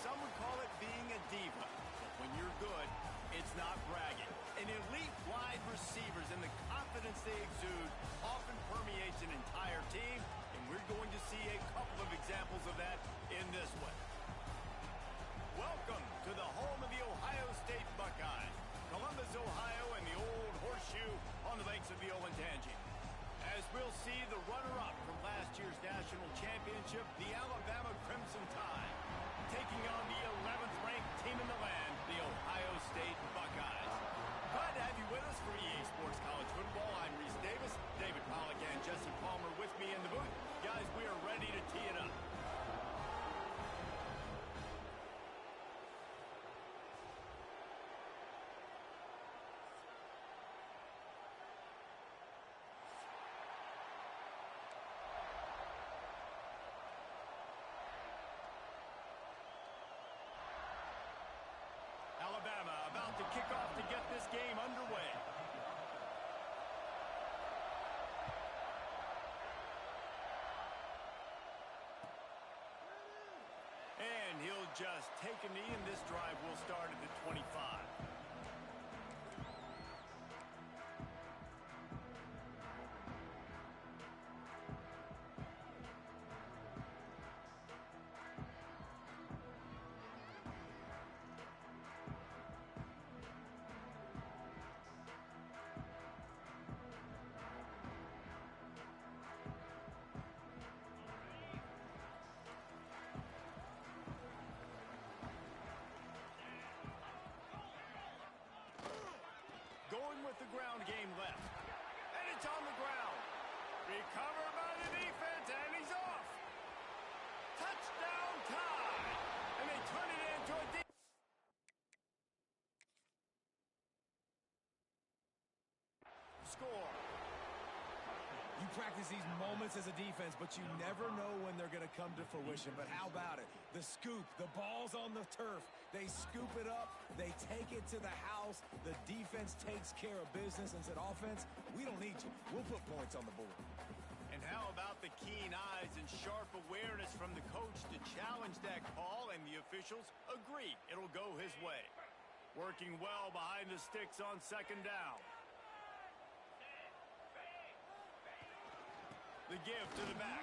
some would call it being a diva. But when you're good, it's not bragging. And elite wide receivers and the confidence they exude often permeates an entire team, and we're going to see a couple of examples of that in this one. Welcome to the home of the Ohio State Buckeyes, Columbus, Ohio, and the old horseshoe on the banks of the Olentangy. As we'll see the runner-up from last year's national championship, the Alabama Crimson Tide, taking on the 11th ranked team in the land, the Ohio State Buckeyes. Glad to have you with us for EA Sports College Football. I'm Reese Davis, David Pollack, and Jesse Palmer with me in the booth. Guys, we are ready to tee it up. Alabama about to kick off to get this game underway. And he'll just take a knee, and this drive will start at the 25. Going with the ground game left. And it's on the ground. Recovered by the defense, and he's off. Touchdown tie. And they turn it into a deep score. You practice these moments as a defense, but you never know when they're going to come to fruition. But how about it? The scoop, the ball's on the turf. They scoop it up. They take it to the house. The defense takes care of business and said, offense, we don't need you. We'll put points on the board. And how about the keen eyes and sharp awareness from the coach to challenge that call, and the officials agree it'll go his way. Working well behind the sticks on second down. The give to the back.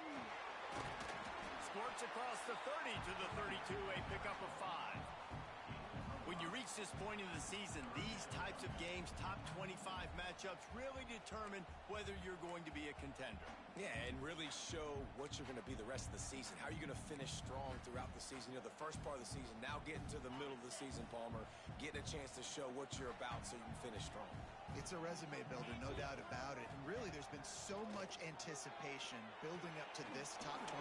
Squirts across the 30 to the 32, a pickup of 5. When you reach this point in the season, these types of games, top 25 matchups, really determine whether you're going to be a contender. Yeah, and really show what you're going to be the rest of the season. How are you going to finish strong throughout the season? You know, the first part of the season, now getting to the middle of the season, Palmer, getting a chance to show what you're about so you can finish strong. It's a resume builder, no doubt about it. And really, there's been so much anticipation building up to this top 25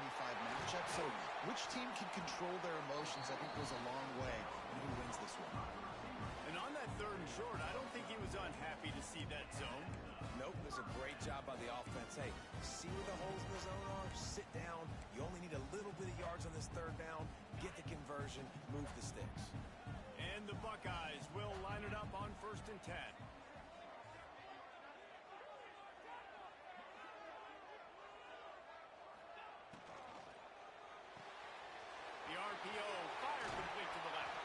matchup. So which team can control their emotions, I think, goes a long way in who wins this one. And on that third and short, I don't think he was unhappy to see that zone. Nope, it was a great job by the offense. Hey, see where the holes in the zone are? Sit down. You only need a little bit of yards on this third down. Get the conversion. Move the sticks. And the Buckeyes will line it up on 1st and 10. The RPO fired complete to the left.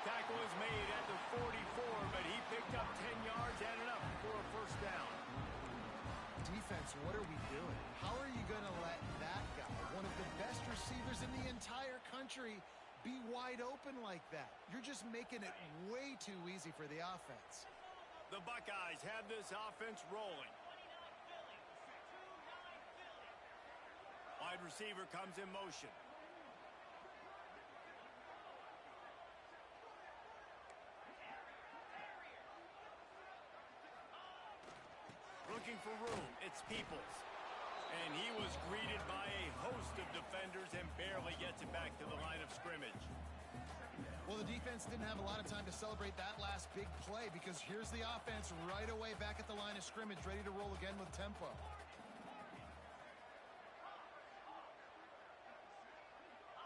Tackle is made at the 44, but he picked up 10 yards and enough for a first down. Defense, what are we doing? How are you going to let that guy, one of the best receivers in the entire country, be wide open like that? You're just making it way too easy for the offense. The Buckeyes have this offense rolling. Wide receiver comes in motion. Looking for room, it's Peoples. And he was greeted by a host of defenders and barely gets it back to the line of scrimmage. Well, the defense didn't have a lot of time to celebrate that last big play, because here's the offense right away back at the line of scrimmage, ready to roll again with tempo.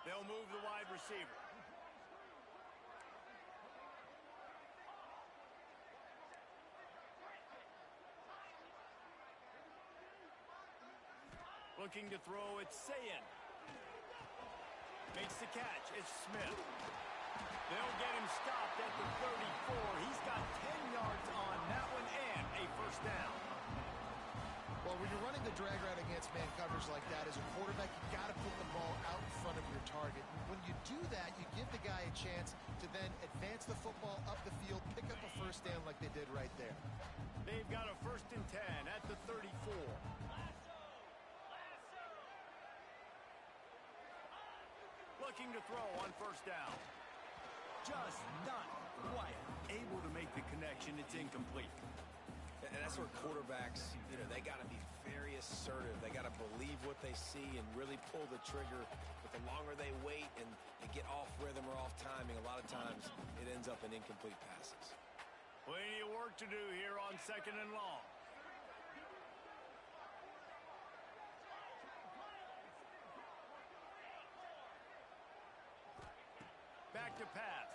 They'll move the wide receiver. Looking to throw, it's Sayin. Makes the catch. It's Smith. They'll get him stopped at the 34. He's got 10 yards on that one and a first down. Well, when you're running the drag route against man coverage like that, as a quarterback, you got to put the ball out in front of your target. And when you do that, you give the guy a chance to then advance the football up the field, pick up a first down like they did right there. They've got a 1st and 10 at the 34. Looking to throw on 1st down. Just not quite able to make the connection. It's incomplete. And that's where quarterbacks, they got to be very assertive. They got to believe what they see and really pull the trigger. But the longer they wait and they get off rhythm or off timing, a lot of times it ends up in incomplete passes. Plenty of work to do here on 2nd and long. Back to pass.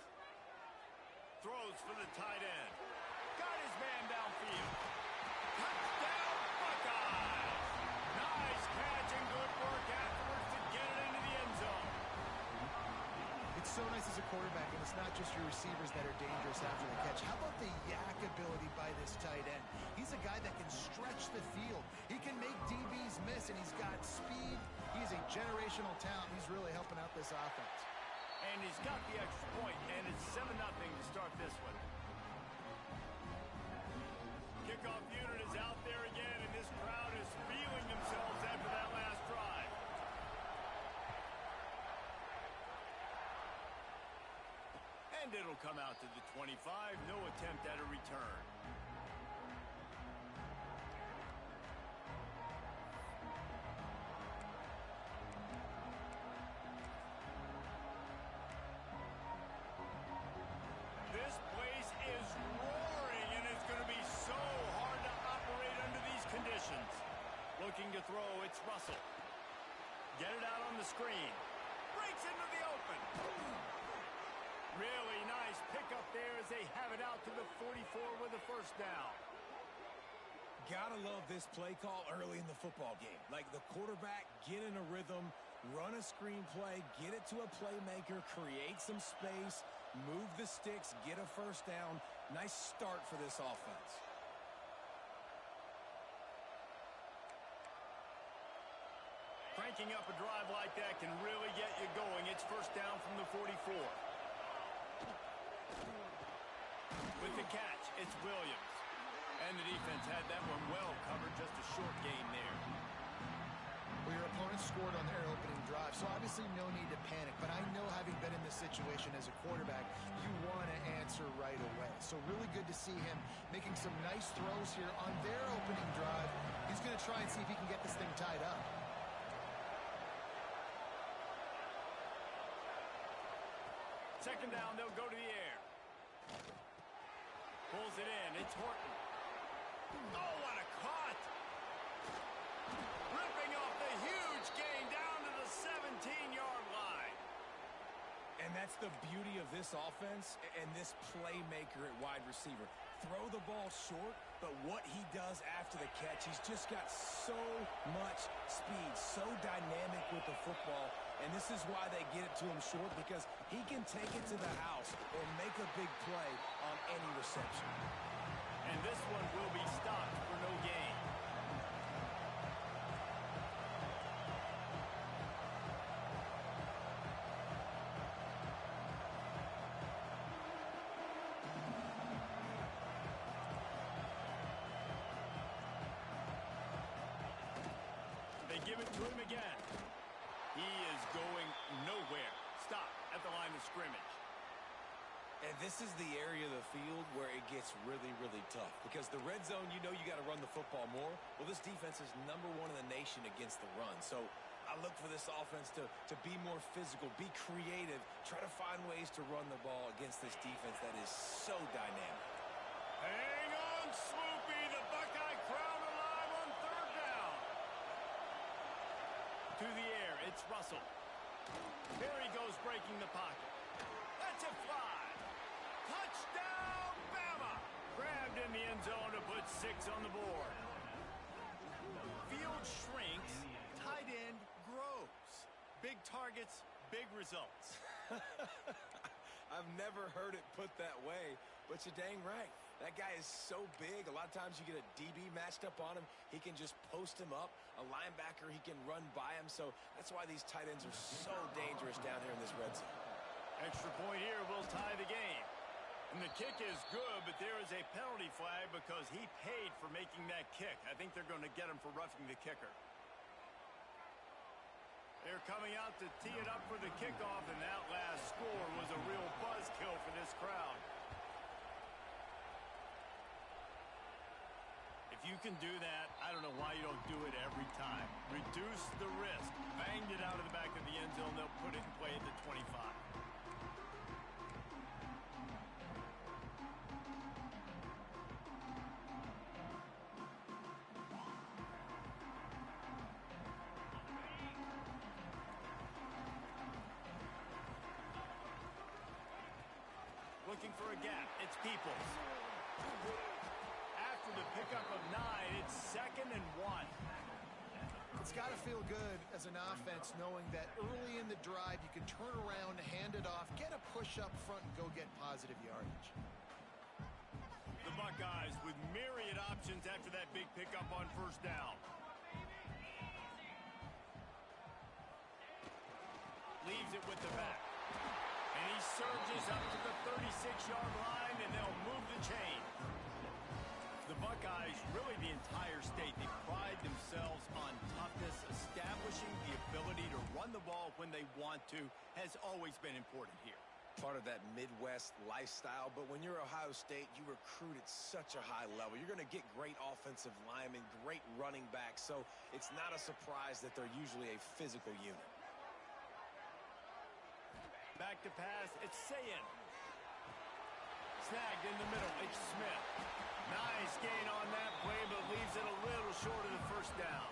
Throws for the tight end. Got his man downfield. Touchdown, Buckeyes! Nice catch and good work afterwards to get it into the end zone. It's so nice as a quarterback, and it's not just your receivers that are dangerous after the catch. How about the yak ability by this tight end? He's a guy that can stretch the field. He can make DBs miss, and he's got speed. He's a generational talent. He's really helping out this offense. And he's got the extra point, and it's 7-0 to start this one. Kickoff unit is out there again, and this crowd is feeling themselves after that last drive. And it'll come out to the 25. No attempt at a return. This place is roaring, and it's going to be so hard to operate under these conditions. Looking to throw, it's Russell. Get it out on the screen. Breaks into the open. Really nice pickup there as they have it out to the 44 with a first down. Gotta love this play call early in the football game. Like the quarterback, get in a rhythm, run a screen play, get it to a playmaker, create some space, move the sticks, get a first down. Nice start for this offense. Cranking up a drive like that can really get you going. It's first down from the 44. With the catch, it's Williams. And the defense had that one well covered, just a short gain there. Well, your opponent scored on their opening drive, so obviously no need to panic. But I know, having been in this situation as a quarterback, you want to answer right away. So really good to see him making some nice throws here on their opening drive. He's going to try and see if he can get this thing tied up. Second down, they'll go to the air. Pulls it in. It's Horton. Oh, what a cut! Ripping off the huge gain down to the 17-yard line. And that's the beauty of this offense and this playmaker at wide receiver. Throw the ball short, but what he does after the catch, he's just got so much speed, so dynamic with the football. And this is why they get it to him short, because he can take it to the house or make a big play on any reception. And this one will be stopped for no gain. They give it to him again. He is going nowhere. Stop at the line of scrimmage. And this is the area of the field where it gets really, really tough. Because the red zone, you got to run the football more. Well, this defense is #1 in the nation against the run. So I look for this offense to be more physical, be creative, try to find ways to run the ball against this defense that is so dynamic. Hang on, Swoopy. The Buckeye crowd alive on 3rd down. To the air, it's Russell. There he goes, breaking the pocket. That's a fly. Touchdown, Bama! Grabbed in the end zone to put 6 on the board. Field shrinks, tight end grows. Big targets, big results. I've never heard it put that way, but you're dang right. That guy is so big. A lot of times you get a DB matched up on him. He can just post him up. A linebacker, he can run by him. So that's why these tight ends are so dangerous down here in this red zone. Extra point here will tie the game. And the kick is good, but there is a penalty flag because he paid for making that kick. I think they're going to get him for roughing the kicker. They're coming out to tee it up for the kickoff, and that last score was a real buzzkill for this crowd. If you can do that, I don't know why you don't do it every time. Reduce the risk. Banged it out of the back of the end zone. They'll put it in play at the 25. Looking for a gap. It's Peoples. After the pickup of 9, it's 2nd and 1. It's got to feel good as an offense knowing that early in the drive you can turn around, hand it off, get a push up front, and go get positive yardage. The Buckeyes with myriad options after that big pickup on first down. Leaves it with the back. And he surges up to the 36-yard line, and they'll move the chain. The Buckeyes, really the entire state, they pride themselves on toughness. Establishing the ability to run the ball when they want to has always been important here. Part of that Midwest lifestyle, but when you're Ohio State, you recruit at such a high level. You're going to get great offensive linemen, great running backs, so it's not a surprise that they're usually a physical unit. Back to pass, it's Sayin. Snagged in the middle, it's Smith. Nice gain on that play, but leaves it a little short of the first down.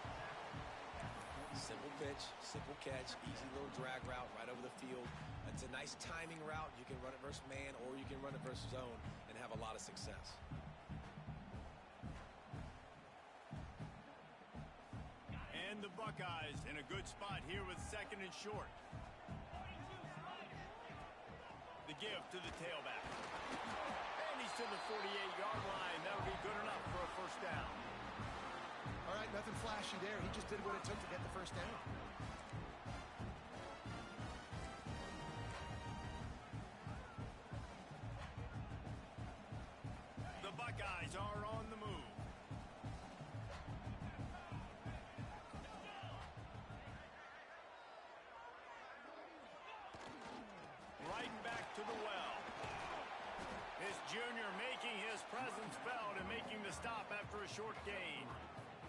Simple pitch, simple catch, easy little drag route right over the field. It's a nice timing route. You can run it versus man, or you can run it versus zone and have a lot of success. And the Buckeyes in a good spot here with 2nd and short. The give to the tailback. And he's to the 48-yard line. That'll be good enough for a first down. All right, nothing flashy there. He just did what it took to get the first down. The Buckeyes are on the move. Right back to the well. This junior making his presence felt and making the stop after a short gain.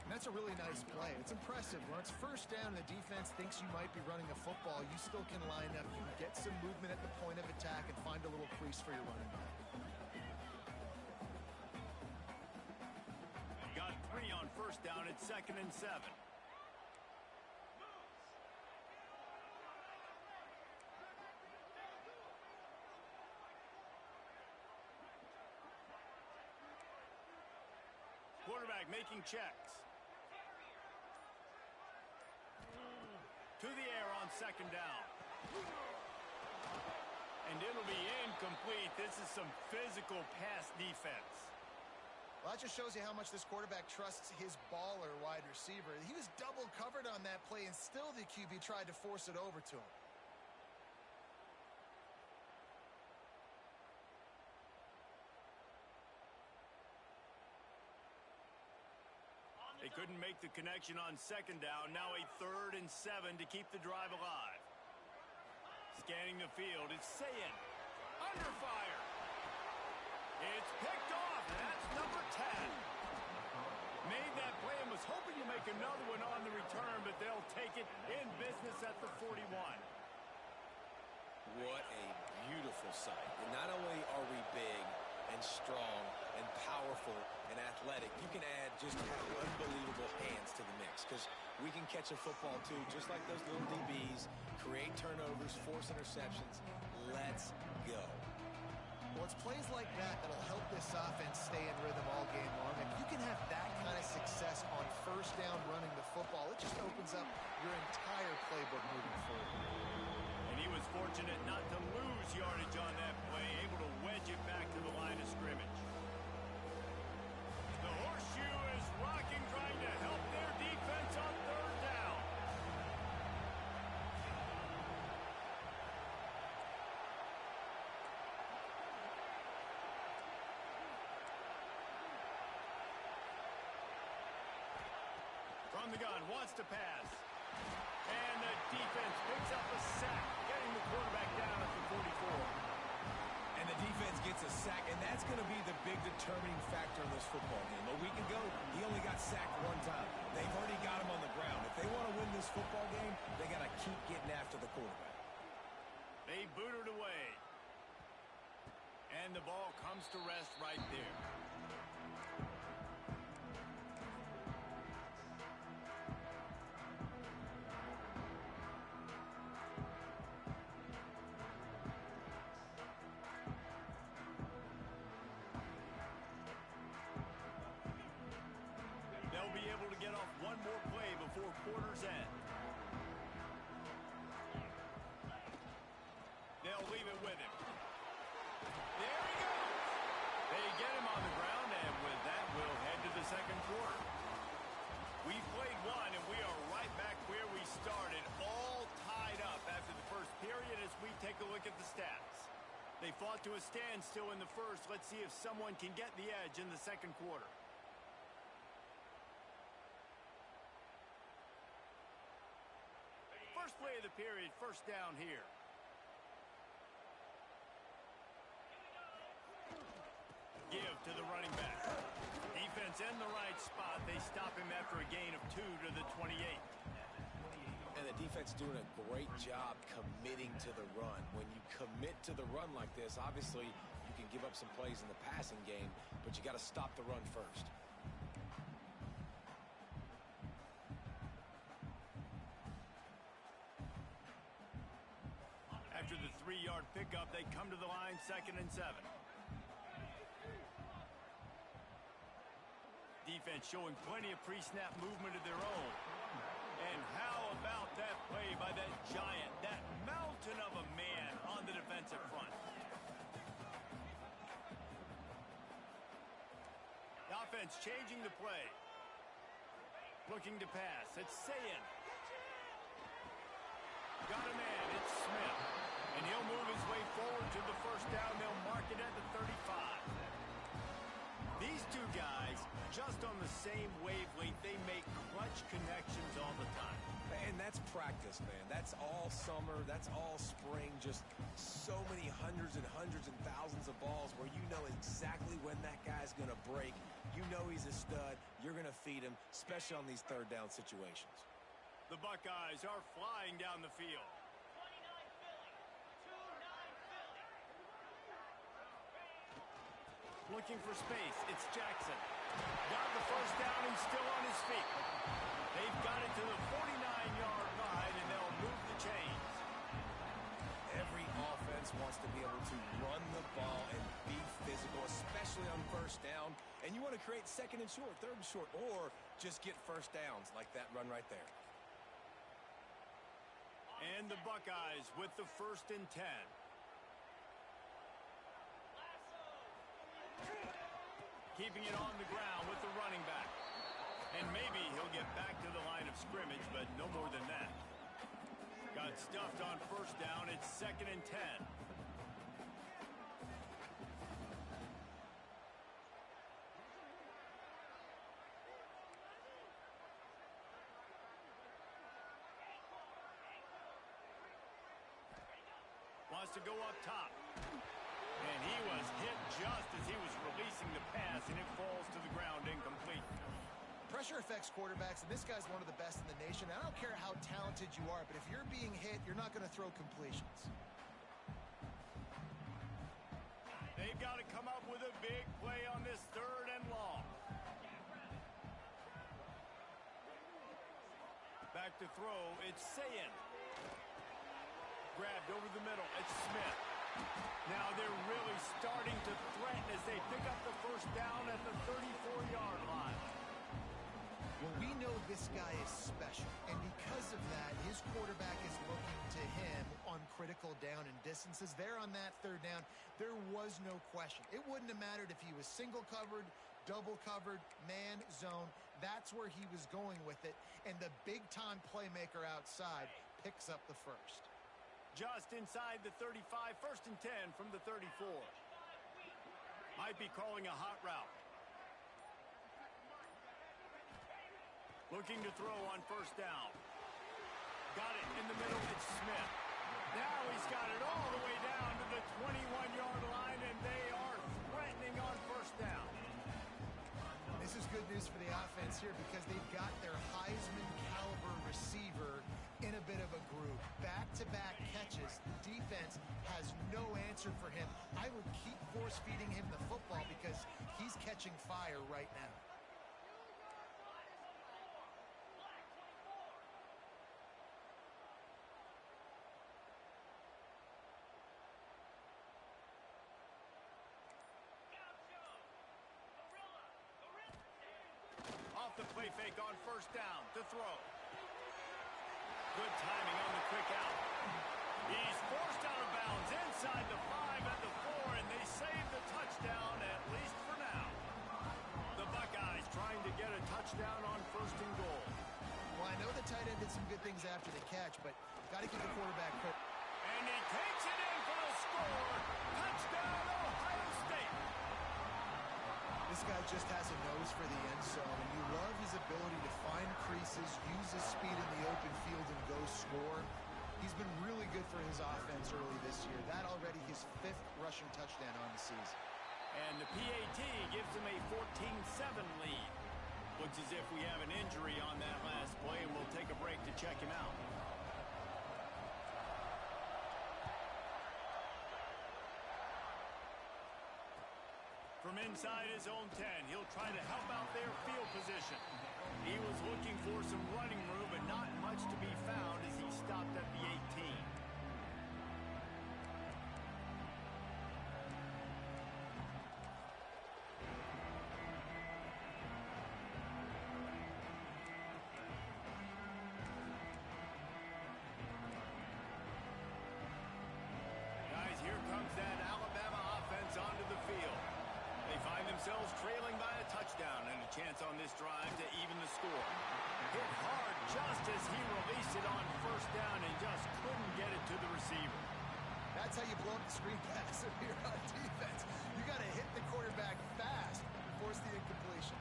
And that's a really nice play. It's impressive. When it's first down and the defense thinks you might be running a football, you still can line up. You can get some movement at the point of attack and find a little crease for your running back. Got 3 on first down at 2nd and 7. Quarterback making checks. To the air on 2nd down. And it'll be incomplete. This is some physical pass defense. Well, that just shows you how much this quarterback trusts his baller wide receiver. He was double covered on that play, and still the QB tried to force it over to him. They couldn't make the connection on 2nd down. Now a 3rd and 7 to keep the drive alive. Scanning the field, it's Sayin. Under fire. It's picked off. That's number 10. Made that play and was hoping to make another one on the return, but they'll take it in business at the 41. What a beautiful sight. And not only are we big and strong and powerful and athletic, you can add just unbelievable hands to the mix, because we can catch a football too, just like those little DBs, create turnovers, force interceptions. Let's go. Well, it's plays like that that'll help this offense stay in rhythm all game long. If you can have that kind of success on first down running the football, it just opens up your entire playbook moving forward. And he he was fortunate not to lose yardage on that play, able to wedge it back to the line of scrimmage. The horseshoe is rocking, trying to help their defense on third down. From the gun, wants to pass. And the defense picks up a sack, getting the quarterback down at the 44. And the defense gets a sack, and that's going to be the big determining factor in this football game. A week ago, he only got sacked one time. They've already got him on the ground. If they want to win this football game, they got to keep getting after the quarterback. They boot it away. And the ball comes to rest right there. They'll be able to get off one more play before quarter's end. They'll leave it with him. There he goes. They get him on the ground, and with that, we'll head to the second quarter. We've played one, and we are right back where we started, all tied up after the first period as we take a look at the stats. They fought to a standstill in the first. Let's see if someone can get the edge in the second quarter. First play of the period, first down here. Give to the running back. Defense in the right spot. They stop him after a gain of 2 to the 28. And the defense doing a great job committing to the run. When you commit to the run like this, obviously you can give up some plays in the passing game, but you got to stop the run first. After the 3-yard pickup, they come to the line, 2nd and 7. Defense showing plenty of pre-snap movement of their own. And how about that play by that giant, that mountain of a man on the defensive front? The offense changing the play. Looking to pass. It's Sayin. Got a man. It's Smith. And he'll move his way forward to the first down. They'll mark it at the 35. These two guys, just on the same wavelength, they make clutch connections all the time. And that's practice, man. That's all summer. That's all spring. Just so many hundreds and thousands of balls where you know exactly when that guy's going to break. You know he's a stud. You're going to feed him, especially on these third down situations. The Buckeyes are flying down the field. Looking for space. It's Jackson. Got the first down. He's still on his feet. They've got it to the 49-yard line, and they'll move the chains. Every offense wants to be able to run the ball and be physical, especially on first down. And you want to create second and short, third and short, or just get first downs like that run right there. And the Buckeyes with the 1st and 10. Keeping it on the ground with the running back. And maybe he'll get back to the line of scrimmage, but no more than that. Got stuffed on first down. It's 2nd and 10. Wants to go up top. And he was hit just as he was releasing the pass, and it falls to the ground incomplete. Pressure affects quarterbacks, and this guy's one of the best in the nation. I don't care how talented you are, but if you're being hit, you're not going to throw completions. They've got to come up with a big play on this 3rd and long. Back to throw, it's Sayin. Grabbed over the middle, it's Smith. Now they're really starting to threaten as they pick up the first down at the 34-yard line. Well, we know this guy is special, and because of that, his quarterback is looking to him on on critical down and distances. There on that third down, there was no question. It wouldn't have mattered if he was single covered, double covered, man, zone. That's where he was going with it. And the big-time playmaker outside picks up the first. Just inside the 35, 1st and 10 from the 34. Might be calling a hot route. Looking to throw on 1st down. Got it in the middle. It's Smith. Now he's got it all the way down to the 21-yard line, and they are threatening on 1st down. This is good news for the offense here because they've got their Heisman-caliber receiver in a bit of a groove. Back-to-back catches. Defense has no answer for him. I would keep force-feeding him the football because he's catching fire right now. The play fake on 1st down to throw. Good timing on the quick out. He's forced out of bounds inside the 5 and the 4, and they save the touchdown, at least for now. The Buckeyes trying to get a touchdown on 1st and goal. Well, I know the tight end did some good things after the catch, but got to give the quarterback credit. And he takes it in for the score. Touchdown, Ohio State. This guy just has a nose for the end zone, and you love his ability to find creases, use his speed in the open field, and go score. He's been really good for his offense early this year. That already his 5th rushing touchdown on the season. And the PAT gives him a 14-7 lead. Looks as if we have an injury on that last play, and we'll take a break to check him out. From inside his own 10, he'll try to help out their field position. He was looking for some running room, but not much to be found as he stopped at the 18. Guys, here comes that Alabama offense onto the field. They find themselves trailing by a touchdown and a chance on this drive to even the score. Hit hard just as he released it on 1st down and just couldn't get it to the receiver. That's how you blow up the screen pass if you're on defense. You got to hit the quarterback fast and force the incompletion.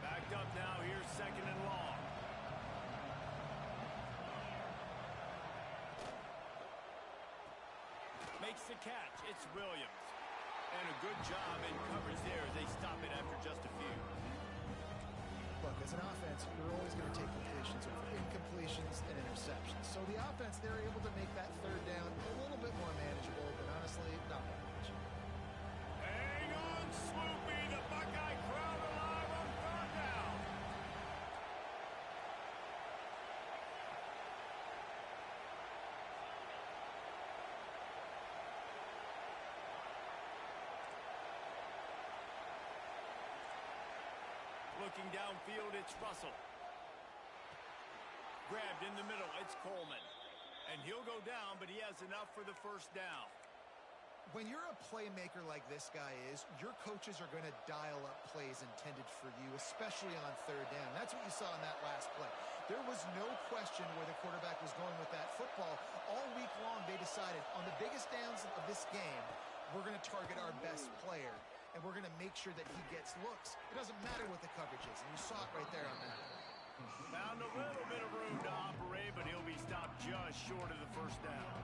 Backed up now, here's 2nd and long. Makes the catch, it's Williams. And a good job in coverage there as they stop it after just a few. Look, as an offense, you're always going to take completions over incompletions and interceptions. So the offense, they're able to make that 3rd down a little bit more manageable, but honestly, not that much. Hang on, Sloopy, the Buckeye crowd alive on 3rd down. Looking downfield, it's Russell. Grabbed in the middle, it's Coleman. And he'll go down, but he has enough for the 1st down. When you're a playmaker like this guy is, your coaches are going to dial up plays intended for you, especially on 3rd down. That's what you saw in that last play. There was no question where the quarterback was going with that football. All week long, they decided on the biggest downs of this game, we're going to target our best player, and we're going to make sure that he gets looks. It doesn't matter what the coverage is, and you saw it right there on that. Found a little bit of room to operate, but he'll be stopped just short of the 1st down.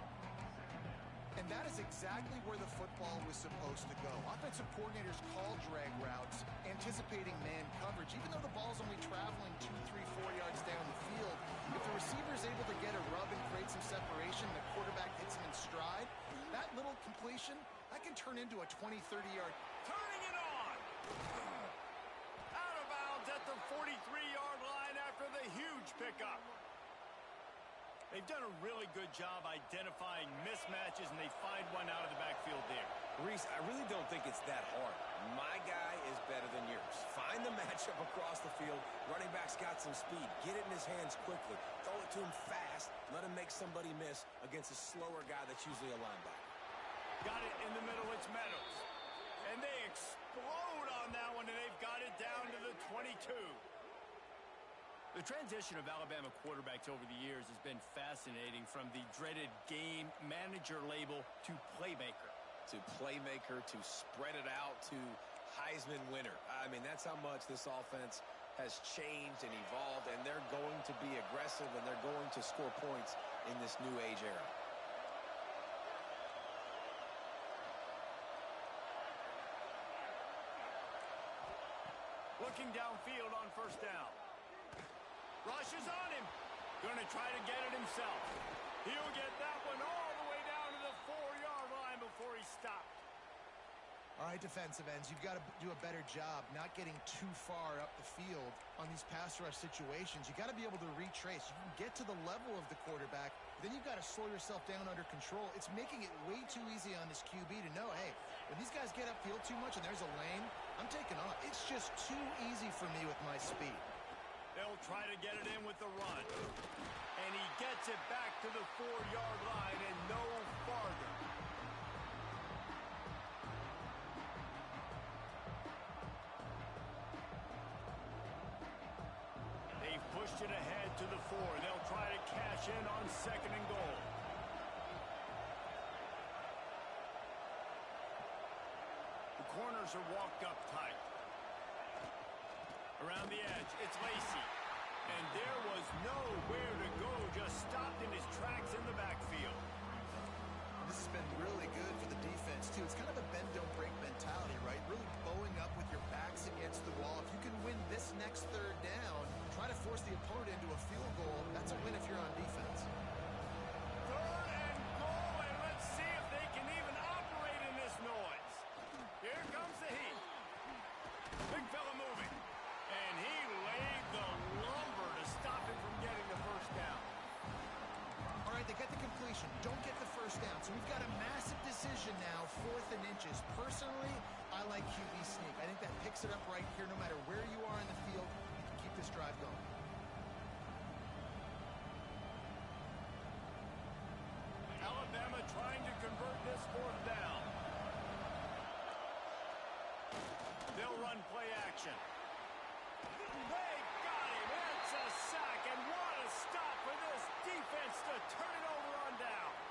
And that is exactly where the football was supposed to go. Offensive coordinators call drag routes, anticipating man coverage. Even though the ball's only traveling 2, 3, 4 yards down the field, if the receiver's able to get a rub and create some separation, the quarterback hits him in stride, that little completion, that can turn into a 20, 30-yard. Turning it on! Out of bounds at the 43-yard line after the huge pickup. They've done a really good job identifying mismatches, and they find one out of the backfield there. Reese, I really don't think it's that hard. My guy is better than yours. Find the matchup across the field. Running back's got some speed. Get it in his hands quickly. Throw it to him fast. Let him make somebody miss against a slower guy that's usually a linebacker. Got it in the middle. It's Meadows. And they explode on that one, and they've got it down to the 22. The transition of Alabama quarterbacks over the years has been fascinating, from the dreaded game manager label to playmaker. To playmaker, to spread it out, to Heisman winner. I mean, that's how much this offense has changed and evolved, and they're going to be aggressive, and they're going to score points in this new age era. Looking downfield on first down. Rushes on him. Going to try to get it himself. He'll get that one all the way down to the 4-yard line before he stopped. All right, defensive ends, you've got to do a better job not getting too far up the field on these pass rush situations. You got to be able to retrace. You can get to the level of the quarterback, then you've got to slow yourself down under control. It's making it way too easy on this QB to know, hey, when these guys get upfield too much and there's a lane, I'm taking off. It's just too easy for me with my speed. They'll try to get it in with the run. And he gets it back to the 4-yard line and no farther. They've pushed it ahead to the 4. They'll try to cash in on 2nd and goal. The corners are walked up tight. Around the edge, it's Lacy. And there was nowhere to go, just stopped in his tracks in the backfield. This has been really good for the defense, too. It's kind of a bend-don't-break mentality, right? Really bowing up with your backs against the wall. If you can win this next 3rd down, try to force the opponent into a field goal, that's a win if you're on defense. 3rd and goal, and let's see if they can even operate in this noise. Here comes the heat. Big fella moving. And he laid the lumber to stop him from getting the 1st down. All right, they get the completion. Don't get the 1st down. So we've got a massive decision now, 4th and inches. Personally, I like QB sneak. I think that picks it up right here. No matter where you are in the field, you can keep this drive going. Alabama trying to convert this 4th down. They'll run play action. They got him. It's a sack, and what a stop for this defense to turn it over on downs.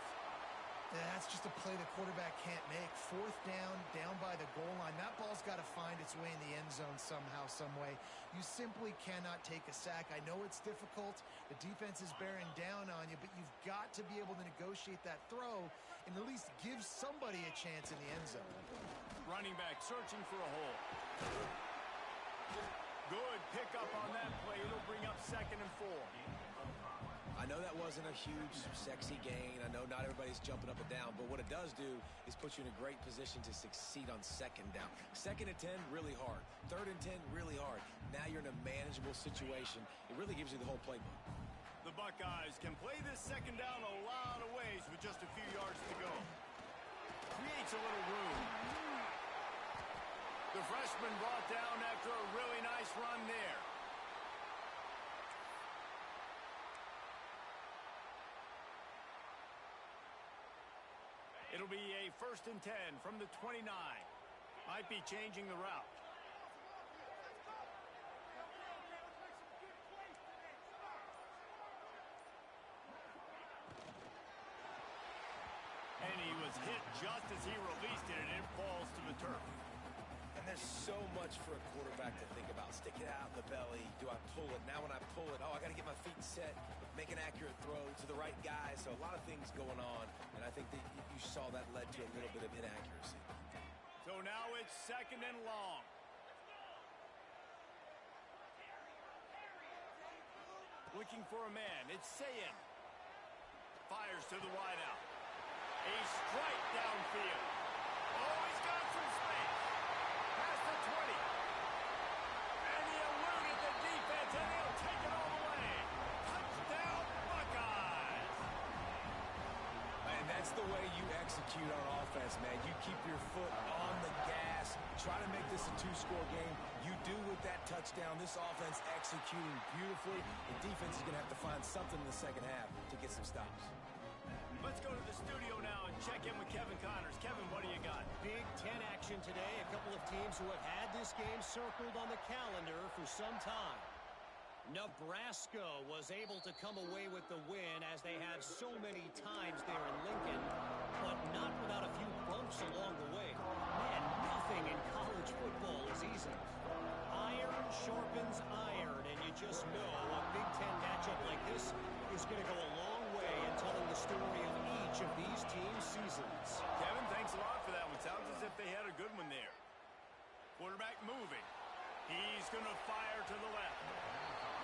Yeah, that's just a play the quarterback can't make. 4th down, down by the goal line. That ball's got to find its way in the end zone somehow, some way. You simply cannot take a sack. I know it's difficult. The defense is bearing down on you, but you've got to be able to negotiate that throw and at least give somebody a chance in the end zone. Running back searching for a hole. Good pickup on that play. It'll bring up 2nd and 4. I know that wasn't a huge, sexy gain. I know not everybody's jumping up and down, but what it does do is put you in a great position to succeed on 2nd down. 2nd and 10, really hard. 3rd and 10, really hard. Now you're in a manageable situation. It really gives you the whole playbook. The Buckeyes can play this 2nd down a lot of ways with just a few yards to go. Creates a little room. The freshman brought down after a really nice run there. It'll be a 1st and 10 from the 29. Might be changing the route. And he was hit just as he released it, and it falls to the turf. And there's so much for a quarterback to think about. Stick it out in the belly. Do I pull it? Now when I pull it, I got to get my feet set, make an accurate throw to the right guy. So a lot of things going on, and I think that you saw that led to a little bit of inaccuracy. So now it's 2nd and long. Looking for a man. It's Sayin. Fires to the wideout. A strike downfield. Oh, he's got some space. Past the 20. And he eluded the defense, and he'll take it all the way. Touchdown, Buckeyes. the way you execute on offense, man. You keep your foot on the gas. Try to make this a two-score game. You do with that touchdown. This offense executing beautifully. The defense is going to have to find something in the second half to get some stops. Let's go to the studio now and check in with Kevin Connors. Kevin, what do you got? Big Ten action today. A couple of teams who have had this game circled on the calendar for some time. Nebraska was able to come away with the win, as they have so many times there in Lincoln, but not without a few bumps along the way. Man, nothing in college football is easy. Iron sharpens iron, and you just know a Big Ten matchup like this is going to go a long way in telling the story of each of these teams' seasons. Kevin, thanks a lot for that one. Sounds as if they had a good one there. Quarterback moving. He's going to fire to the left.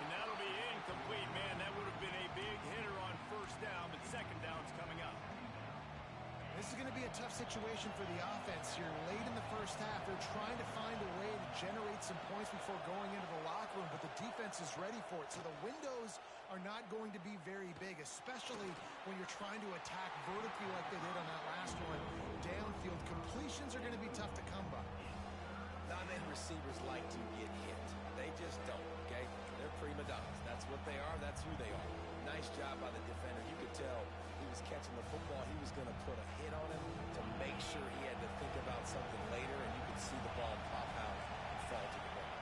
And that'll be incomplete. Man, that would have been a big hitter on first down, but second down's coming up. This is going to be a tough situation for the offense here. Late in the first half, they're trying to find a way to generate some points before going into the locker room, but the defense is ready for it. So the windows are not going to be very big, especially when you're trying to attack vertically like they did on that last one. Downfield completions are going to be tough to come by. None receivers like to get hit. They just don't, okay? They're prima donnas. That's what they are. That's who they are. Nice job by the defender. You could tell he was catching the football. He was going to put a hit on him to make sure he had to think about something later, and you could see the ball pop out and fall to the ground.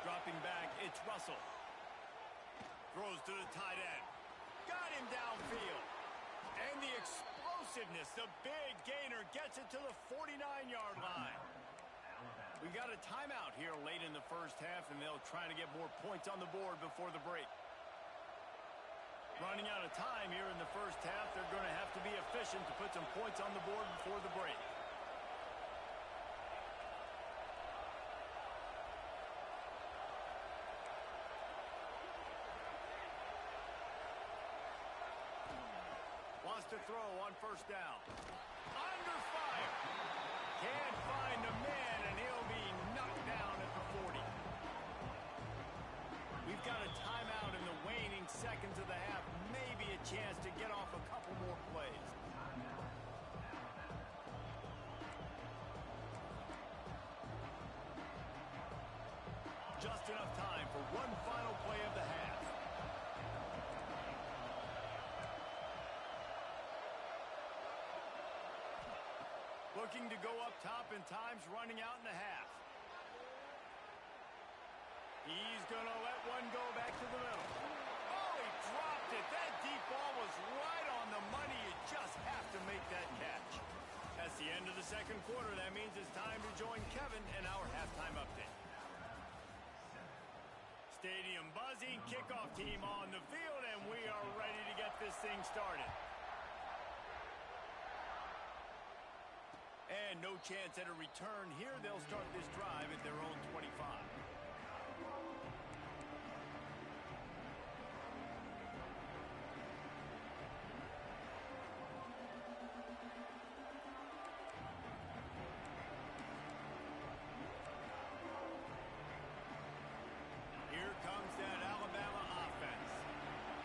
Dropping back, it's Russell. Throws to the tight end. Got him downfield. And the explosiveness, the big gainer gets it to the 49-yard line. We got a timeout here late in the first half, and they'll try to get more points on the board before the break. Running out of time here in the first half, they're going to have to be efficient to put some points on the board before the break. Wants to throw on first down. Under fire. Can't find a man, and he'll be knocked down at the 40. We've got a timeout in the waning seconds of the half. Maybe a chance to get off a couple more plays. Just enough time for one final play of the half. Looking to go up top, and time's running out in the half. He's going to let one go back to the middle. Oh, he dropped it. That deep ball was right on the money. You just have to make that catch. That's the end of the second quarter. That means it's time to join Kevin in our halftime update. Stadium buzzing, kickoff team on the field, and we are ready to get this thing started. And no chance at a return here. They'll start this drive at their own 25. Here comes that Alabama offense.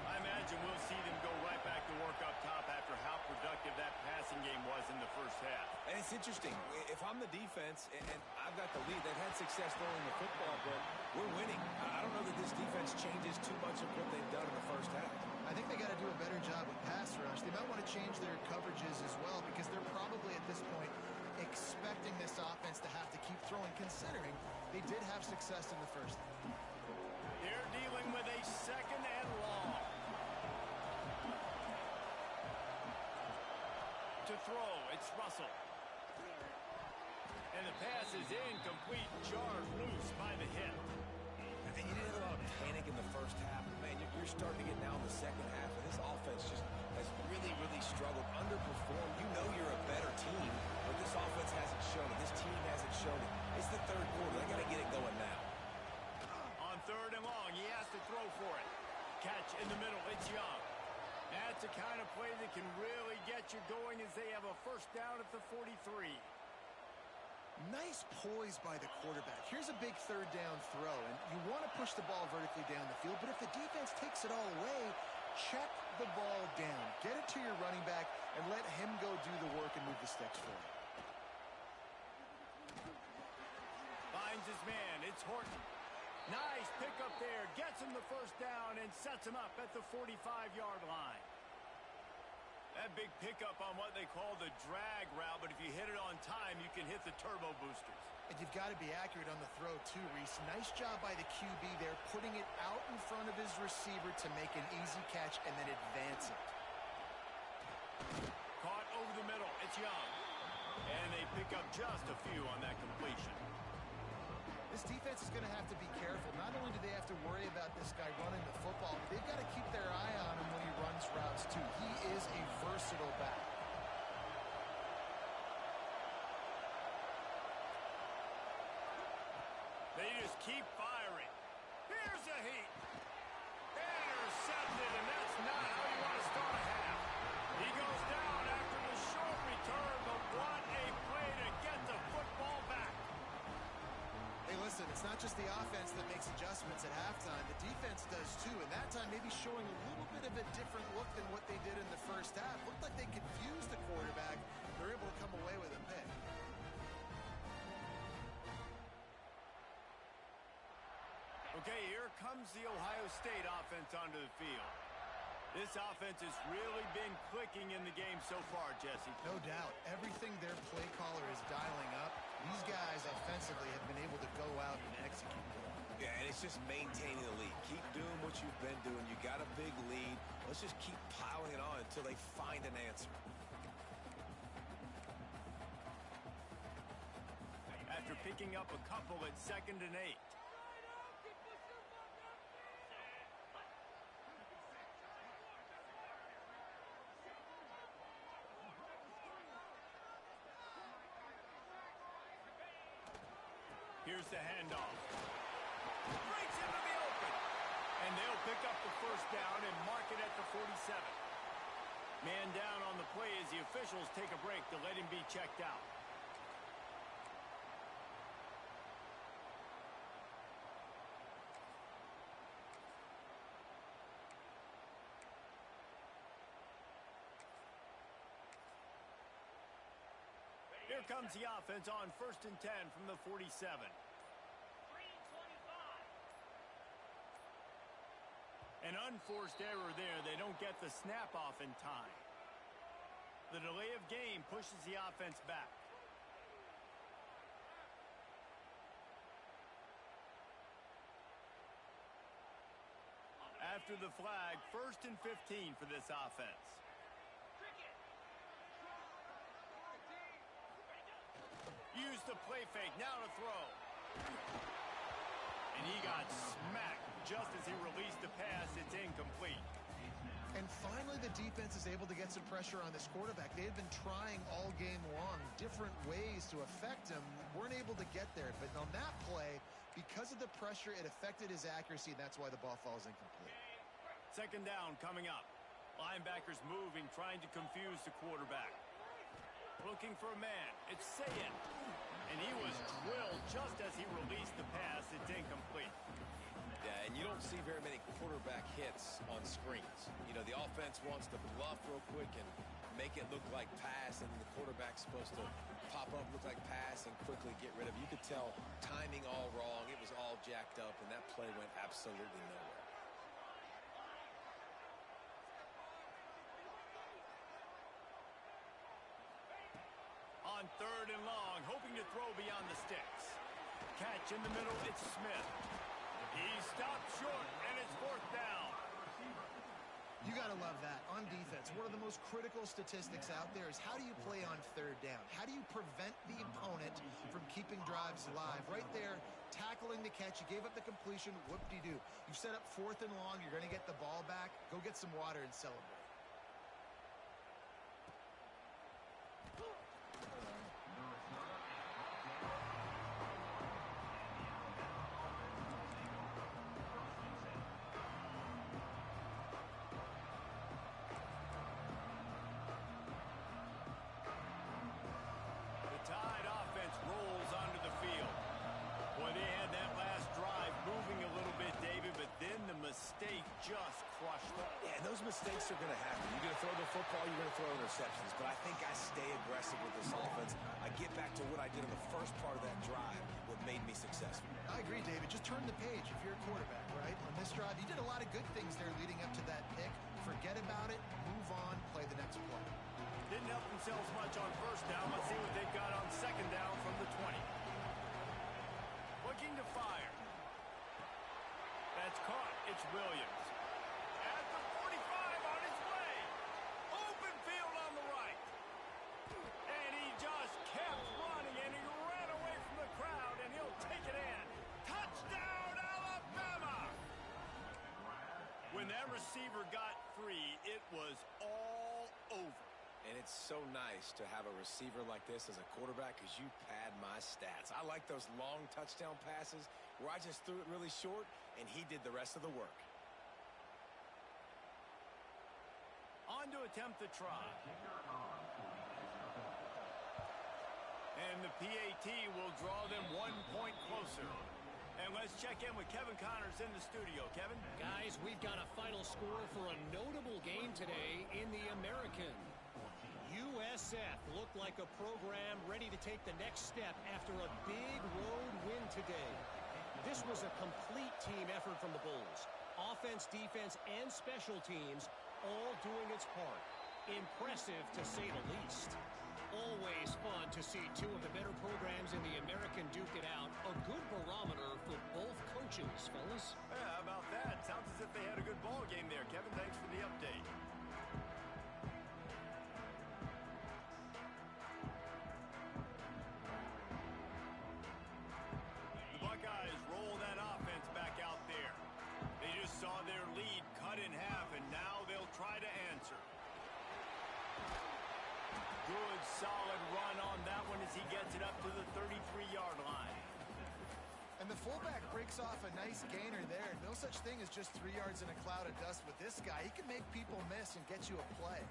I imagine we'll see them go right back to work up top after how productive that passing game was in the first half. And it's interesting. If I'm the defense and I've got the lead, they've had success throwing the football, but we're winning. I don't know that this defense changes too much of what they've done in the first half. I think they got to do a better job with pass rush. They might want to change their coverages as well, because they're probably at this point expecting this offense to have to keep throwing, considering they did have success in the first half. They're dealing with a second and long. To throw, it's Russell. And the pass is incomplete, jarred loose by the hip. And you didn't have a lot of panic in the first half. Man, you're starting to get now in the second half, and this offense just has really, really struggled, underperformed. You know you're a better team, but this offense hasn't shown it. This team hasn't shown it. It's the third quarter. They got to get it going now. On third and long, he has to throw for it. Catch in the middle, it's Young. That's the kind of play that can really get you going, as they have a first down at the 43. Nice poise by the quarterback. Here's a big third down throw, and you want to push the ball vertically down the field, but if the defense takes it all away, check the ball down. Get it to your running back and let him go do the work and move the sticks for you. Finds his man. It's Horton. Nice pickup there. Gets him the first down and sets him up at the 45-yard line. That big pickup on what they call the drag route, but if you hit it on time, you can hit the turbo boosters. And you've got to be accurate on the throw, too, Reese. Nice job by the QB there, putting it out in front of his receiver to make an easy catch and then advance it. Caught over the middle. It's Young. And they pick up just a few on that completion. This defense is going to have to be careful. Not only do they have to worry about this guy running the football, but they've got to keep their eye on him when he runs routes, too. He is a versatile back. They just keep firing. Here's a heat. Intercepted, and that's not how you want to start a half. He goes down after the short return, but what a play to get the football back. Hey, listen, it's not just the offense that makes adjustments at halftime. The defense does, too, and that time maybe showing a little bit of a different look than what they did in the first half. Looked like they confused the quarterback. They're able to come away with a pick. Okay, here comes the Ohio State offense onto the field. This offense has really been clicking in the game so far, Jesse. No doubt. Everything their play caller is dialing up, these guys offensively have been able to go out and execute. Yeah, and it's just maintaining the lead. Keep doing what you've been doing. You got a big lead. Let's just keep piling it on until they find an answer. After picking up a couple at 2nd and 8. Here's the handoff. Breaks into the open. And they'll pick up the first down and mark it at the 47. Man down on the play as the officials take a break to let him be checked out. Here comes the offense on 1st and 10 from the 47. An unforced error there. They don't get the snap off in time. The delay of game pushes the offense back. After the flag, 1st and 15 for this offense. Use the play fake, now to throw. And he got smacked just as he released the pass. It's incomplete. And finally, the defense is able to get some pressure on this quarterback. They had been trying all game long different ways to affect him. Weren't able to get there. But on that play, because of the pressure, it affected his accuracy, and that's why the ball falls incomplete. 2nd down coming up. Linebackers moving, trying to confuse the quarterback. Looking for a man. It's Sayin. And he was drilled just as he released the pass. It's incomplete. Yeah, and you don't see very many quarterback hits on screens. You know, the offense wants to bluff real quick and make it look like pass, and the quarterback's supposed to pop up, look like pass, and quickly get rid of it. You could tell timing all wrong. It was all jacked up, and that play went absolutely nowhere. On 3rd and long, hoping to throw beyond the sticks. Catch in the middle, it's Smith. He stopped short, and it's 4th down. You got to love that. On defense, one of the most critical statistics out there is how do you play on 3rd down? How do you prevent the opponent from keeping drives alive? Right there, tackling the catch. You gave up the completion. Whoop-de-doo. You've set up 4th and long. You're going to get the ball back. Go get some water and celebrate. The Tide offense rolls mistakes are going to happen. You're going to throw the football, you're going to throw interceptions. But I think I stay aggressive with this offense. I get back to what I did in the first part of that drive, what made me successful. I agree, David. Just turn the page if you're a quarterback, right? On this drive, you did a lot of good things there leading up to that pick. Forget about it, move on, play the next play. Didn't help themselves much on first down. Let's see what they've got on second down from the 20. Looking to fire. That's caught. It's Williams. At the 45 on his way. Open field on the right. And he just kept running, and he ran away from the crowd, and he'll take it in. Touchdown, Alabama! When that receiver got free, it was all over. And it's so nice to have a receiver like this as a quarterback because you pad my stats. I like those long touchdown passes where I just threw it really short and he did the rest of the work. On to attempt the try. And the PAT will draw them 1 point closer. And let's check in with Kevin Connors in the studio. Kevin? Guys, we've got a final score for a notable game today in the American. USF looked like a program ready to take the next step after a big road win today. This was a complete team effort from the Bulls. Offense, defense, and special teams all doing its part. Impressive, to say the least. Always fun to see two of the better programs in the American duke it out. A good barometer for both coaches, fellas. Yeah, how about that? Sounds as if they had a good ball game there. Kevin, thanks for the update. Saw their lead cut in half, and now they'll try to answer. Good, solid run on that one as he gets it up to the 33-yard line. And the fullback breaks off a nice gainer there. No such thing as just 3 yards in a cloud of dust with this guy. He can make people miss and get you a play.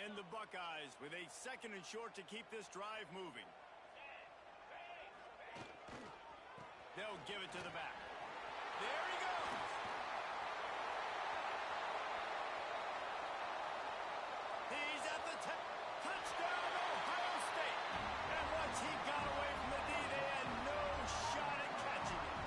And the Buckeyes with a 2nd and short to keep this drive moving. They'll give it to the back. There he goes. He's at the touchdown, Ohio State. And once he got away from the D, they had no shot at catching it.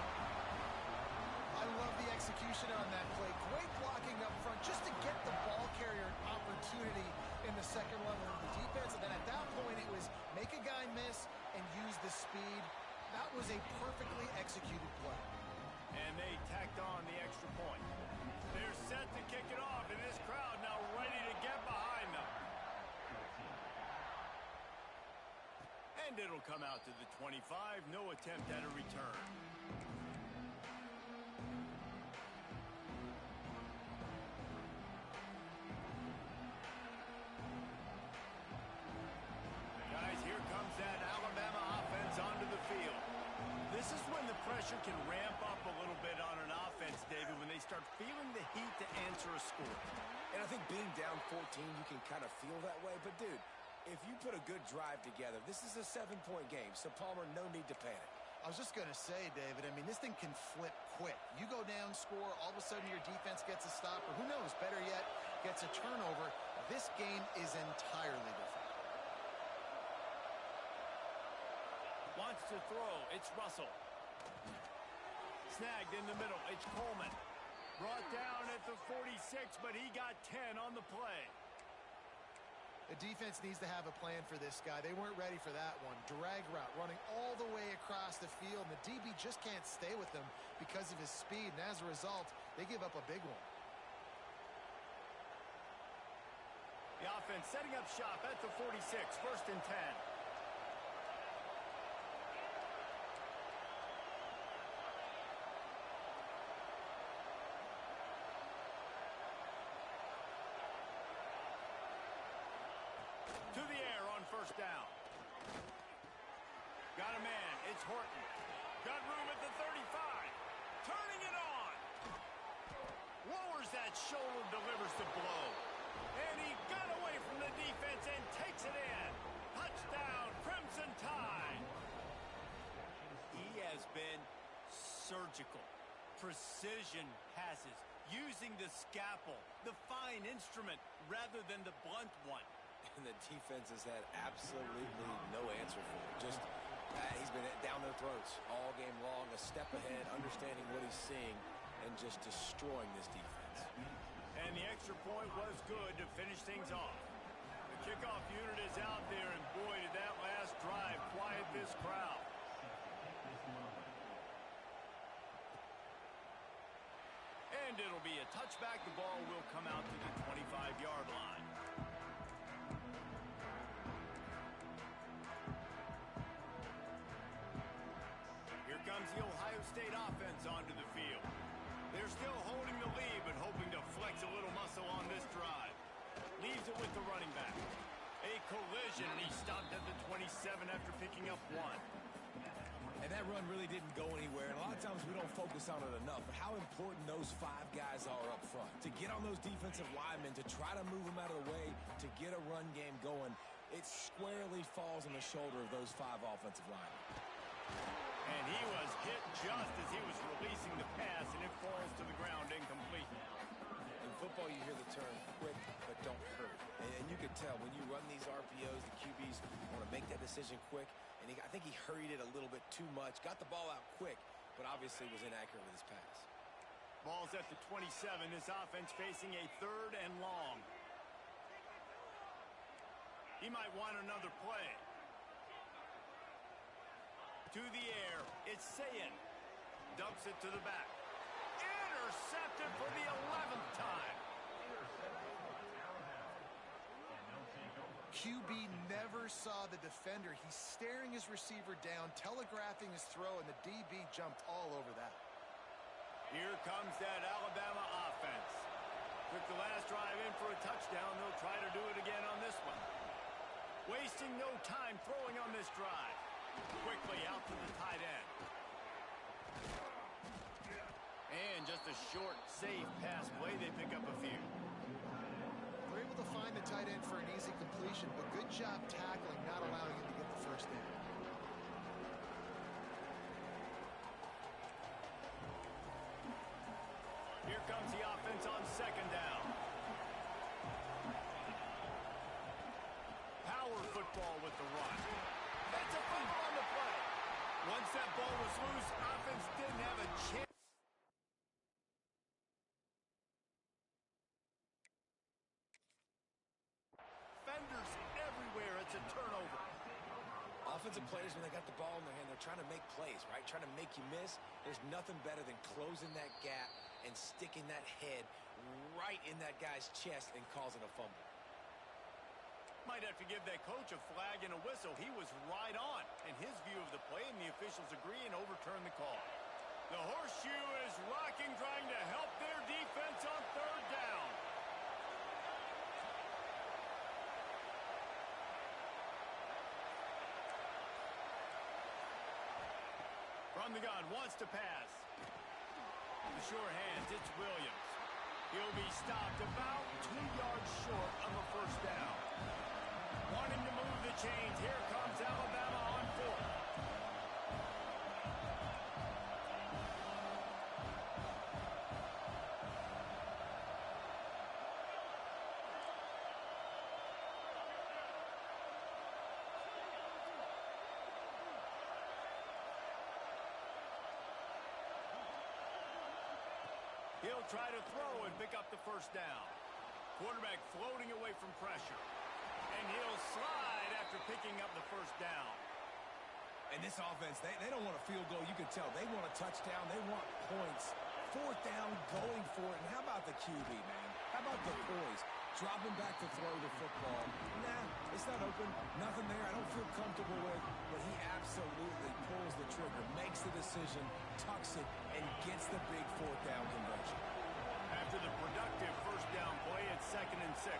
I love the execution on that play. Great blocking up front just to get the ball carrier an opportunity in the second level of the defense. And then at that point, it was make a guy miss and use the speed. That was a perfectly executed play. And they tacked on the extra point. They're set to kick it off, and this crowd now ready to get behind them. And it'll come out to the 25. No attempt at a return. Guys, here comes that Alabama offense onto the field. This is when the pressure can ramp up a little bit on an offense, David, when they start feeling the heat to answer a score. And I think being down 14, you can kind of feel that way. But, dude, if you put a good drive together, this is a 7-point game. So, Palmer, no need to panic. I was just going to say, David, I mean, this thing can flip quick. You go down, score, all of a sudden your defense gets a stop, or who knows, better yet, gets a turnover. This game is entirely different. Wants to throw. It's Russell. Snagged in the middle. It's Coleman. Brought down at the 46, but he got 10 on the play. The defense needs to have a plan for this guy. They weren't ready for that one. Drag route running all the way across the field, and the DB just can't stay with them because of his speed, and as a result, they give up a big one. The offense setting up shop at the 46, 1st and 10. To the air on 1st down. Got a man. It's Horton. Got room at the 35. Turning it on. Lowers that shoulder, delivers the blow. And he got away from the defense and takes it in. Touchdown, Crimson Tide. been surgical. Precision passes, using the scalpel, the fine instrument, rather than the blunt one. And the defense has had absolutely no answer for it. Just, he's been down their throats all game long, a step ahead, understanding what he's seeing, and just destroying this defense. And the extra point was good to finish things off. The kickoff unit is out there, and boy, did that last drive quiet this crowd. And it'll be a touchback. The ball will come out to the 25-yard line. Here comes the Ohio State offense onto the field. They're still holding the lead, but hoping to flex a little muscle on this drive. Leaves it with the running back. A collision, and he stopped at the 27 after picking up one. And that run really didn't go anywhere. And a lot of times we don't focus on it enough. But how important those 5 guys are up front. To get on those defensive linemen, to try to move them out of the way, to get a run game going, it squarely falls on the shoulder of those 5 offensive linemen. And he was hit just as he was releasing the pass, and it falls to the ground incomplete. In football, you hear the term quick but don't hurt. And you can tell when you run these RPOs, the QBs want to make that decision quick. And I think he hurried it a little bit too much. Got the ball out quick, but obviously was inaccurate with his pass. Ball's at the 27. This offense facing a 3rd and long. He might want another play. To the air. It's Sayin. Dumps it to the back. Intercepted for the 11th time. QB never saw the defender. He's staring his receiver down, telegraphing his throw, and the DB jumped all over that. Here comes that Alabama offense. Took the last drive in for a touchdown. They'll try to do it again on this one. Wasting no time throwing on this drive. Quickly out to the tight end. And just a short, safe pass play. They pick up a few. They're able to find the tight end for an easy completion, but good job tackling, not allowing him to get the first down. Here comes the offense on 2nd down. Power football with the run. That's a fumble on the play. Once that ball was loose, offense didn't have a chance. Defenders everywhere. It's a turnover. Offensive players, when they got the ball in their hand, they're trying to make plays, right? Trying to make you miss. There's nothing better than closing that gap and sticking that head right in that guy's chest and causing a fumble. Might have to give that coach a flag and a whistle. He was right on in his view of the play, and the officials agree and overturn the call. The horseshoe is rocking, trying to help their defense on 3rd down. From the gun, wants to pass. The sure hands, it's Williams. He'll be stopped about 2 yards short of a first down. Wanting to move the chains, here comes Alabama on 4th. He'll try to throw and pick up the first down. Quarterback floating away from pressure. And he'll slide after picking up the first down. And this offense, they don't want a field goal. You can tell. They want a touchdown. They want points. 4th down, going for it. And how about the QB, man? How about the poise? Dropping back to throw the football. Nah, it's not open. Nothing there I don't feel comfortable with. But he absolutely pulls the trigger, makes the decision, tucks it, and gets the big 4th down conversion. After the productive first down play, it's 2nd and 6.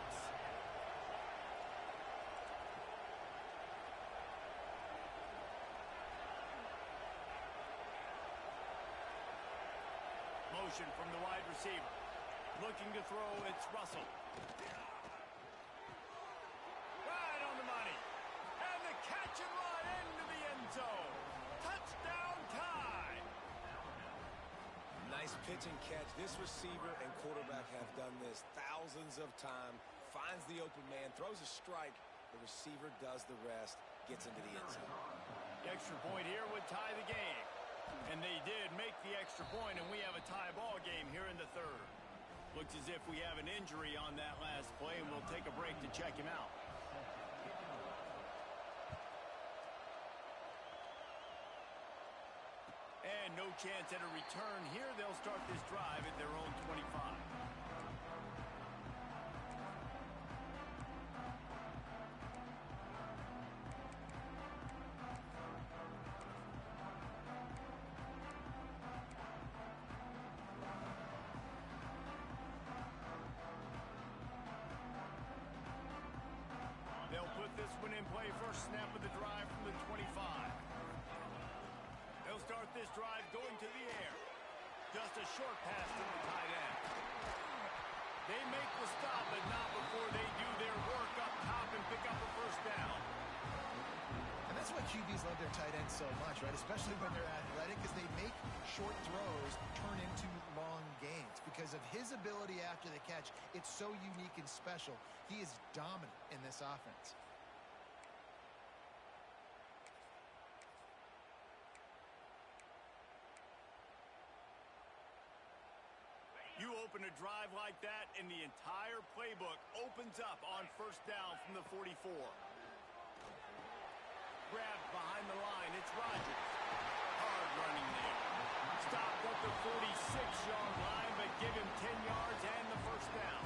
Motion from the wide receiver. Looking to throw, it's Russell. Right on the money. And the catch and run into the end zone. Touchdown tie. Nice pitch and catch. This receiver and quarterback have done this thousands of times. Finds the open man, throws a strike. The receiver does the rest, gets into the end zone. Extra point here would tie the game. And they did make the extra point, and we have a tie ball game here in the third. Looks as if we have an injury on that last play, and we'll take a break to check him out. And no chance at a return here. They'll start this drive at their own 25. They'll put this one in play. First snap of the drive from the 25. They'll start this drive going to the air. Just a short pass to the tight end. They make the stop, but not before they do their work up top and pick up a first down. And that's why QBs love their tight ends so much, right? Especially when they're athletic, because they make short throws turn into long gains. Because of his ability after the catch, it's so unique and special. He is dominant in this offense. You open a drive like that, and the entire playbook opens up on first down from the 44. Grabbed behind the line. It's Rodgers. Hard running there. Stopped at the 46-yard line, but give him 10 yards and the first down.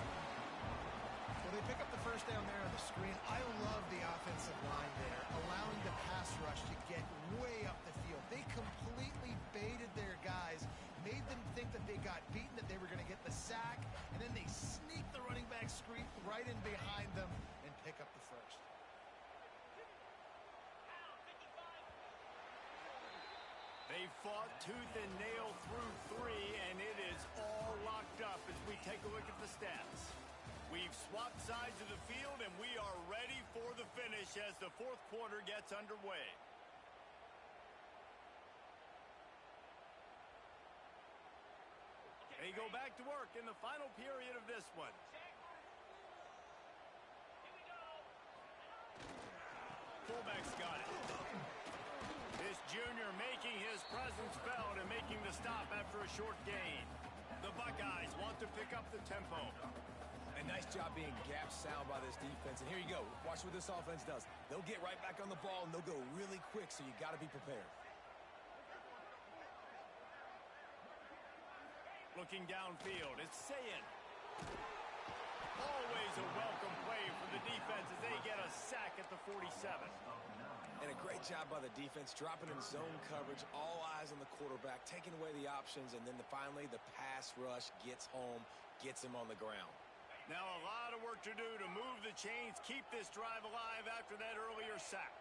Well, they pick up the first down there on the screen. I love the offensive line there, allowing the pass rush to get way up the field. They completely baited their guys, made them think that they got beaten, that they were going to get the sack, and then they sneak the running back screen right in behind them and pick up the first. They fought tooth and nail through three, and it is all locked up as we take a look at the stats. We've swapped sides of the field, and we are ready for the finish as the fourth quarter gets underway. They go back to work in the final period of this one. Fullback's got it. This junior making his presence felt and making the stop after a short gain. The Buckeyes want to pick up the tempo. A nice job being gap sound by this defense. And here you go. Watch what this offense does. They'll get right back on the ball, and they'll go really quick, so you got to be prepared. Looking downfield, it's Sayin. Always a welcome play for the defense as they get a sack at the 47. And a great job by the defense, dropping in zone coverage, all eyes on the quarterback, taking away the options, and then finally the pass rush gets home, gets him on the ground. Now a lot of work to do to move the chains, keep this drive alive after that earlier sack.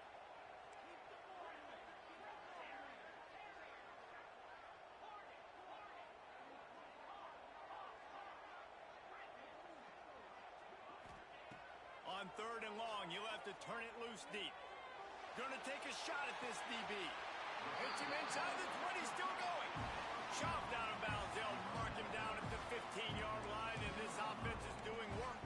On third and long, you'll have to turn it loose deep. Gonna take a shot at this DB. Hits him inside the 20, still going. Chopped out of bounds. They'll mark him down at the 15-yard line, and this offense is doing work.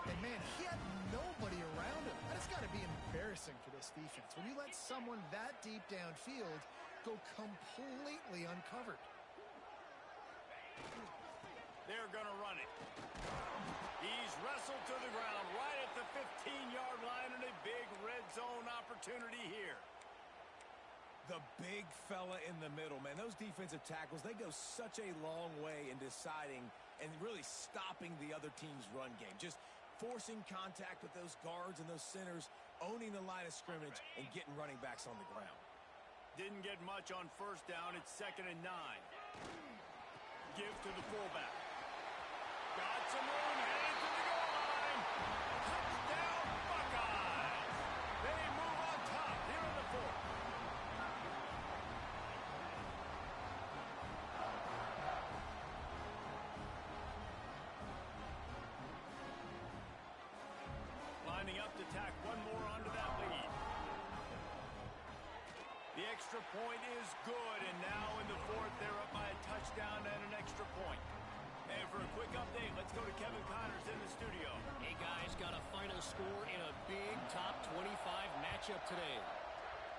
And man, he had nobody around him. That's got to be embarrassing for this defense. When you let someone that deep downfield go completely uncovered. They're gonna run it. He's wrestled to the ground right at the 15-yard line, and a big red zone opportunity here. The big fella in the middle, man. Those defensive tackles, they go such a long way in deciding and really stopping the other team's run game. Just forcing contact with those guards and those centers, owning the line of scrimmage, and getting running backs on the ground. Didn't get much on first down. It's 2nd and 9. Give to the fullback. Got some room, headed to the goal line. Touchdown, Buckeyes. They move on top here in the fourth. Lining up to tack one more onto that lead. The extra extra point is good, and now in the fourth, they're up by a touchdown and an extra point. And for a quick update, let's go to Kevin Connors in the studio. Hey, guys, got a final score in a big top 25 matchup today.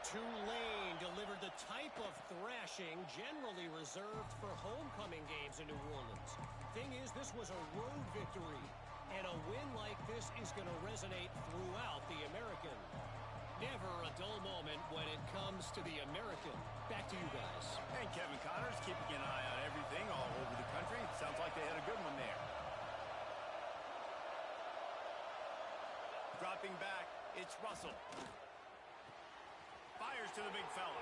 Tulane delivered the type of thrashing generally reserved for homecoming games in New Orleans. Thing is, this was a road victory, and a win like this is going to resonate throughout the American. Never a dull moment when it comes to the American. Back to you guys. And Kevin Connors keeping an eye on everything all over the country. Sounds like they had a good one there. Dropping back, it's Russell. Fires to the big fella.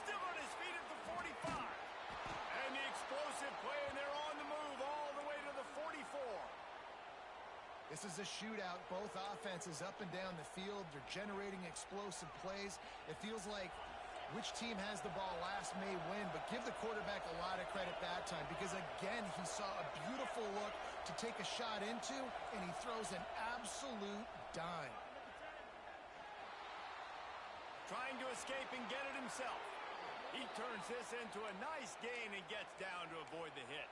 Still on his feet at the 45. And the explosive play, and they're on the move all the way to the 44. This is a shootout. Both offenses up and down the field. They're generating explosive plays. It feels like which team has the ball last may win, but give the quarterback a lot of credit that time because, again, he saw a beautiful look to take a shot into, and he throws an absolute dime. Trying to escape and get it himself. He turns this into a nice gain and gets down to avoid the hit.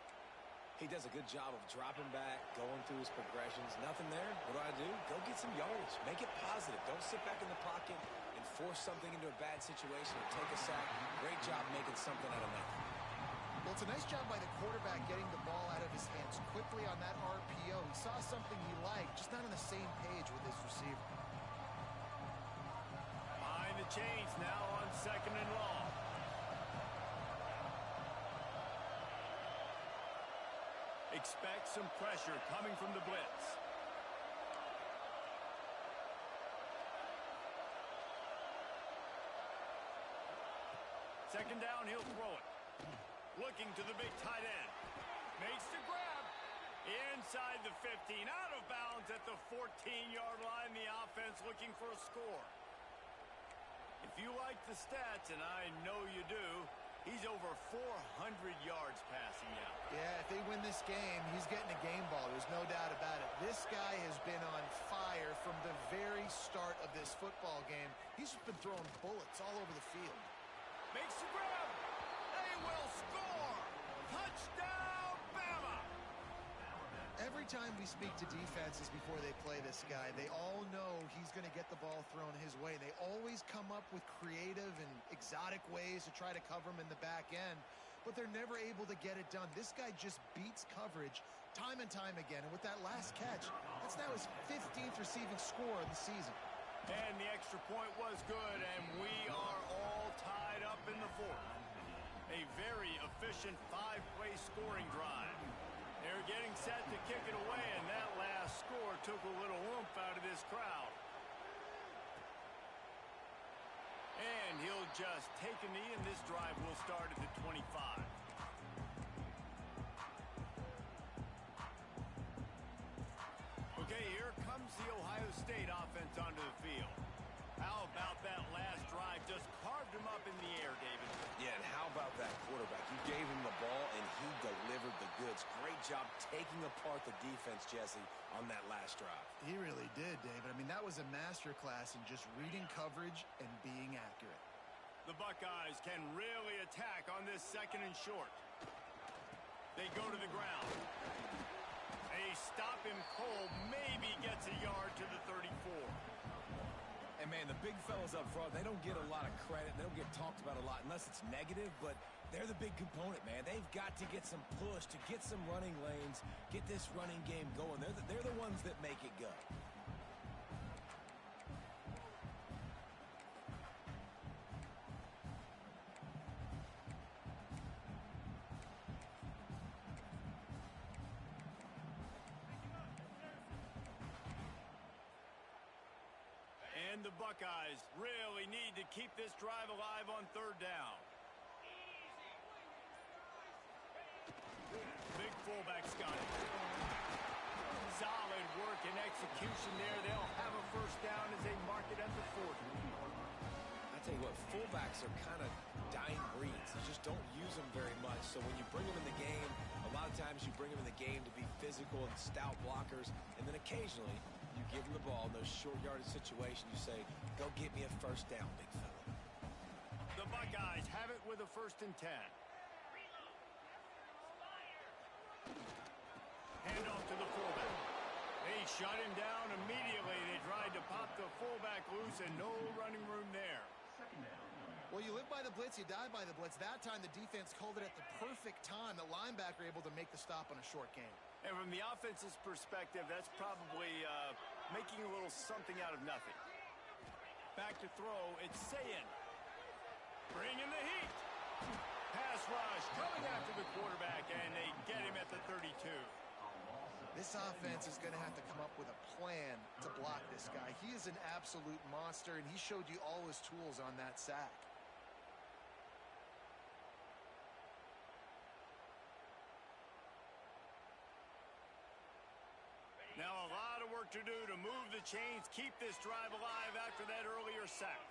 He does a good job of dropping back, going through his progressions. Nothing there. What do? Go get some yardage. Make it positive. Don't sit back in the pocket and force something into a bad situation or take a sack. Great job making something out of nothing. Well, it's a nice job by the quarterback getting the ball out of his hands quickly on that RPO. He saw something he liked, just not on the same page with his receiver. Behind the chains now on 2nd and long. Expect some pressure coming from the blitz. Second down, he'll throw it. Looking to the big tight end. Makes the grab. Inside the 15. Out of bounds at the 14-yard line. The offense looking for a score. If you like the stats, and I know you do, he's over 400 yards passing now. Yeah, if they win this game, he's getting a game ball. There's no doubt about it. This guy has been on fire from the very start of this football game. He's just been throwing bullets all over the field. Makes the grab. They will score. Touchdown, Bama. Every time we speak to defenses before they play this guy, they all know he's going to get the ball thrown his way. They always come up with creative and exotic ways to try to cover him in the back end, but they're never able to get it done. This guy just beats coverage time and time again, and with that last catch, that's now his 15th receiving score of the season. And the extra point was good, and we are all tied up in the fourth. A very efficient 5-play scoring drive. They're getting set to kick it away, and that last score took a little oomph out of this crowd. And he'll just take a knee, and this drive will start at the 25. Okay, here comes the Ohio State offense onto the field. How about that last drive? Just carved him up in the air, David. Yeah, and how about that quarterback? You gave him the ball, and he delivered the goods. Great job taking apart the defense, Jesse, on that last drive. He really did, David. I mean, that was a masterclass in just reading coverage and being accurate. The Buckeyes can really attack on this 2nd and short. They go to the ground. They stop him cold, maybe gets a yard to the 34. And, man, the big fellas up front, they don't get a lot of credit. They don't get talked about a lot unless it's negative, but they're the big component, man. They've got to get some push, to get some running lanes, get this running game going. They're the ones that make it go. And the Buckeyes really need to keep this drive alive on 3rd down. Big fullback, Scotty. Solid work and execution there. They'll have a 1st down as they mark it at the 40. I tell you what, fullbacks are kind of dying breeds. You just don't use them very much. So when you bring them in the game, a lot of times you bring them in the game to be physical and stout blockers, and then occasionally you give them the ball in those short yardage situations. You say, go get me a 1st down, big fella. The Buckeyes Buckeyes have it with a 1st and 10. Hand off to the fullback. They shut him down immediately. They tried to pop the fullback loose and no running room there. Well, you live by the blitz, you die by the blitz. That time the defense called it at the perfect time. The linebacker able to make the stop on a short gain. And from the offense's perspective, that's probably making a little something out of nothing. Back to throw, it's Sayin. Bringing the heat. Pass rush, coming after the quarterback, and they get him at the 32. This offense is going to have to come up with a plan to block this guy. He is an absolute monster, and he showed you all his tools on that sack. Now a lot of work to do to move the chains, keep this drive alive after that earlier sack.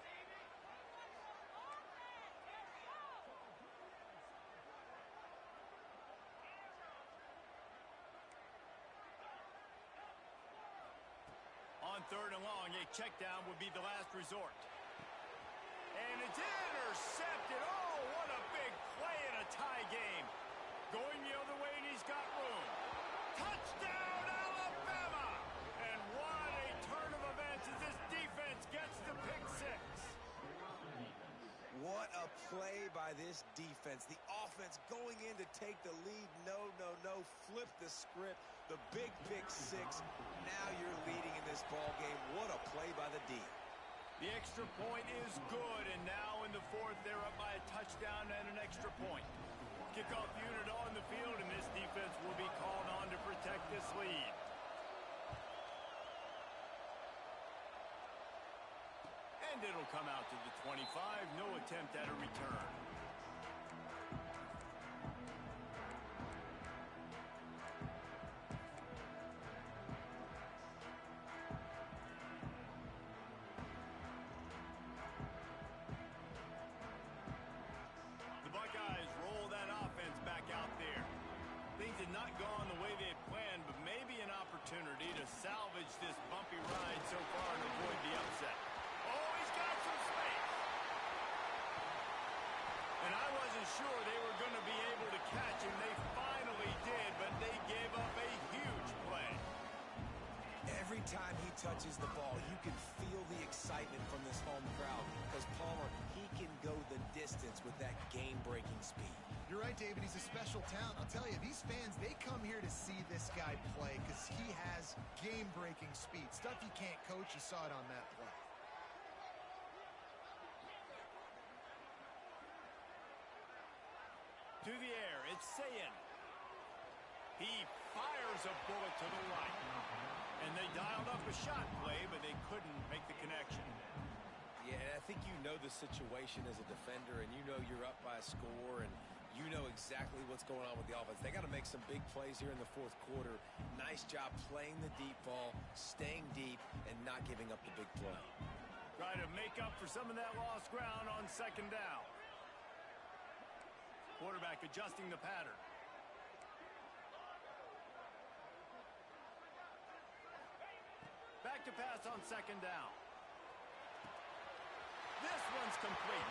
On 3rd and long, a check down would be the last resort. And it's intercepted. Oh, what a big play in a tie game. Going the other way, and he's got room. Touchdown, Alabama! And what a turn of events as this defense gets the pick 6. What a play by this defense. The offense going in to take the lead. No. Flip the script. The big pick 6. Now you're leading in this ball game. What a play by the D. The extra point is good, and now in the 4th, they're up by a touchdown and an extra point. Kickoff unit on the field, and this defense will be called on to protect this lead. And it'll come out to the 25. No attempt at a return. The Buckeyes roll that offense back out there. Things had not gone the way they had planned, but maybe an opportunity to salvage this bumpy ride so far and avoid the upset. Oh, he's got some space. And I wasn't sure they were going to be able to catch him. They finally did, but they gave up a huge play. Every time he touches the ball, you can feel the excitement from this home crowd because Palmer, he can go the distance with that game-breaking speed. You're right, David. He's a special talent. I'll tell you, these fans, they come here to see this guy play because he has game-breaking speed. Stuff you can't coach. You saw it on that play. To the air, it's Sayin. He fires a bullet to the right. And they dialed up a shot play, but they couldn't make the connection. Yeah, I think you know the situation as a defender, and you know you're up by a score, and you know exactly what's going on with the offense. They got to make some big plays here in the 4th quarter. Nice job playing the deep ball, staying deep, and not giving up the big play. Try to make up for some of that lost ground on 2nd down. Quarterback adjusting the pattern. Back to pass on 2nd down. This one's complete.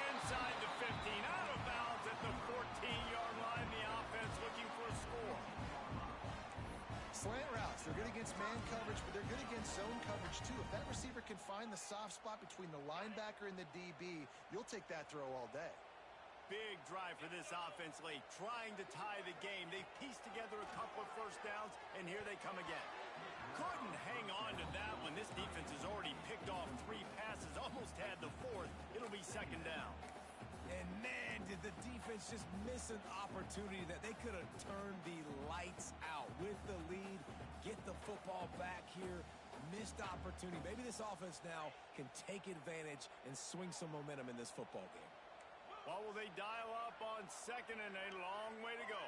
Inside the 15, out of bounds at the 14-yard line. The offense looking for a score. Slant routes, they're good against man coverage, but they're good against zone coverage too. If that receiver can find the soft spot between the linebacker and the DB, you'll take that throw all day. Big drive for this offense late, trying to tie the game. They pieced together a couple of 1st downs, and here they come again. Couldn't hang on to that one. This defense has already picked off 3 passes, almost had the 4th. It'll be 2nd down. And man, did the defense just miss an opportunity that they could have turned the lights out with the lead, get the football back here. Missed opportunity. Maybe this offense now can take advantage and swing some momentum in this football game. Well, will they dial up on 2nd and a long way to go?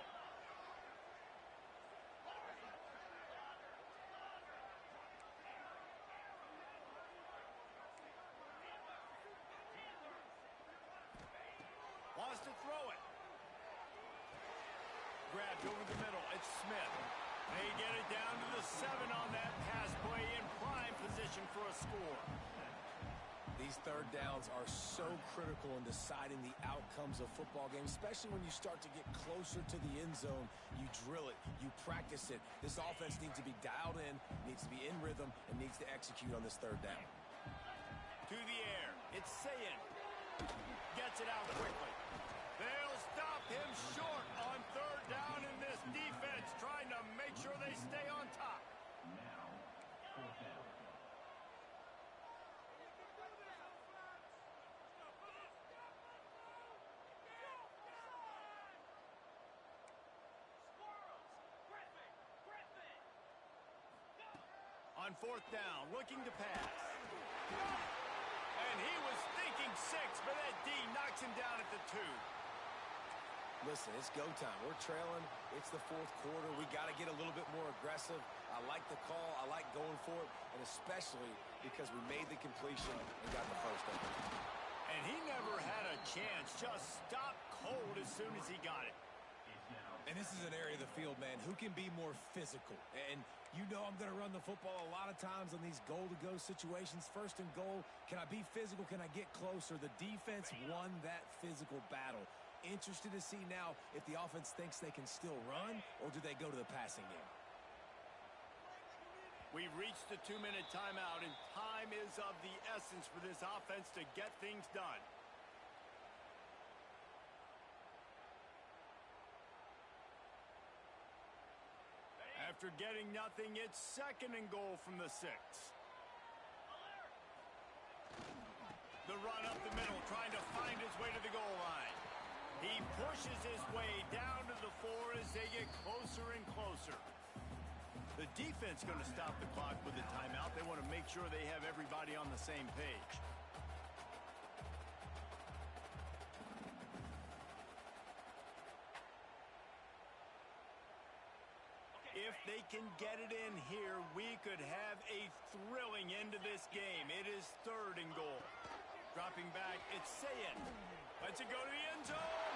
Wants to throw it. Grabbed over the middle. It's Smith. They get it down to the 7 on that pass play in prime position for a score. These third downs are so critical in deciding the outcomes of football games, especially when you start to get closer to the end zone. You drill it, you practice it. This offense needs to be dialed in, needs to be in rhythm, and needs to execute on this third down. To the air, it's Sayin. Gets it out quickly. They'll stop him short on third down in this defense, trying to make sure they stay on top. On fourth down, looking to pass. And he was thinking 6, but that D knocks him down at the 2. Listen, it's go time. We're trailing. It's the fourth quarter. We got to get a little bit more aggressive. I like the call. I like going for it, and especially because we made the completion and got the first down. And he never had a chance. Just stopped cold as soon as he got it. And this is an area of the field, man, who can be more physical. And you know I'm going to run the football a lot of times on these goal-to-go situations. First and goal, can I be physical? Can I get closer? The defense won that physical battle. Interested to see now if the offense thinks they can still run, or do they go to the passing game? We've reached the 2-minute timeout, and time is of the essence for this offense to get things done. After getting nothing, it's second and goal from the 6. The run up the middle, trying to find his way to the goal line. He pushes his way down to the 4 as they get closer and closer. The defense going to stop the clock with the timeout. They want to make sure they have everybody on the same page. If they can get it in here, we could have a thrilling end to this game. It is third and goal. Dropping back, it's Sayin. Lets it go to the end zone.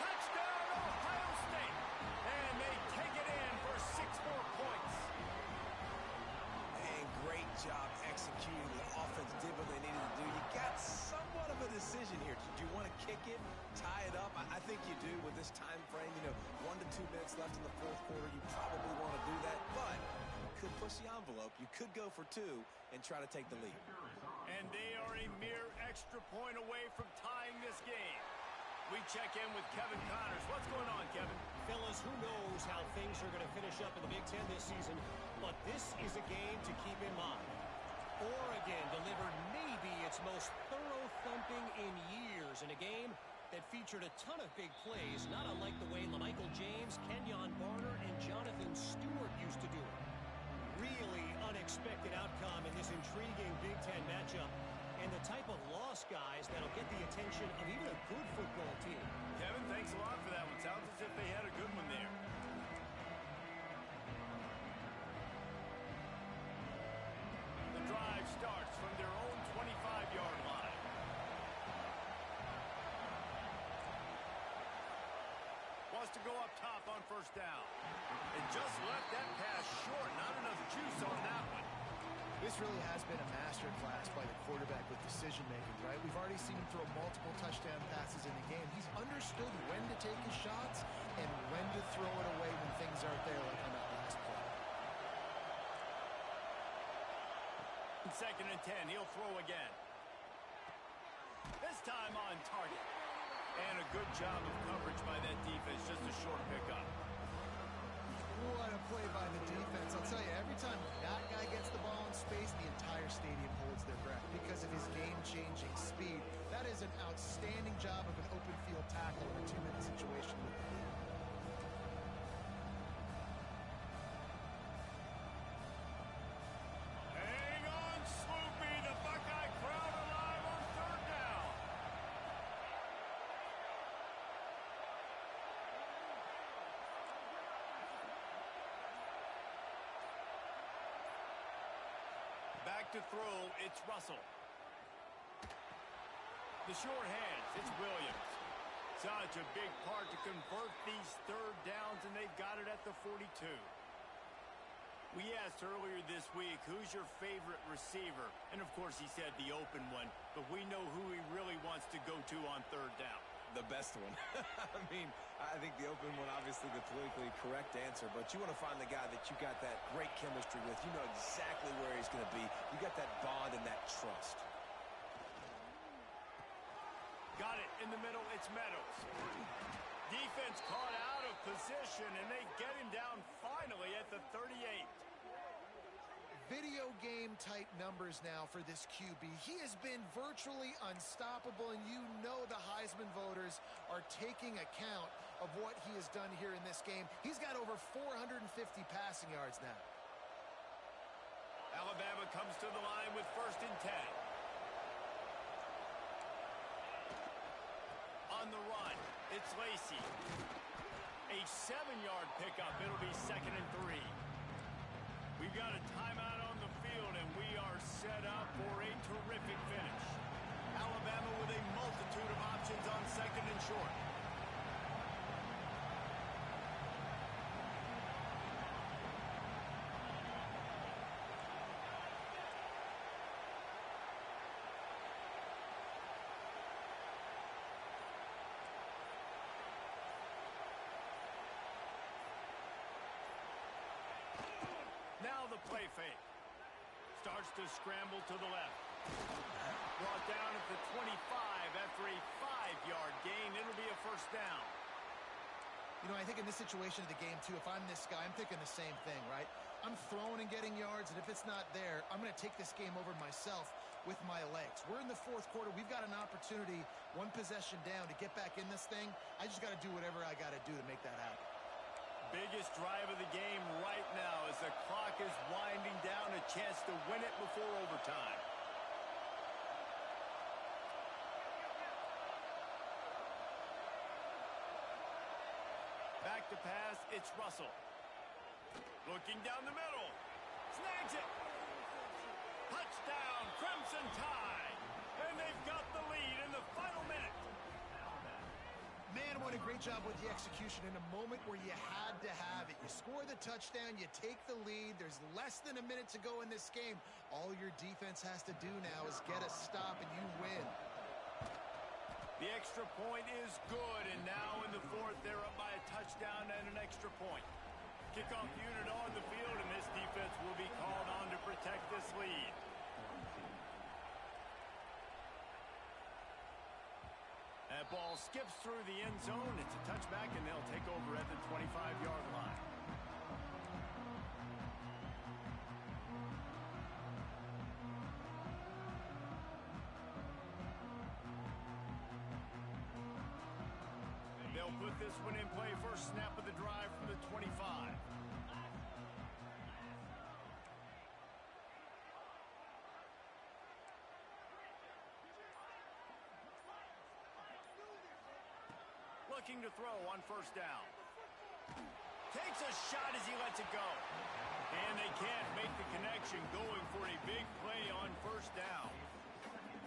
Touchdown, Ohio State. And they take it in for 6 more points. And great job executing. The offense did what they needed to do. You got somewhat of a decision here. Do you want to kick it, tie it up? I think you do with this time frame. 1 to 2 minutes left in the fourth quarter. You probably want to do that, but you could push the envelope. You could go for 2 and try to take the lead. And they are a mere extra point away from tying this game. We check in with Kevin Connors. What's going on, Kevin? Fellas, who knows how things are going to finish up in the Big Ten this season, but this is a game to keep in mind. Oregon delivered maybe its most thorough thumping in years in a game that featured a ton of big plays, not unlike the way LaMichael James, Kenyon Barner, and Jonathan Stewart used to do it. Really unexpected outcome in this intriguing Big Ten matchup, and the type of loss, guys, that'll get the attention of even a good football team. Kevin, thanks a lot for that one. Sounds as if they had a good one there. The drive starts from their own 25-yard line. Wants to go up top on first down. And just left that pass short. Not enough juice on that one. This really has been a masterclass by the quarterback with decision-making, right? We've already seen him throw multiple touchdown passes in the game. He's understood when to take his shots and when to throw it away when things aren't there, like on that last play. Second and 10, he'll throw again. This time on target. And a good job of coverage by that defense, just a short pickup. What a play by the defense. I'll tell you, every time that guy gets the ball in space, the entire stadium holds their breath because of his game-changing speed. That is an outstanding job of an open field tackle in a 2-minute situation with the lead. Hang on, Sloopy. The Buckeye crowd alive on third down. Back to throw, it's Russell. The short hands, it's Williams. Such a big part to convert these third downs, and they've got it at the 42. We asked earlier this week, who's your favorite receiver? And, of course, he said the open one. But we know who he really wants to go to on third down. The best one. I mean, I think the open one, obviously the politically correct answer, but you want to find the guy that you got that great chemistry with. You know exactly where he's going to be. You got that bond and that trust. Got it in the middle. It's Meadows. Defense caught out of position, and they get him down finally at the 38. Video game type numbers now for this QB. He has been virtually unstoppable, and you know the Heisman voters are taking account of what he has done here in this game. He's got over 450 passing yards now. Alabama comes to the line with 1st and 10. On the run, it's Lacy. A 7-yard pickup. It'll be 2nd and 3. We've got a timeout on the field, and we are set up for a terrific finish. Alabama with a multitude of options on 2nd and short. Now the play fake. Starts to scramble to the left. Brought down at the 25 after a 5-yard gain. It'll be a 1st down. You know, I think in this situation of the game, too, if I'm this guy, I'm thinking the same thing, right? I'm throwing and getting yards, and if it's not there, I'm going to take this game over myself with my legs. We're in the 4th quarter. We've got an opportunity, 1 possession down, to get back in this thing. I just got to do whatever I got to do to make that happen. Biggest drive of the game right now as the clock is winding down, a chance to win it before overtime. Back to pass, it's Russell. Looking down the middle. Snags it. Touchdown, Crimson Tide. And they've got the lead in the final minute. Man, what a great job with the execution in a moment where you had to have it. You score the touchdown, you take the lead. There's less than a minute to go in this game. All your defense has to do now is get a stop and you win. The extra point is good, and now in the 4th, they're up by a touchdown and an extra point. Kickoff unit on the field, and this defense will be called on to protect this lead. That ball skips through the end zone. It's a touchback, and they'll take over at the 25-yard line. They'll put this one in play. First snap of the drive from the 25. Looking to throw on 1st down. Takes a shot as he lets it go. And they can't make the connection, going for a big play on 1st down.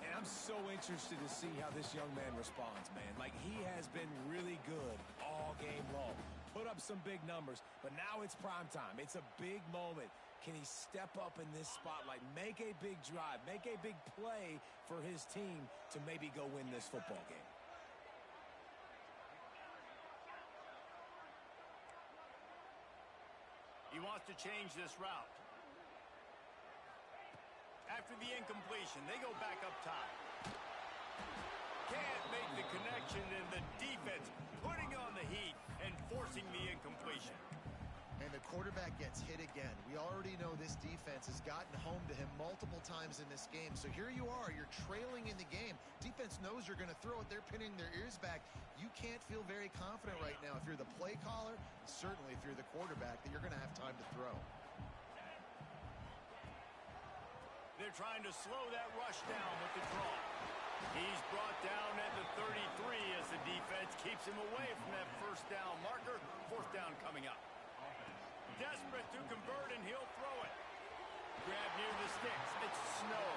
And I'm so interested to see how this young man responds, man. Like, he has been really good all game long. Put up some big numbers, but now it's prime time. It's a big moment. Can he step up in this spotlight, make a big drive, make a big play for his team to maybe go win this football game? He wants to change this route. After the incompletion, they go back up top. Can't make the connection, and the defense putting on the heat and forcing the incompletion. And the quarterback gets hit again. We already know this defense has gotten home to him multiple times in this game. So here you are, you're trailing in the game. Defense knows you're going to throw it. They're pinning their ears back. You can't feel very confident right now if you're the play caller, certainly if you're the quarterback, that you're going to have time to throw. They're trying to slow that rush down with the draw. He's brought down at the 33 as the defense keeps him away from that 1st down marker. 4th down coming up. Desperate to convert, and he'll throw it. Grab near the sticks. It's Snow.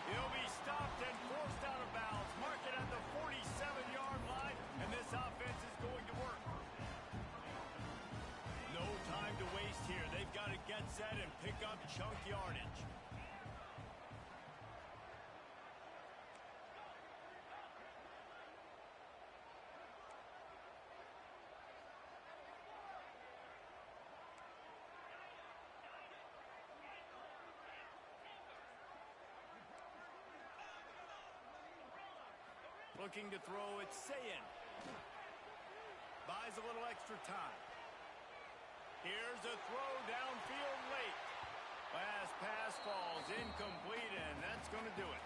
He'll be stopped and forced out of bounds. Mark it at the 47-yard line, and this offense is going to work. No time to waste here. They've got to get set and Looking to throw, it's Sayin. Buys a little extra time. Here's a throw downfield late. Last pass falls incomplete, and that's going to do it.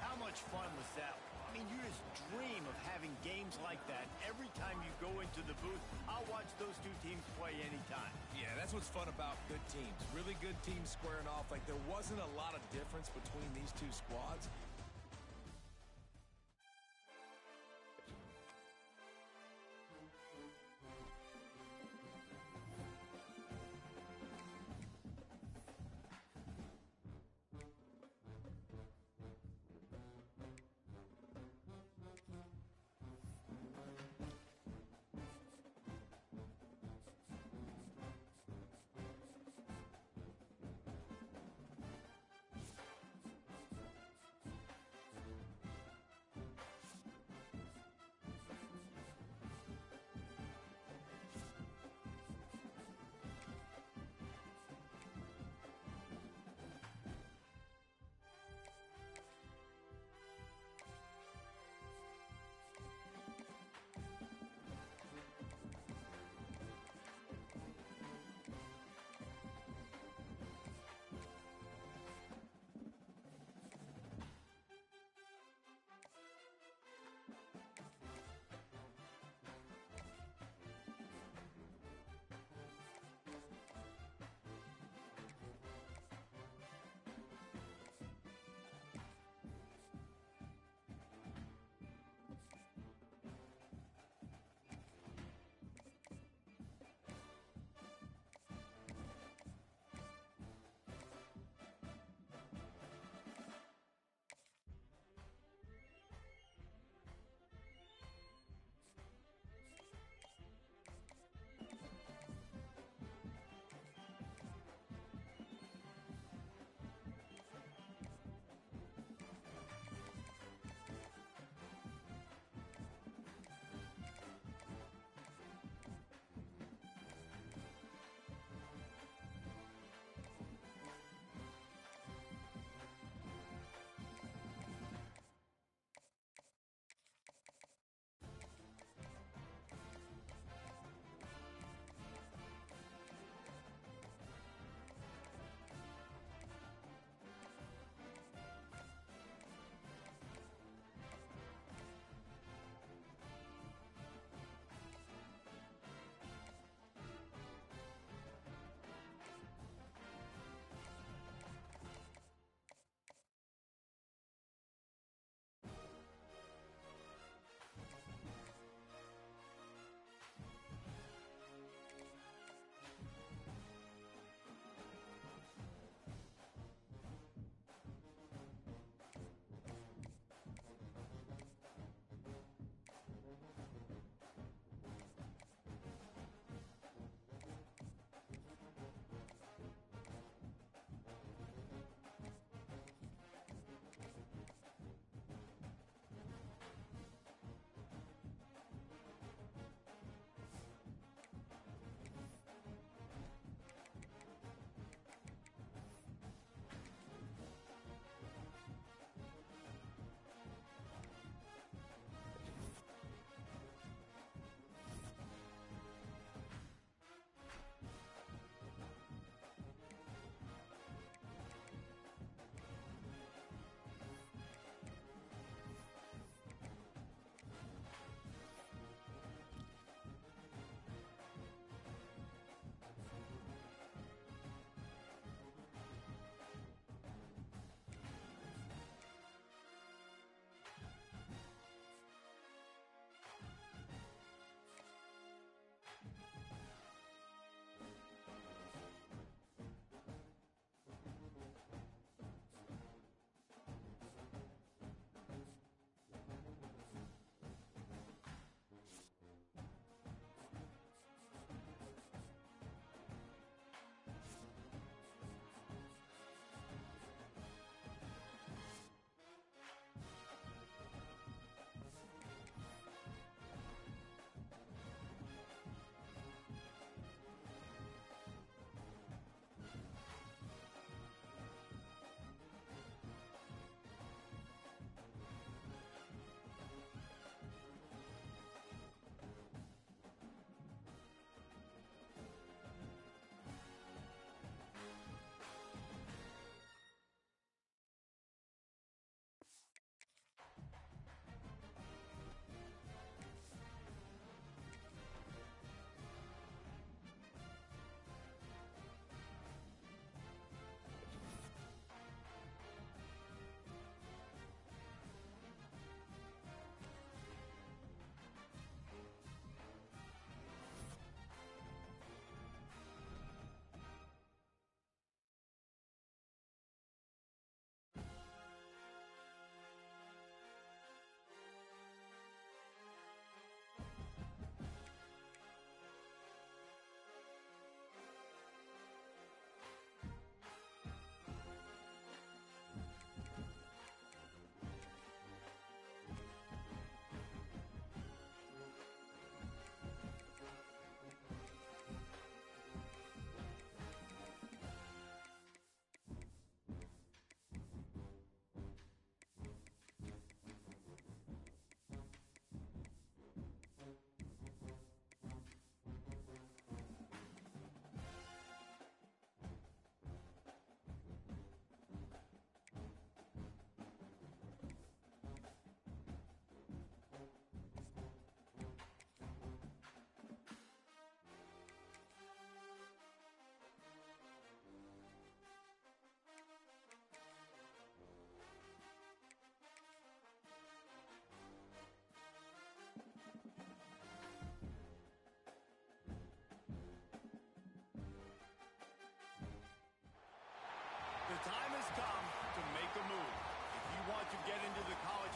How much fun was that? I mean, you just dream of having games like that every time you go into the booth. I'll watch those two teams play anytime. Yeah, that's what's fun about good teams. Really good teams squaring off. Like, there wasn't a lot of difference between these two squads.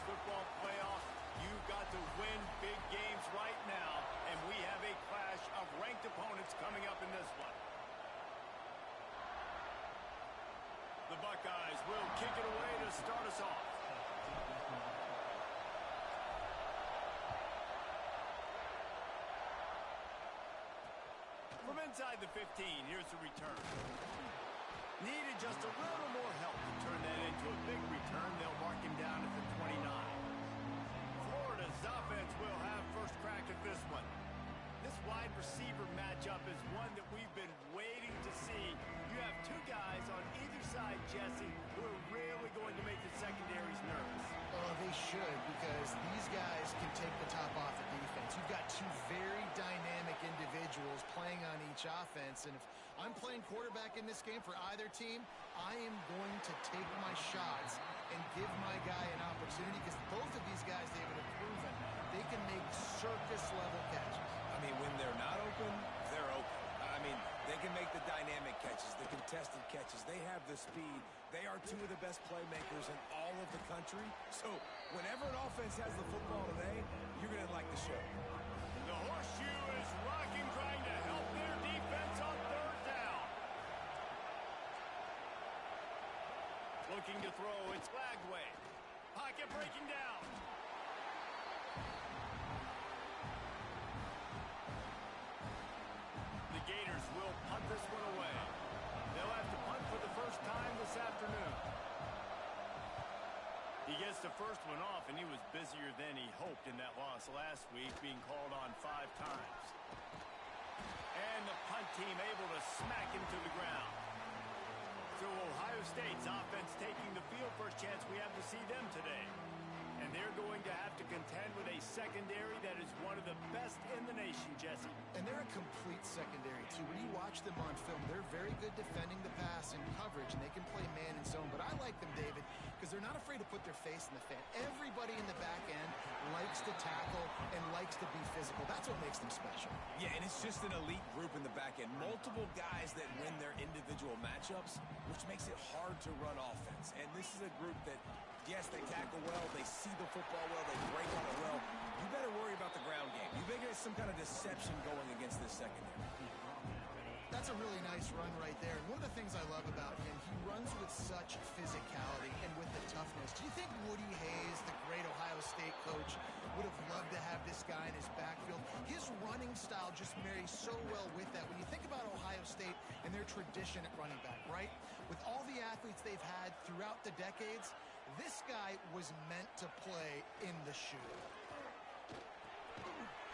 football playoffs, you've got to win big games right now, and we have a clash of ranked opponents coming up in this one. The Buckeyes will kick it away to start us off. From inside the 15, here's the return. Needed just a little more help to turn that into a big return. They'll mark him down at the 29. Florida's offense will have first crack at this one. This wide receiver matchup is one that we've been waiting to see. You have two guys on either side, Jesse, who are really going to make the secondaries nervous. Well, they should, because these guys can take the top off the defense. You've got two very dynamic individuals playing on each offense, and if I'm playing quarterback in this game for either team, I am going to take my shots and give my guy an opportunity, because both of these guys, David, have proven they can make circus-level catches. I mean, when they're not open, they're open. I mean, they can make the dynamic catches, the contested catches. They have the speed. They are two of the best playmakers in all of the country. So whenever an offense has the football today, you're going to like the show. The horseshoe is rocking, trying to help their defense on third down. Looking to throw, it's Lagway. Pocket breaking down. The Gators will punt this one away. They'll have to punt for the first time this afternoon. He gets the first one off, and he was busier than he hoped in that loss last week, being called on 5 times. And the punt team able to smack him to the ground. So Ohio State's offense taking the field. First chance we have to see them today. And they're going to have to contend with a secondary that is one of the best in the nation, Jesse. And they're a complete secondary, too. When you watch them on film, they're very good defending the pass and coverage, and they can play man and zone. But I like them, David, because they're not afraid to put their face in the fan. Everybody in the back end likes to tackle and likes to be physical. That's what makes them special. Yeah, and it's just an elite group in the back end. Multiple guys that win their individual matchups, which makes it hard to run offense. And this is a group that, yes, they tackle well, they see the football well, they break on it well. You better worry about the ground game. You better get some kind of deception going against this secondary. That's a really nice run right there. And one of the things I love about him, he runs with such physicality and with the toughness. Do you think Woody Hayes, the great Ohio State coach, would have loved to have this guy in his backfield? His running style just marries so well with that. When you think about Ohio State and their tradition at running back, right? With all the athletes they've had throughout the decades, this guy was meant to play in the shoe.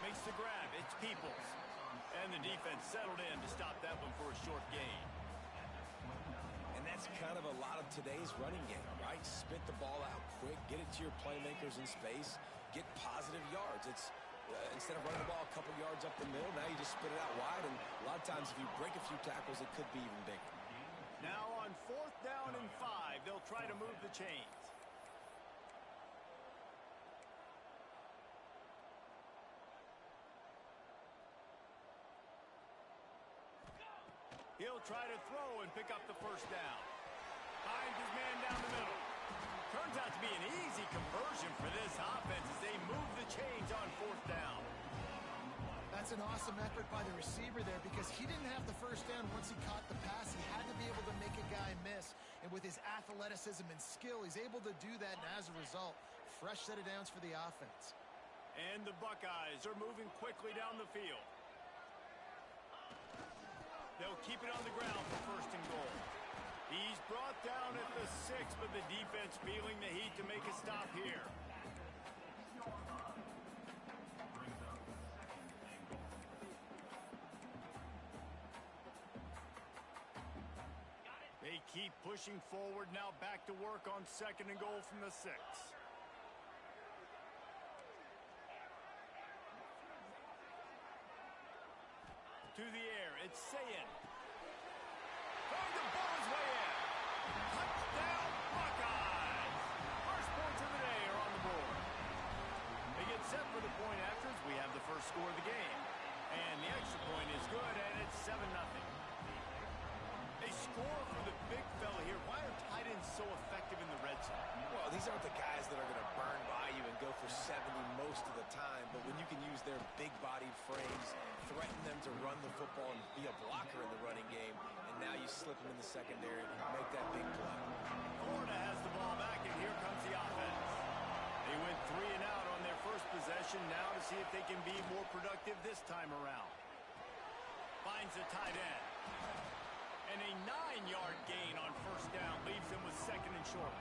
Makes the grab. It's Peoples. And the defense settled in to stop that one for a short gain. And that's kind of a lot of today's running game, right? Spit the ball out quick, get it to your playmakers in space, get positive yards. It's instead of running the ball a couple yards up the middle, now you just spit it out wide. And a lot of times if you break a few tackles, it could be even bigger. Now on 4th down and 5, they'll try to move the chains. He'll try to throw and pick up the first down. Finds his man down the middle. Turns out to be an easy conversion for this offense as they move the chains on 4th down. That's an awesome effort by the receiver there, because he didn't have the first down once he caught the pass. He had to be able to make a guy miss. And with his athleticism and skill, he's able to do that. And as a result, fresh set of downs for the offense. And the Buckeyes are moving quickly down the field. They'll keep it on the ground for 1st and goal. He's brought down at the 6, but the defense feeling the heat to make a stop here. They keep pushing forward, now back to work on 2nd and goal from the 6. To the air, it's Sayin. Trying to ball his way in. Touchdown, Buckeyes! First points of the day are on the board. They get set for the point after as we have the first score of the game. And the extra point is good, and it's 7-0. A score for the big fella here. Why are tight ends so effective in the red zone? Well, these aren't the guys that are going to burn by threaten them to run the football and be a blocker in the running game, and now you slip them in the secondary and make that big play. Florida has the ball back, and here comes the offense. They went 3 and out on their first possession, now to see if they can be more productive this time around. Finds the tight end. And a 9-yard gain on first down leaves them with 2nd and short.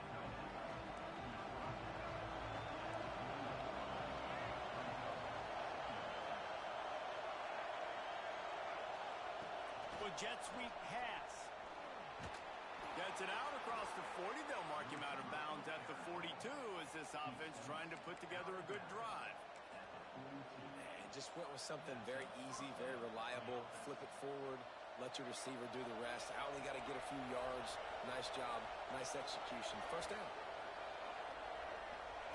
Well, jet sweep pass. Gets it out across the 40. They'll mark him out of bounds at the 42 as this offense trying to put together a good drive. Just went with something very easy, very reliable. Flip it forward. Let your receiver do the rest. I only got to get a few yards. Nice job. Nice execution. First down.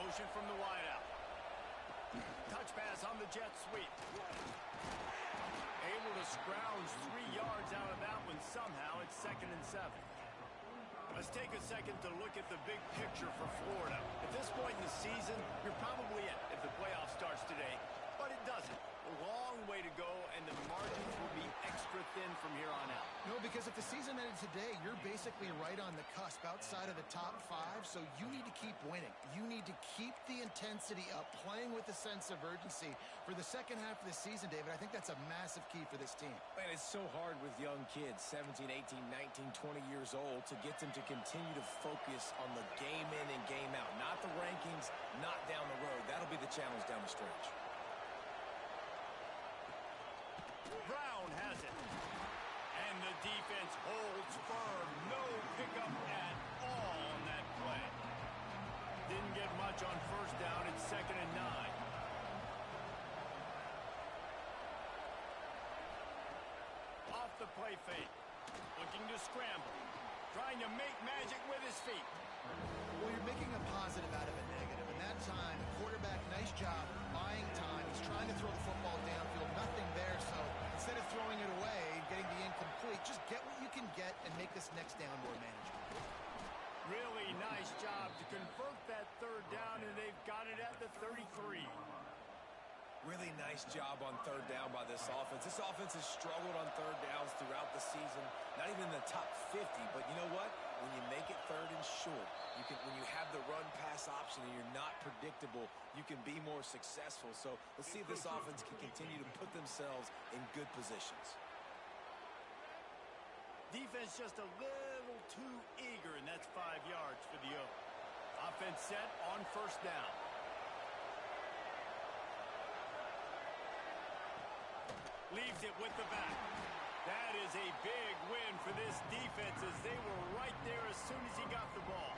Motion from the wideout. Touch pass on the jet sweep. Able to scrounge 3 yards out of that one somehow. It's 2nd and 7. Let's take a second to look at the big picture for Florida. At this point in the season, you're probably in if the playoff starts today, but it doesn't. A long way to go, and the margins will be extra thin from here on out. No, because if the season ended today, you're basically right on the cusp outside of the top 5, so you need to keep winning. You need to keep the intensity up, playing with a sense of urgency for the second half of the season, David. I think that's a massive key for this team. Man, it's so hard with young kids, 17, 18, 19, 20 years old, to get them to continue to focus on the game in and game out. Not the rankings, not down the road. That'll be the challenge down the stretch. Brown has it. And the defense holds firm. No pickup at all on that play. Didn't get much on first down. It's 2nd and 9. Off the play fake. Looking to scramble. Trying to make magic with his feet. Well, you're making a positive out of a negative. And that time, quarterback, nice job, buying time. He's trying to throw the football downfield. Nothing there, so instead of throwing it away and getting the incomplete, just get what you can get and make this next down more manageable. Really nice job to convert that 3rd down, and they've got it at the 33. Really nice job on 3rd down by this offense. This offense has struggled on 3rd downs throughout the season. Not even in the top 50, but you know what? When you make it 3rd and short, when you have the run-pass option and you're not predictable, you can be more successful. So let's see if this offense can continue to put themselves in good positions. Defense just a little too eager, and that's 5 yards for the O. Offense set on first down. Leaves it with the back. That is a big win for this defense as they were right there as soon as he got the ball.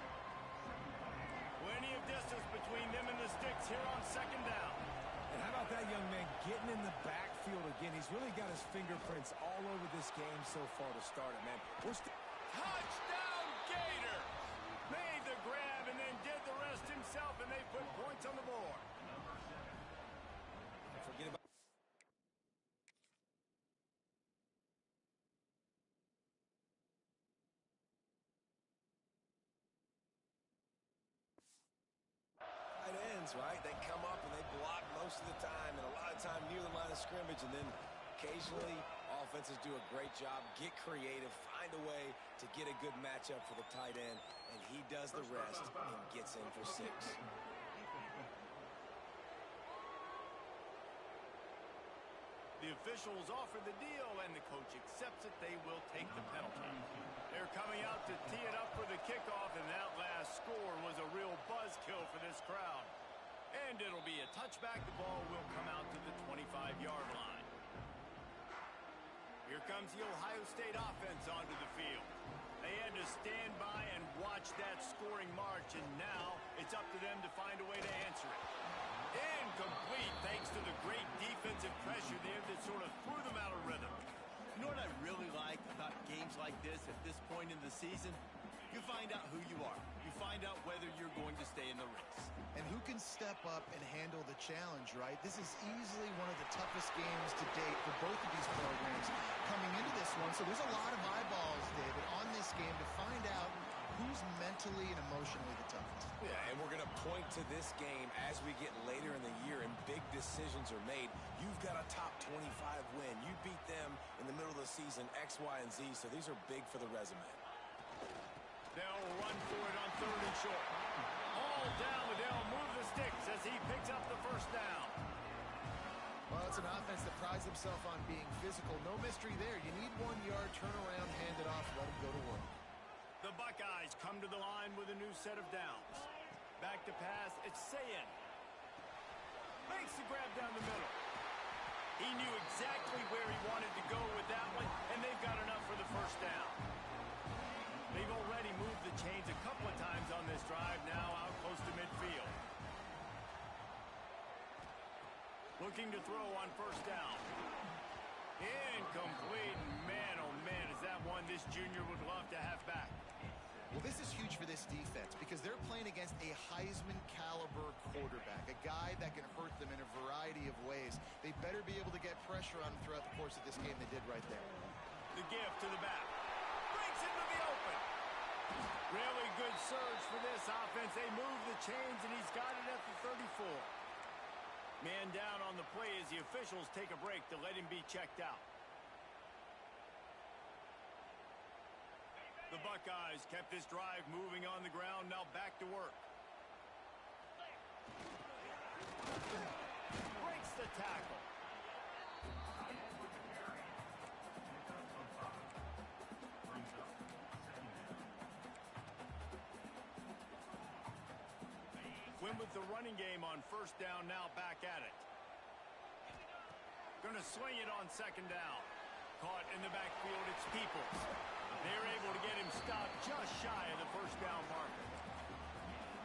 Plenty of distance between them and the sticks here on 2nd down. And how about that young man getting in the backfield again? He's really got his fingerprints all over this game so far to start it, man. Touchdown Gator! Made the grab and then did the rest himself, and they put points on the board. Forget about right? They come up and they block most of the time, and a lot of time near the line of scrimmage, and then occasionally offenses do a great job, get creative, find a way to get a good matchup for the tight end, and he does the rest and gets in for 6. The officials offer the deal, and the coach accepts it. They will take the penalty. They're coming out to tee it up for the kickoff, and that last score was a real buzzkill for this crowd. And it'll be a touchback. The ball will come out to the 25-yard line. Here comes the Ohio State offense onto the field. They had to stand by and watch that scoring march, and now it's up to them to find a way to answer it. Incomplete thanks to the great defensive pressure there that sort of threw them out of rhythm. You know what I really like about games like this at this point in the season? You find out who you are. You find out whether you're going to stay in the race. And who can step up and handle the challenge, right? This is easily one of the toughest games to date for both of these programs coming into this one. So there's a lot of eyeballs, David, on this game to find out who's mentally and emotionally the toughest. Yeah, and we're going to point to this game as we get later in the year and big decisions are made. You've got a top 25 win. You beat them in the middle of the season, X, Y, and Z, so these are big for the resume. They'll run for it on 3rd and short. All down, but they'll move the sticks as he picks up the first down. Well, it's an offense that prides himself on being physical. No mystery there. You need 1 yard, turn around, hand it off, let him go to work. The Buckeyes come to the line with a new set of downs. Back to pass, it's Sayin. Makes the grab down the middle. He knew exactly where he wanted to go with that one, and they've got enough for the first down. They've already moved the chains a couple of times on this drive, now out close to midfield. Looking to throw on first down. Incomplete. Man, oh man, is that one this junior would love to have back. Well, this is huge for this defense because they're playing against a Heisman-caliber quarterback, a guy that can hurt them in a variety of ways. They better be able to get pressure on him throughout the course of this game. They did right there. The give to the back. Breaks into the open. Really good surge for this offense. They move the chains, and he's got it at the 34. Man down on the play as the officials take a break to let him be checked out. The Buckeyes kept this drive moving on the ground, now back to work. Breaks the tackle. Win with the running game on first down, now back at it. Gonna swing it on 2nd down. Caught in the backfield, it's Peoples. They're able to get him stopped just shy of the first down marker.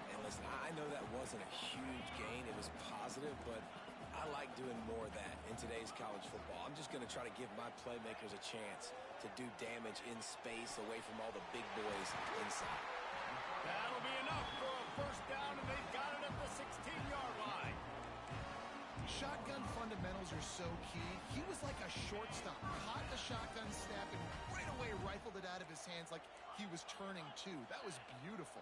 And listen, I know that wasn't a huge gain. It was positive, but I like doing more of that in today's college football. I'm just going to try to give my playmakers a chance to do damage in space away from all the big boys inside. That'll be enough for a first down, and they've got it at the 16-yard line. Shotgun fundamentals are so key. He was like a shortstop, caught the shotgun snap and right away rifled it out of his hands like he was turning two. That was beautiful.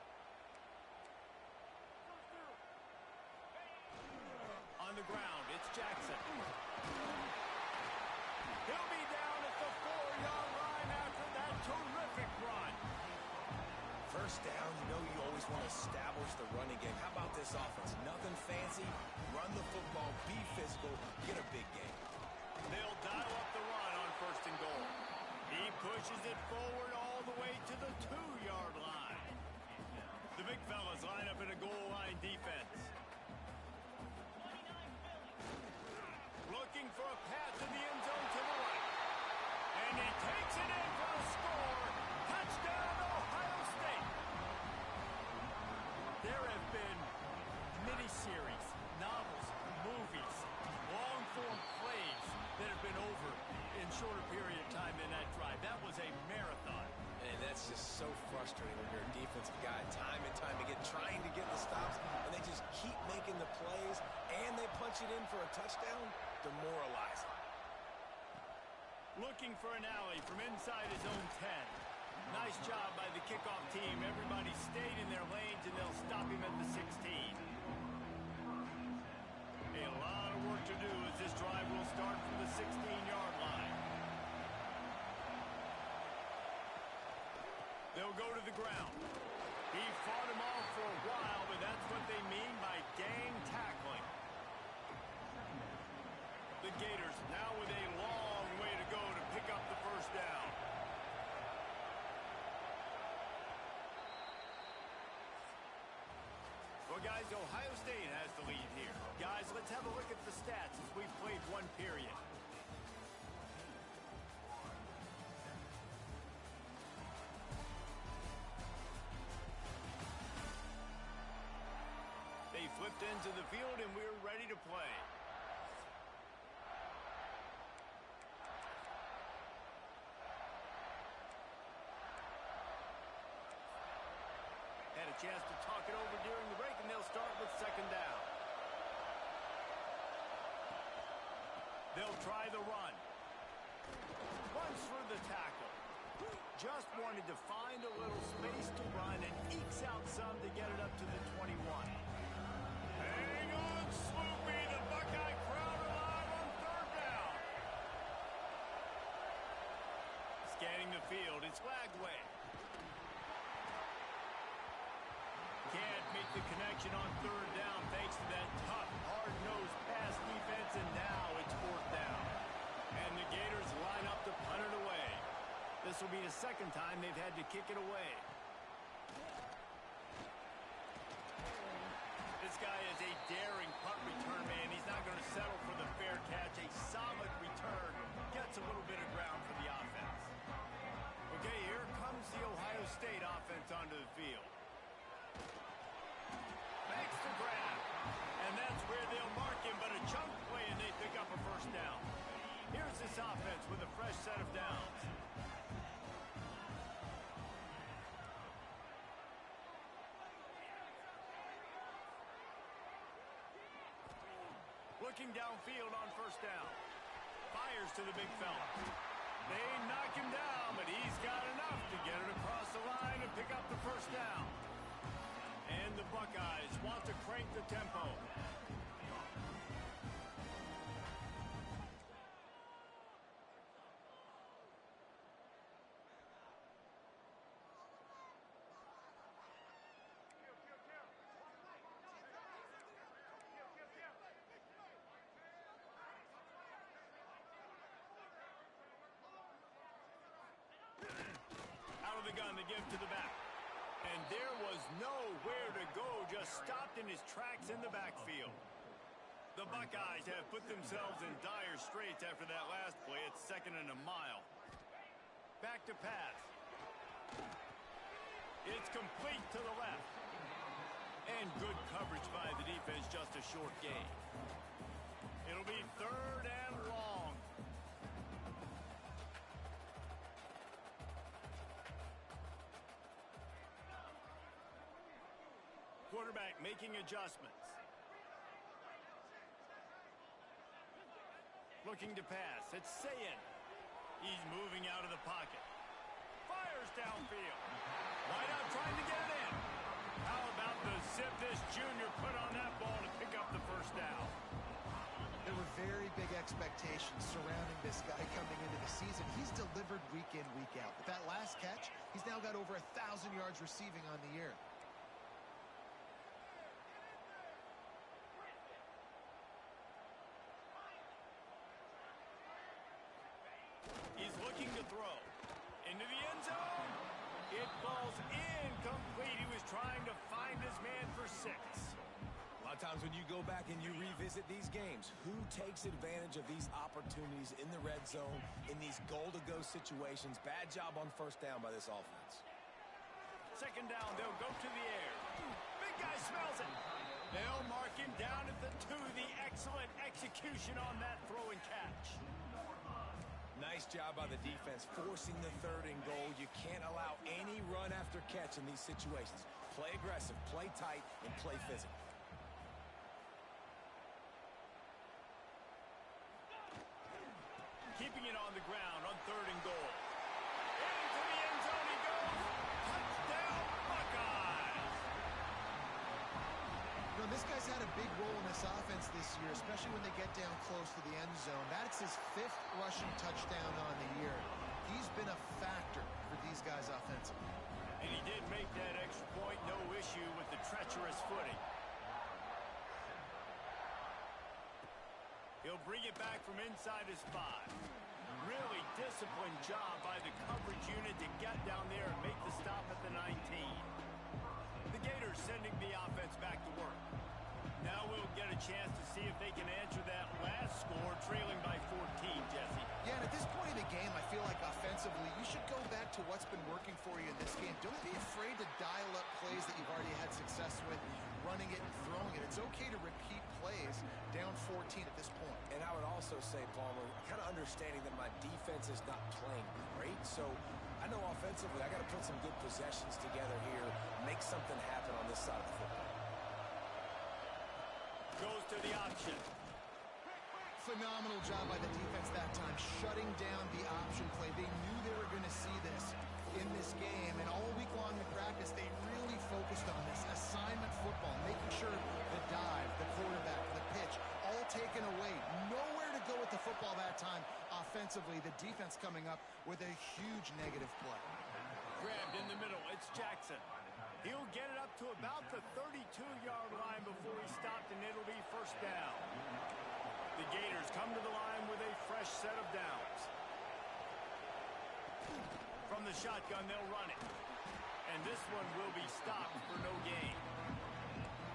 On the ground, it's Jackson. He'll be down at the 4-yard line after that terrific run. First down, you know you always want to establish the running game. How about this offense? Nothing fancy. Run the football, be physical, get a big game. They'll dial up the run on 1st and goal. He pushes it forward all the way to the 2-yard line. The big fellas line up in a goal line defense. Looking for a path in the end zone to the right. And he takes it in for a score. Touchdown, Ohio State. There have been miniseries, novels, movies, long-form plays that have been over in shorter period of time than that drive. That was a marathon. And that's just so frustrating when you're a defensive guy time and time again trying to get the stops, and they just keep making the plays, and they punch it in for a touchdown. Demoralizing. Looking for an alley from inside his own 10. Nice job by the kickoff team. Everybody stayed in their lanes, and they'll stop him at the 16. A lot of work to do as this drive will start from the 16-yard line. They'll go to the ground. He fought him off for a while, but that's what they mean by gang tackling. The Gators now with a long way to go to pick up the first down. Well, guys, Ohio State has the lead here. Guys, let's have a look at the stats as we've played one period. They flipped into the field, and we're ready to play. Had a chance to talk it over during the break, and they'll start with 2nd down. They'll try the run. Runs through the tackle. Just wanted to find a little space to run and ekes out some to get it up to the 21. Hang on, Sloopy. The Buckeye crowd alive on third down. Scanning the field, it's flagged away. Can't make the connection on third down thanks to that tough, hard-nosed pass defense, and now it's fourth down. And the Gators line up to punt it away. This will be the second time they've had to kick it away. This guy is a daring punt return man. He's not going to settle for the fair catch. A solid return gets a little bit of ground for the offense. Okay, here comes the Ohio State offense onto the field. Makes the grab. And that's where they'll mark him, but a chunk play and they pick up a first down. Here's this offense with a fresh set of downs. Looking downfield on first down. Fires to the big fella. They knock him down, but he's got enough to get it across the line and pick up the first down. And the Buckeyes want to crank the tempo. Out of the gun, they give to the back. And there was nowhere to go, just stopped in his tracks in the backfield. The Buckeyes have put themselves in dire straits after that last play. It's 2nd and a mile. Back to pass. It's complete to the left. And good coverage by the defense, just a short gain. It'll be 3rd and long. Quarterback making adjustments. Looking to pass. It's Sayin. He's moving out of the pocket. Fires downfield. Wide out trying to get it in. How about the zip this junior put on that ball to pick up the first down? There were very big expectations surrounding this guy coming into the season. He's delivered week in, week out. With that last catch, he's now got over 1,000 yards receiving on the year. He's looking to throw. Into the end zone. It falls incomplete. He was trying to find his man for 6. A lot of times when you go back and you revisit these games, who takes advantage of these opportunities in the red zone, in these goal-to-go situations? Bad job on first down by this offense. 2nd down, they'll go to the air. Big guy smells it. They'll mark him down at the 2. The excellent execution on that throw and catch. Nice job by the defense, forcing the 3rd and goal. You can't allow any run after catch in these situations. Play aggressive, play tight, and play physical. Keeping it on the ground on 3rd and goal. Into the end zone he goes. Touchdown, Buckeyes! You know, this guy's had a big role in this offense this year, especially when they get down close to the end zone. That's his 5th rushing touchdown on the year. He's been a factor for these guys offensively. And he did make that extra point, no issue with the treacherous footing. He'll bring it back from inside his 5. Really disciplined job by the coverage unit to get down there and make the stop at the 19. The Gators sending the offense back to work. Now we'll get a chance to see if they can answer that last score, trailing by 14, Jesse. Yeah, and at this point in the game, I feel like offensively, you should go back to what's been working for you in this game. Don't be afraid to dial up plays that you've already had success with, running it and throwing it. It's okay to repeat plays down 14 at this point. And I would also say, Palmer, kind of understanding that my defense is not playing great, so I know offensively I got to put some good possessions together here, make something happen on this side of the football. Goes to the option. Phenomenal job by the defense that time, shutting down the option play. They knew they were going to see this. offensively, the defense coming up with a huge negative play. Grabbed in the middle. It's Jackson. He'll get it up to about the 32-yard line before he stopped, and it'll be first down. The Gators come to the line with a fresh set of downs. From the shotgun, they'll run it. And this one will be stopped for no gain.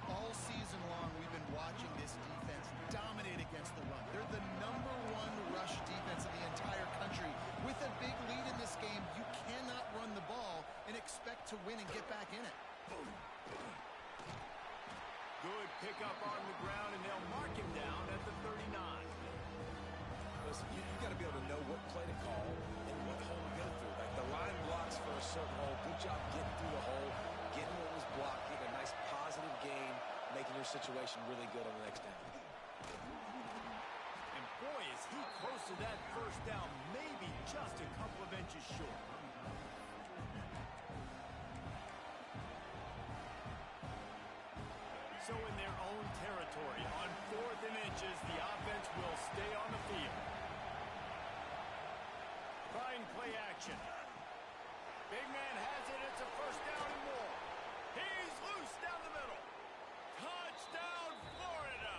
All season long, we've been watching this defense dominate against the run. They're the #1 rush defense in the entire country. With a big lead in this game, you cannot run the ball and expect to win and get back in it. Good pickup on the ground, and they'll mark him down at the 39. Listen, you got to be able to know what play to call and what hole to go through. Like the line blocks for a certain hole. Good job getting through the hole, getting what was blocked, getting a nice positive gain, making your situation really good on the next down. And boy, is he close to that first down, maybe just a couple of inches short. So in their own territory, on 4th and inches, the offense will stay on the field. Trying play action. Big man has it. It's a first down and more. He's loose down the middle. Touchdown, Florida.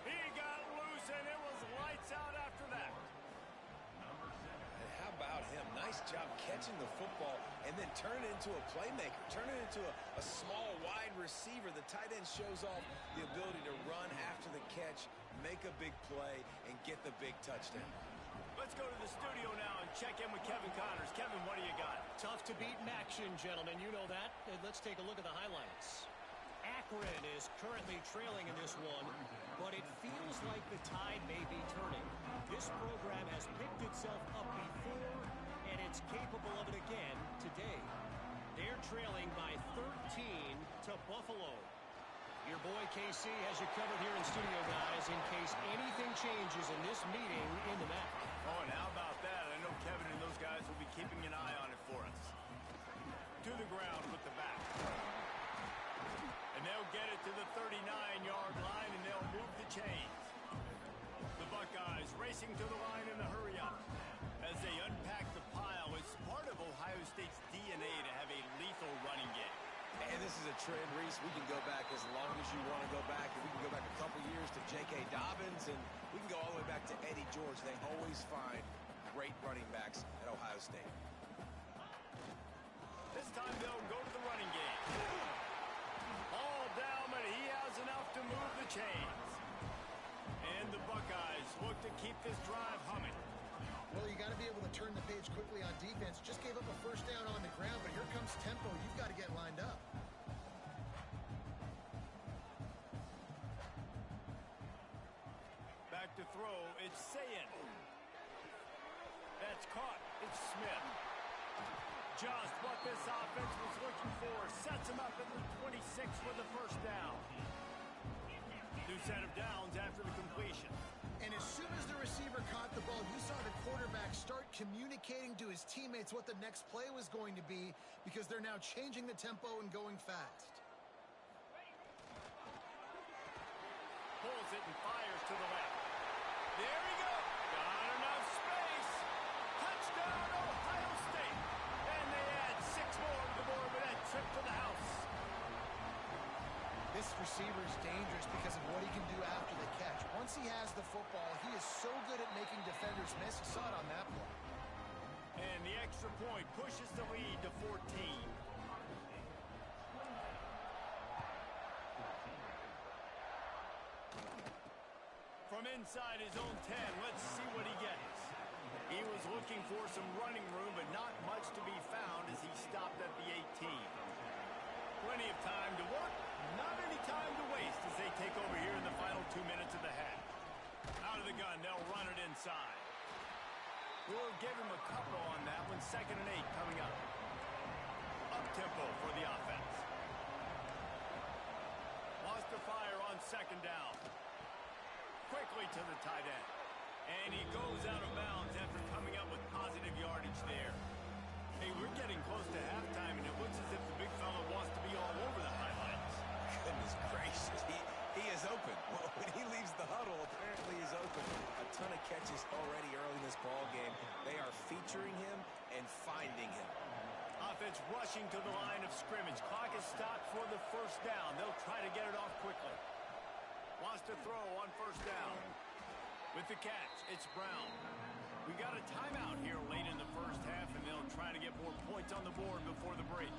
He got loose, and it was lights out after that. And how about him? Nice job catching the football and then turn it into a playmaker. Turn it into a small, wide receiver. The tight end shows off the ability to run after the catch, make a big play, and get the big touchdown. Let's go to the studio now and check in with Kevin Connors. Kevin, what do you got? Tough to beat in action, gentlemen. You know that. And let's take a look at the highlights. Akron is currently trailing in this one, but it feels like the tide may be turning. This program has picked itself up before, and it's capable of it again today. They're trailing by 13 to Buffalo. Your boy KC has you covered here in studio, guys, in case anything changes in this meeting in the map. Oh, and how about that? I know Kevin and those guys will be keeping an eye on it for us. To the ground with the back. And they'll get it to the 39-yard line, and they'll move the chains. The Buckeyes racing to the line in the hurry-up. As they unpack the pile, it's part of Ohio State's DNA to have a lethal running game. And this is a trend, Reese. We can go back as long as you want to go back. And we can go back a couple years to J.K. Dobbins, and we can go all the way back to Eddie George. They always find great running backs at Ohio State. This time they'll go to the running game. All down, but he has enough to move the chains. And the Buckeyes look to keep this drive humming. Well, you got to be able to turn the page quickly on defense. Just gave up a first down on the ground, but here comes tempo. You've got to get lined up. Back to throw, it's Sayin. That's caught. It's Smith. Just what this offense was looking for. Sets him up at the 26 for the first down. New set of downs after the completion. And as soon as the receiver caught the ball, you saw the quarterback start communicating to his teammates what the next play was going to be, because they're now changing the tempo and going fast. Pulls it and fires to the left. There he goes. Got enough space. Touchdown, Ohio State. And they add 6 more to the board with that trip to the house. This receiver is dangerous because of what he can do after the catch. Once he has the football, he is so good at making defenders miss. You saw it on that play. And the extra point pushes the lead to 14. From inside his own 10, let's see what he gets. He was looking for some running room, but not much to be found as he stopped at the 18. Plenty of time to work, not any time to waste as they take over here in the final 2 minutes of the half. Out of the gun, they'll run it inside. We'll give him a couple on that one. 2nd and 8 coming up. Up-tempo for the offense. Lost the fire on 2nd down. Quickly to the tight end. And he goes out of bounds after coming up with positive yardage there. Hey, we're getting close to halftime, and it looks as if the big fella wants to be all over the highlights. Goodness gracious. He is open. Well, when he leaves the huddle, apparently he's open. A ton of catches already early in this ball game. offense rushing to the line of scrimmage. Clock is stopped for the first down. They'll try to get it off quickly. Wants to throw on first down. With the catch, it's Brown. We got a timeout here late in the first half, and they'll try to get more points on the board before the break.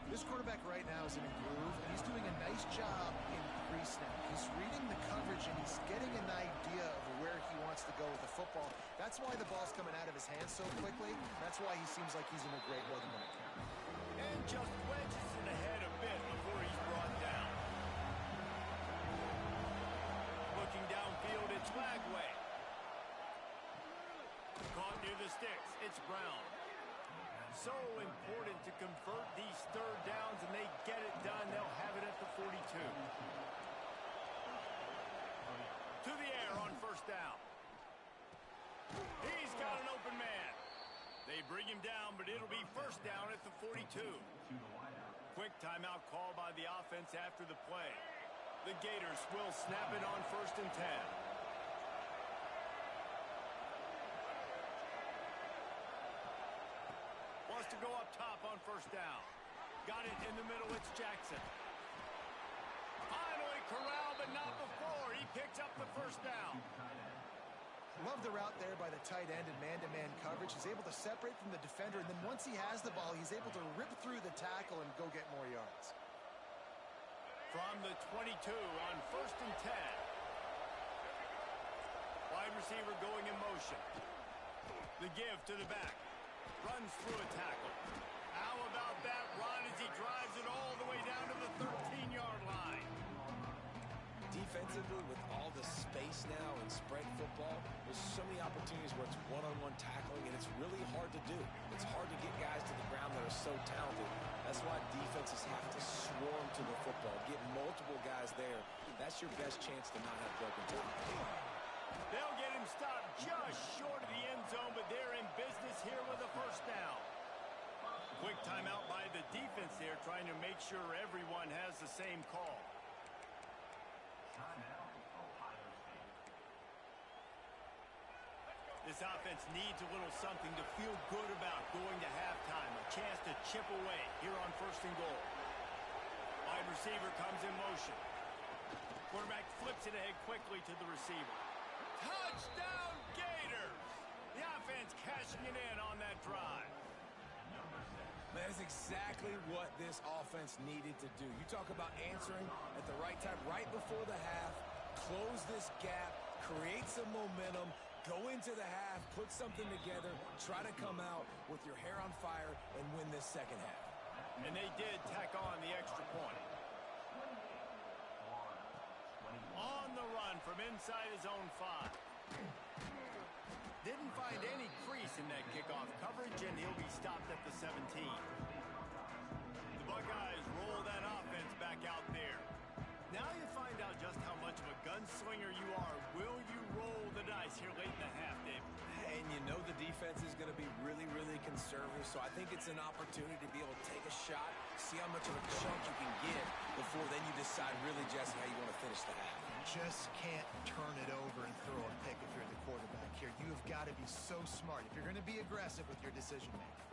This quarterback right now is in a groove, and he's doing a nice job in pre-snap. He's reading the coverage, and he's getting an idea of where he wants to go with the football. That's why the ball's coming out of his hands so quickly. That's why he seems like he's in a great rhythm right now. And just wedges it ahead a bit before he's brought down. Looking downfield, it's Lagway. Caught near the sticks, it's Brown. So important to convert these third downs, and they get it done. They'll have it at the 42. To the air on first down. He's got an open man. They bring him down, but it'll be first down at the 42. Quick timeout call by the offense after the play. The Gators will snap it on 1st and 10. Wants to go up top on first down. Got it in the middle, it's Jackson. Finally corralled, but not before. He picks up the first down. Love the route there by the tight end in man-to-man coverage. He's able to separate from the defender, and then once he has the ball, he's able to rip through the tackle and go get more yards. From the 22 on 1st and 10. Wide receiver going in motion. The give to the back. Runs through a tackle. How about that run as he drives it all the way down to the 13-yard line? Defensively, with all the space now in spread football, there's so many opportunities where it's one-on-one tackling, and it's really hard to do. It's hard to get guys to the ground that are so talented. That's why defenses have to swarm to the football, get multiple guys there. That's your best chance to not have broken tackles. They'll get him stopped just short of the end zone, but they're in business here with a first down. Quick timeout by the defense there, trying to make sure everyone has the same call. This offense needs a little something to feel good about going to halftime. A chance to chip away here on 1st and goal. Wide receiver comes in motion. Quarterback flips it ahead quickly to the receiver. Touchdown Gators! The offense cashing it in on that drive. That's exactly what this offense needed to do. You talk about answering at the right time, right before the half, close this gap, create some momentum, go into the half, put something together, try to come out with your hair on fire and win this second half. And they did tack on the extra point. On the run from inside his own 5. Didn't find any crease in that kickoff coverage, and he'll be stopped at the 17. The Buckeyes roll that offense back out there. Now you find out just how much of a gunslinger you are. Will you roll the dice here late in the half, Dave? And you know the defense is going to be really, really conservative, so I think it's an opportunity to be able to take a shot, see how much of a chunk you can get before then you decide really, Jesse, how you want to finish the half. Just can't turn it over and throw a pick if you're the quarterback here. You have got to be so smart if you're going to be aggressive with your decision making.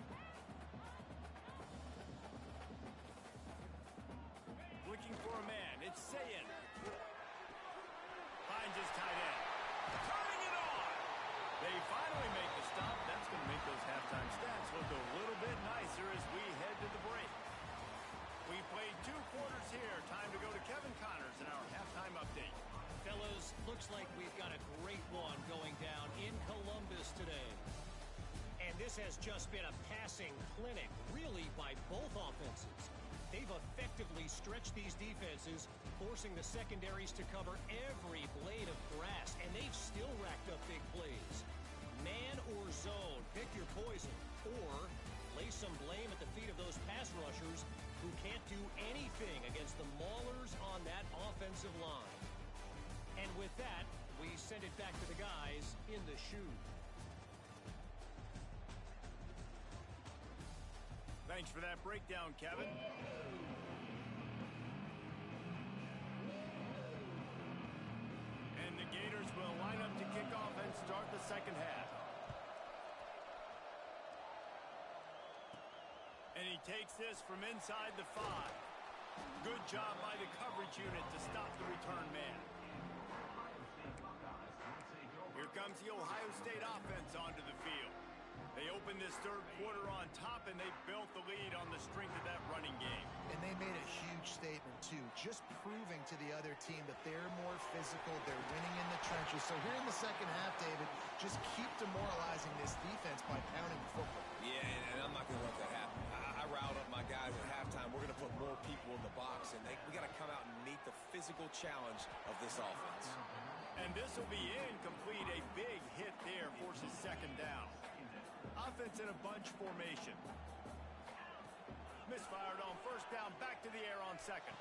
Looking for a man. It's Sayin. Finds his tight end. Turning it on. They finally make the stop. That's going to make those halftime stats look a little bit nicer as we head to the break. We played 2 quarters here. Time to go to Kevin Connors in our halftime update. Fellas, looks like we've got a great one going down in Columbus today. And this has just been a passing clinic, really, by both offenses. They've effectively stretched these defenses, forcing the secondaries to cover every blade of grass, and they've still racked up big plays. Man or zone, pick your poison, or lay some blame at the feet of those pass rushers who can't do anything against the maulers on that offensive line. And with that, we send it back to the guys in the chute. Thanks for that breakdown, Kevin. And the Gators will line up to kick off and start the second half. And he he takes this from inside the 5. Good job by the coverage unit to stop the return man. Here comes the Ohio State offense onto the field. They opened this third quarter on top, and they built the lead on the strength of that running game. And they made a huge statement, too, just proving to the other team that they're more physical, they're winning in the trenches. So here in the second half, David, just keep demoralizing this defense by pounding the football. Yeah, and I'm not going to let that happen. I riled up my guys at halftime. We're going to put more people in the box, and we got to come out and meet the physical challenge of this offense. And this will be incomplete. A big hit there forces second down. Offense in a bunch formation. Misfired on first down, back to the air on second.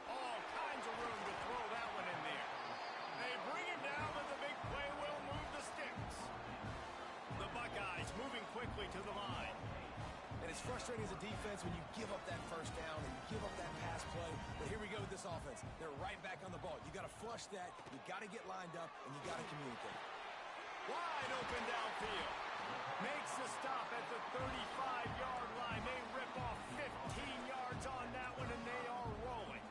All kinds of room to throw that one in there. They bring him down, but the big play will move the sticks. The Buckeyes moving quickly to the line. And it's frustrating as a defense when you give up that first down and you give up that pass play. But here we go with this offense. They're right back on the ball. You got to flush that. You got to get lined up, and you got to communicate. Wide open downfield. Makes the stop at the 35-yard line. They rip off 15 yards on that one, and they are rolling.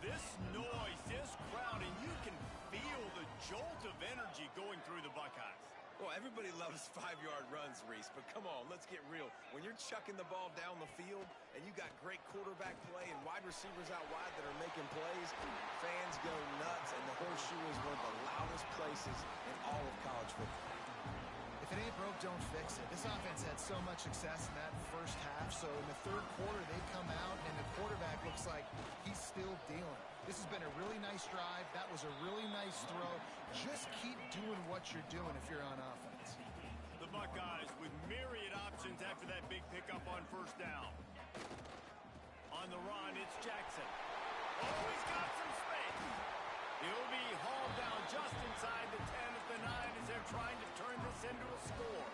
This noise, this crowd, and you can feel the jolt of energy going through the Buckeyes. Well, everybody loves 5-yard runs, Reese, but come on, let's get real. When you're chucking the ball down the field and you got great quarterback play and wide receivers out wide that are making plays, fans go nuts, and the Horseshoe is one of the loudest places in all of college football. If it ain't broke, don't fix it. This offense had so much success in that first half, so in the third quarter, they come out, and the quarterback looks like he's still dealing. This has been a really nice drive. That was a really nice throw. Just keep doing what you're doing if you're on offense. The Buckeyes with myriad options after that big pickup on first down. On the run, it's Jackson. Oh, he's got some space. He'll be hauled down just inside the 10 at the 9 as they're trying to turn this into a score.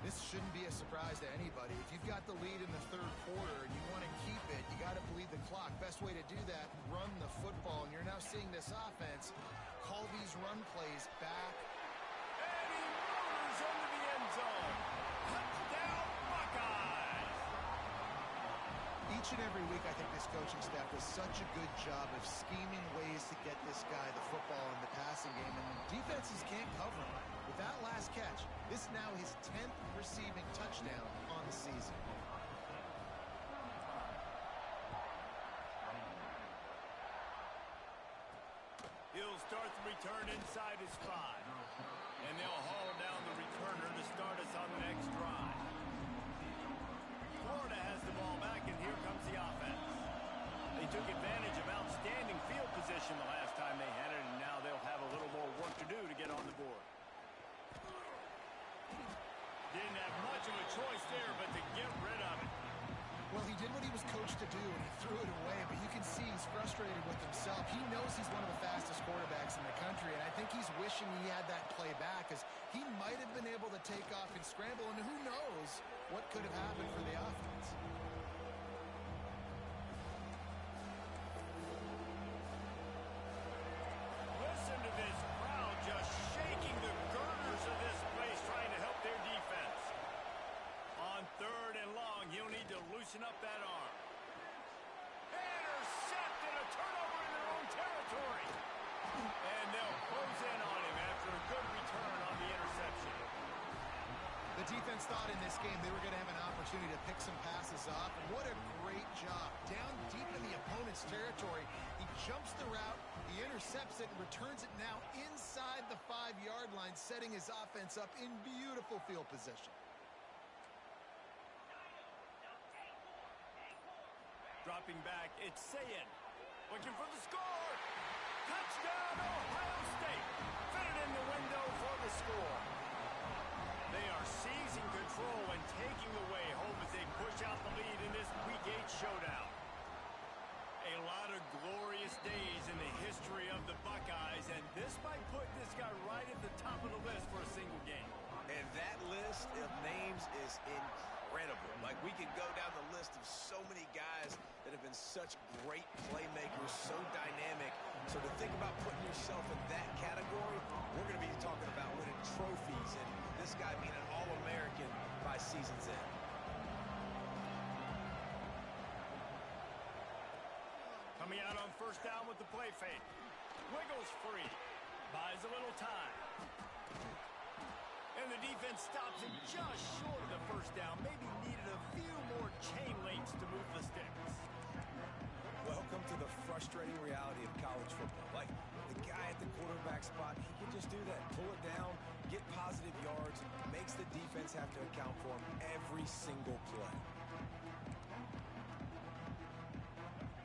This shouldn't be a surprise to anybody. If you've got the lead in the third quarter and you want to keep it, you got to bleed the clock. Best way to do that, run the football. And you're now seeing this offense call these run plays back. And he motors into the end zone. Touchdown, Buckeyes! Each and every week, I think this coaching staff does such a good job of scheming ways to get this guy the football in the passing game, and defenses can't cover him. With that last catch, this is now his 10th receiving touchdown on the season. He'll start the return inside his 5. And they'll haul down the returner to start us on the next drive. Florida has the ball back, and here comes the offense. They took advantage of outstanding field position the last time they had it, and now they'll have a little more work to do to get on the board. Didn't have much of a choice there, but to get rid of it. Well, he did what he was coached to do, and he threw it away, but you can see he's frustrated with himself. He knows he's one of the fastest quarterbacks in the country, and I think he's wishing he had that play back, because he might have been able to take off and scramble, and who knows what could have happened for the offense. Listen to this crowd just shaking the girders of this place, trying to help their defense. On third and long, he'll need to loosen up that arm. Intercepted, a turnover in their own territory. And they'll close in on him after a good return on the interception. The defense thought in this game they were going to have an opportunity to pick some passes off, and what a great job. Down deep in the opponent's territory, he jumps the route, he intercepts it, and returns it now inside the 5-yard line, setting his offense up in beautiful field position. Dropping back, it's Sayin. Looking for the score. Touchdown, Ohio State. Fit it in the window for the score. They are seizing control and taking away home as they push out the lead in this Week 8 showdown. A lot of glorious days in the history of the Buckeyes, and this might put this guy right at the top of the list for a single game. And that list of names is incredible. Like, we could go down the list of so many guys that have been such great playmakers, so dynamic. So to think about putting yourself in that category, we're going to be talking about winning trophies and this guy being an All-American by season's end. Coming out on first down with the play fake. Wiggles free. Buys a little time. And the defense stops him just short of the first down. Maybe needed a few more chain links to move the sticks. Welcome to the frustrating reality of college football. Like, the guy at the quarterback spot, he can just do that. Pull it down, get positive yards, makes the defense have to account for him every single play.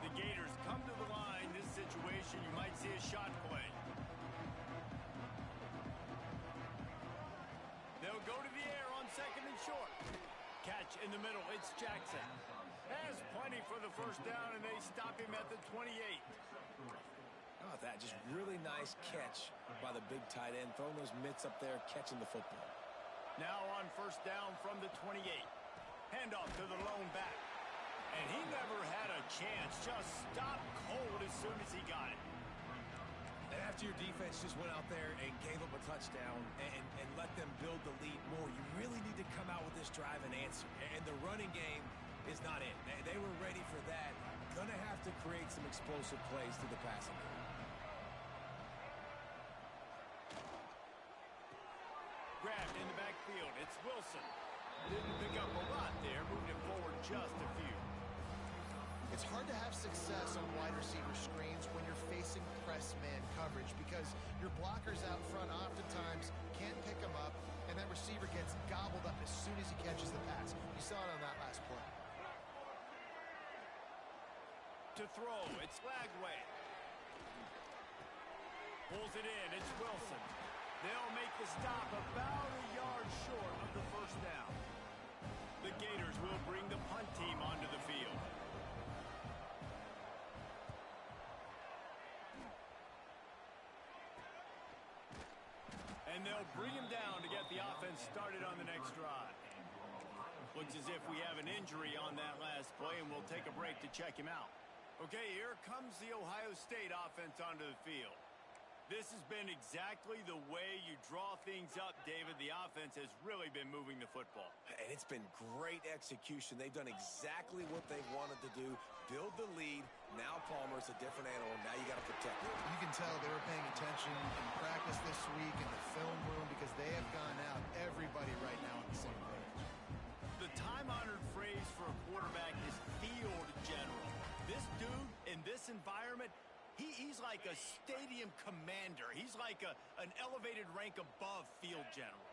The Gators come to the line. This situation, you might see a shot play. They'll go to the air on second and short. Catch in the middle. It's Jackson. Has plenty for the first down, and they stop him at the 28. How about that? Just really nice catch by the big tight end. Throwing those mitts up there, catching the football. Now on first down from the 28. Handoff to the lone back. And he never had a chance. Just stopped cold as soon as he got it. And after your defense just went out there and gave up a touchdown and let them build the lead more, you really need to come out with this drive and answer. And the running game is not it. They were ready for that. Gonna have to create some explosive plays to the passing game. Grabbed in the backfield. It's Wilson. Didn't pick up a lot there. Moved it forward just a few. It's hard to have success on wide receiver screens when you're facing press man coverage because your blockers out front oftentimes can't pick them up, and that receiver gets gobbled up as soon as he catches the pass. You saw it on that last play. To throw, it's Lagway. Pulls it in, it's Wilson. They'll make the stop about a yard short of the first down. The Gators will bring the punt team onto the field. And they'll bring him down to get the offense started on the next drive. Looks as if we have an injury on that last play, and we'll take a break to check him out. Okay, here comes the Ohio State offense onto the field. This has been exactly the way you draw things up, David. The offense has really been moving the football. And it's been great execution. They've done exactly what they wanted to do. Build the lead. Now Palmer's a different animal. Now you got to protect him. You can tell they were paying attention in practice this week in the film room because they have gone out, everybody right now on the same page. The time-honored phrase for a quarterback is field general. This dude in this environment, he's like a stadium commander. He's like an elevated rank above field general.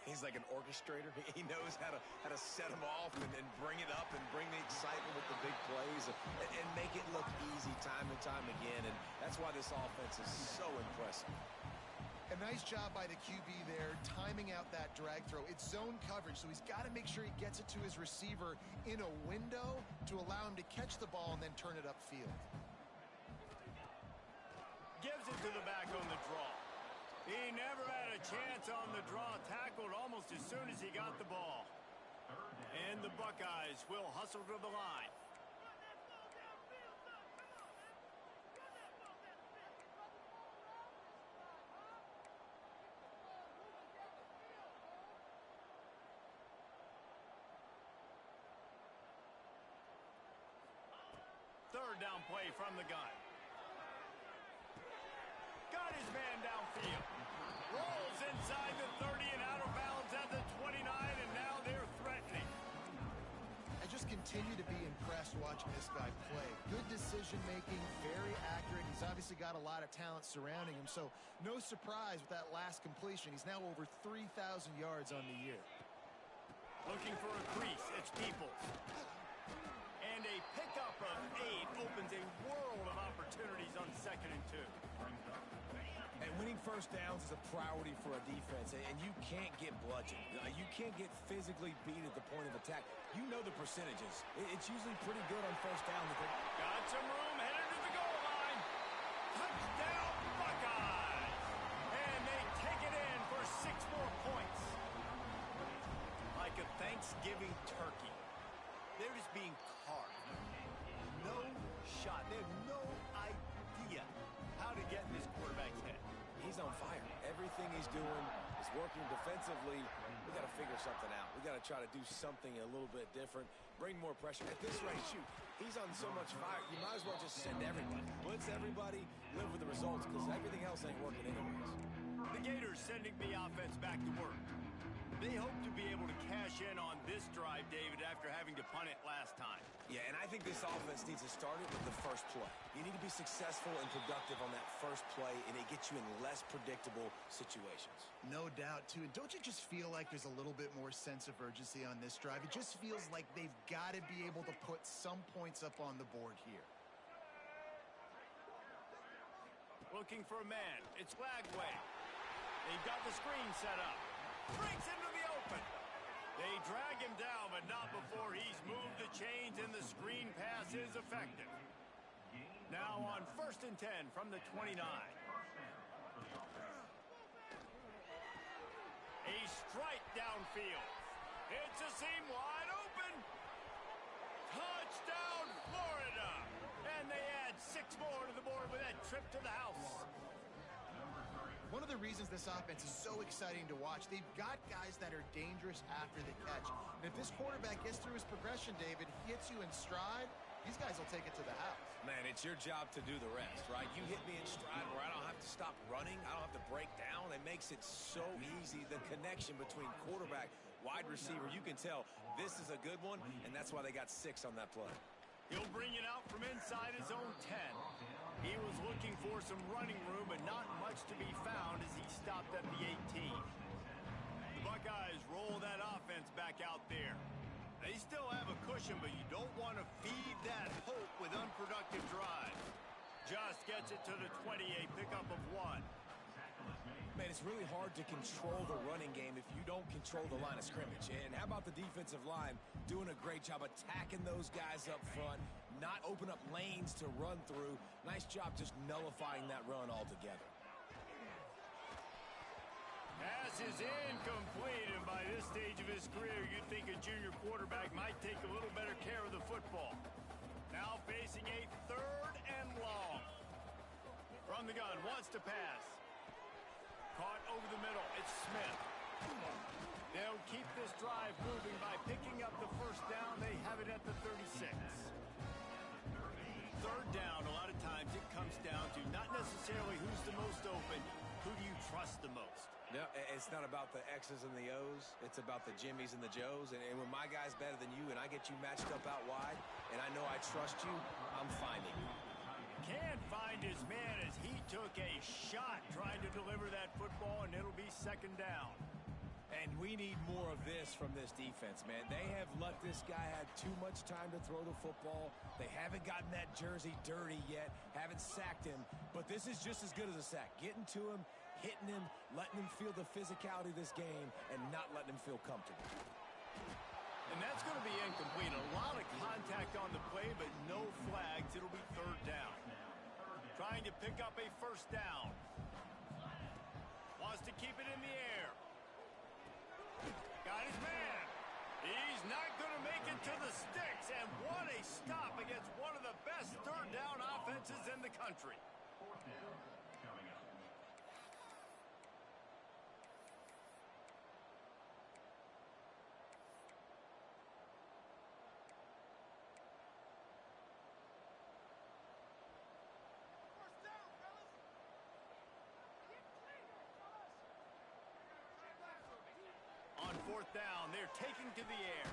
He's like an orchestrator. He knows how to set them off and bring it up and bring the excitement with the big plays and make it look easy time and time again. And that's why this offense is so impressive. A nice job by the QB there, timing out that drag throw. It's zone coverage, so he's got to make sure he gets it to his receiver in a window to allow him to catch the ball and then turn it upfield. Gives it to the back on the draw. He never had a chance on the draw. Tackled almost as soon as he got the ball. And the Buckeyes will hustle to the line. Third down play from the gun. Got his man downfield. Rolls inside the 30 and out of bounds at the 29, and now they're threatening. I just continue to be impressed watching this guy play. Good decision-making, very accurate. He's obviously got a lot of talent surrounding him, so no surprise with that last completion. He's now over 3,000 yards on the year. Looking for a crease. It's Peoples. And a pickup of 8 opens a world of opportunities on 2nd and 2. And winning first downs is a priority for a defense, and you can't get bludgeoned. You can't get physically beat at the point of attack. You know the percentages. It's usually pretty good on first down. Got some room, headed to the goal line. Touchdown, Buckeyes! And they take it in for 6 more points. Like a Thanksgiving turkey. They're just being carved. No shot. They have no idea how to get in this quarterback's head. He's on fire. Everything he's doing is working defensively. we got to figure something out. We got to try to do something a little bit different, bring more pressure. At this rate, shoot, he's on so much fire, you might as well just send everybody. Blitz everybody, live with the results, because everything else ain't working anyways. The Gators sending the offense back to work. They hope to be able to cash in on this drive, David, after having to punt it last time. Yeah, and I think this offense needs to start it with the first play. You need to be successful and productive on that first play, and it gets you in less predictable situations. No doubt, too. And don't you just feel like there's a little bit more sense of urgency on this drive? It just feels like they've got to be able to put some points up on the board here. Looking for a man. It's Lagway. They've got the screen set up. Breaks into the open. They drag him down, but not before he's moved the chains, and the screen pass is effective. Now on 1st and 10 from the 29. A strike downfield. It's a seam wide open. Touchdown, Florida. And they add 6 more to the board with that trip to the house. One of the reasons this offense is so exciting to watch, they've got guys that are dangerous after the catch. And if this quarterback gets through his progression, David, hits you in stride, these guys will take it to the house. Man, it's your job to do the rest, right? You hit me in stride where I don't have to stop running. I don't have to break down. It makes it so easy. The connection between quarterback, wide receiver, you can tell this is a good one, and that's why they got 6 on that play. He'll bring it out from inside his own 10. He was looking for some running room, but not much to be found as he stopped at the 18. The Buckeyes roll that offense back out there. They still have a cushion, but you don't want to feed that hope with unproductive drives. Just gets it to the 28, pickup of 1. Man, it's really hard to control the running game if you don't control the line of scrimmage. And how about the defensive line doing a great job attacking those guys up front, not open up lanes to run through. Nice job just nullifying that run altogether. Pass is incomplete, and by this stage of his career, you'd think a junior quarterback might take a little better care of the football. Now facing a 3rd and long. From the gun, wants to pass. Caught over the middle. It's Smith. They'll keep this drive moving by picking up the first down. They have it at the 36. 3rd down, a lot of times it comes down to not necessarily who's the most open, who do you trust the most? No, it's not about the X's and the O's. It's about the Jimmies and the Joes. And when my guy's better than you and I get you matched up out wide and I know I trust you, I'm finding you. Can't find his man as he took a shot trying to deliver that football, and it'll be 2nd down. And we need more of this from this defense, man. They have let this guy have too much time to throw the football. They haven't gotten that jersey dirty yet, haven't sacked him. But this is just as good as a sack. Getting to him, hitting him, letting him feel the physicality of this game, and not letting him feel comfortable. And that's going to be incomplete. A lot of contact on the play, but no flags. It'll be 3rd down. Trying to pick up a 1st down. Wants to keep it in the air. Got his man. He's not going to make it to the sticks. And what a stop against one of the best 3rd down offenses in the country. On 4th down, they're taking to the air.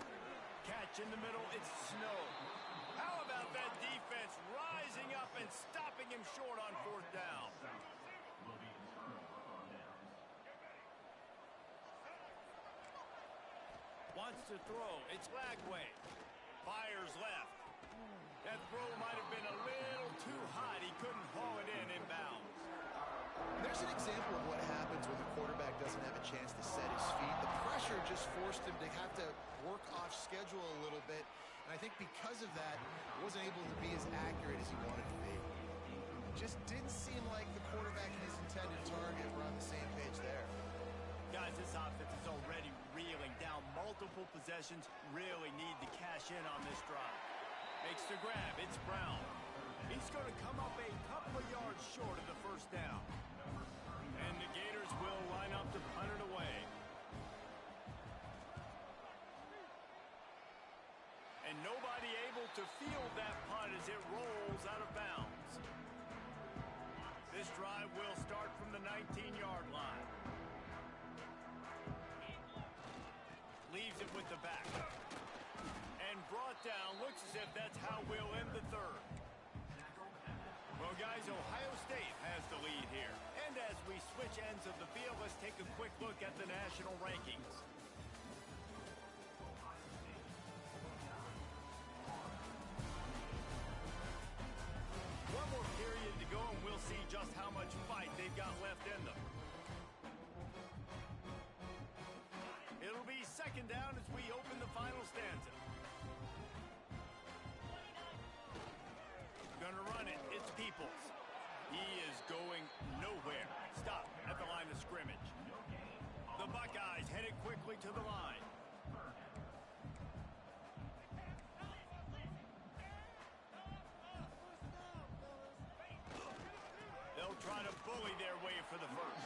Catch in the middle, it's Snow. How about that defense rising up and stopping him short on 4th down? Wants to throw, it's Lagway. Fires left. That throw might have been a little too hot. He couldn't haul it in inbounds. There's an example of what happens when the quarterback doesn't have a chance to set his feet. The pressure just forced him to have to work off schedule a little bit. And I think because of that, he wasn't able to be as accurate as he wanted to be. Just didn't seem like the quarterback and his intended target were on the same page there. Guys, this offense is already reeling down multiple possessions. Really need to cash in on this drive. Makes the grab. It's Brown. He's going to come up a couple of yards short of the 1st down. And the Gators will line up to punt it away. nobody able to field that punt as it rolls out of bounds. This drive will start from the 19-yard line. Leaves it with the back. And brought down. Looks as if that's how we'll end the third. Well, guys, Ohio State has the lead here. And as we switch ends of the field, let's take a quick look at the national rankings. One more period to go, and we'll see just how much fight they've got left in them. It'll be second down as we open the final stanza. Gonna run it. It's Peoples. He is going nowhere. Stop at the line of scrimmage. The Buckeyes headed quickly to the line. They'll try to bully their way for the first.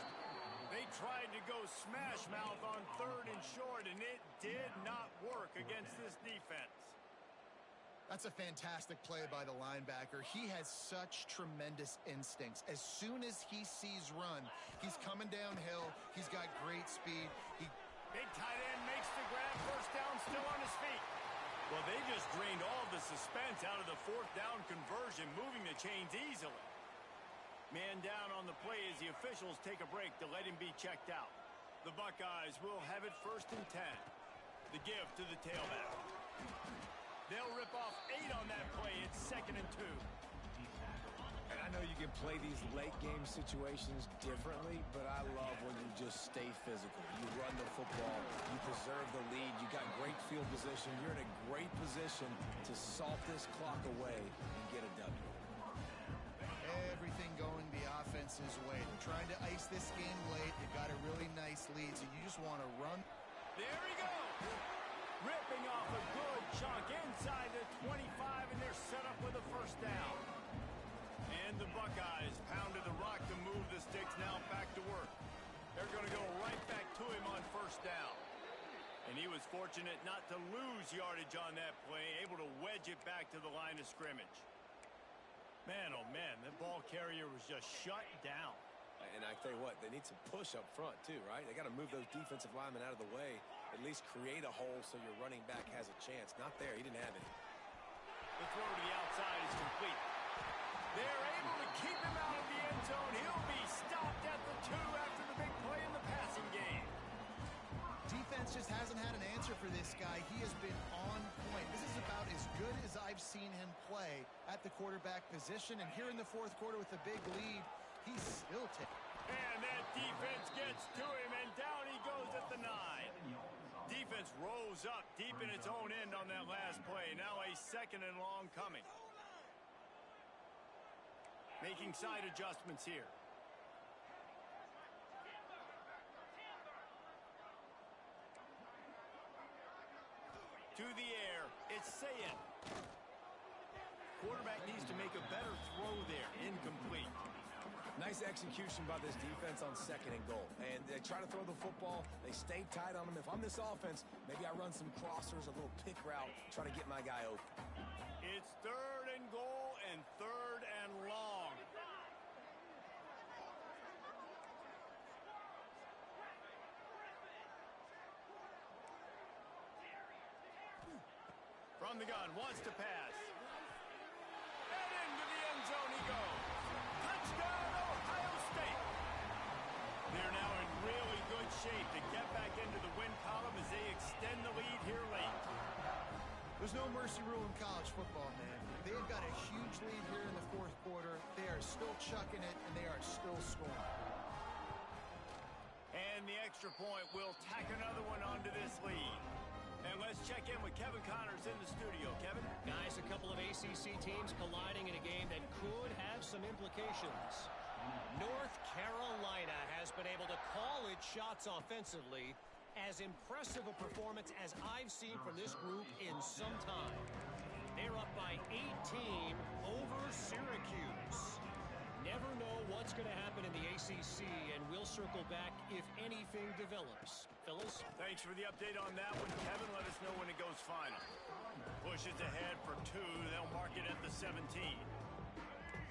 They tried to go smash mouth on third and short, and it did not work against this defense. That's a fantastic play by the linebacker. He has such tremendous instincts. As soon as he sees run, he's coming downhill. He's got great speed. Big tight end makes the grab. First down, still on his feet. Well, they just drained all the suspense out of the fourth down conversion, moving the chains easily. Man down on the play as the officials take a break to let him be checked out. The Buckeyes will have it 1st and 10. The give to the tailback. They'll rip off 8 on that play. It's 2nd and 2. And I know you can play these late game situations differently, but I love when you just stay physical. You run the football, you preserve the lead, you got great field position. You're in a great position to salt this clock away and get a W. Everything going the offense's way. They're trying to ice this game late. They've got a really nice lead, so you just want to run. There he goes. Ripping off a good chunk inside the 25, and they're set up with a first down. And the Buckeyes pounded the rock to move the sticks. Now back to work. They're going to go right back to him on first down. And he was fortunate not to lose yardage on that play, able to wedge it back to the line of scrimmage. Man, oh man, the ball carrier was just shut down. And I tell you what, they need some push up front too, right? They got to move those defensive linemen out of the way, at least create a hole so your running back has a chance. Not there. He didn't have it. The throw to the outside is complete. They're able to keep him out of the end zone. He'll be stopped at the 2 after the big play in the passing game. Defense just hasn't had an answer for this guy. He has been on point. This is about as good as I've seen him play at the quarterback position. And here in the fourth quarter with a big lead, he's still taking. And that defense gets to him, and down he goes at the 9. Defense rose up deep in its own end on that last play. Now a 2nd and long coming. Making side adjustments here. To the air, it's Sayed. Quarterback needs to make a better throw there. Incomplete. Nice execution by this defense on 2nd and goal. And they try to throw the football. They stay tight on them. If I'm this offense, maybe I run some crossers, a little pick route, try to get my guy open. It's 3rd and goal and 3rd and long. From the gun, wants to pass. And into the end zone he goes. Touchdown, Ohio State. They're now in really good shape to get back into the win column as they extend the lead here late. There's no mercy rule in college football, man. They've got a huge lead here in the fourth quarter. They are still chucking it, and they are still scoring. And the extra point will tack another one onto this lead. And let's check in with Kevin Connors in the studio. Kevin? Guys, a couple of ACC teams colliding in a game that could have some implications. North Carolina has been able to call its shots offensively. As impressive a performance as I've seen from this group in some time. They're up by 18 over Syracuse. Never know what's going to happen in the ACC, and we'll circle back if anything develops. Fellas? Thanks for the update on that one, Kevin. Let us know when it goes final. Push pushes ahead for 2. They'll mark it at the 17.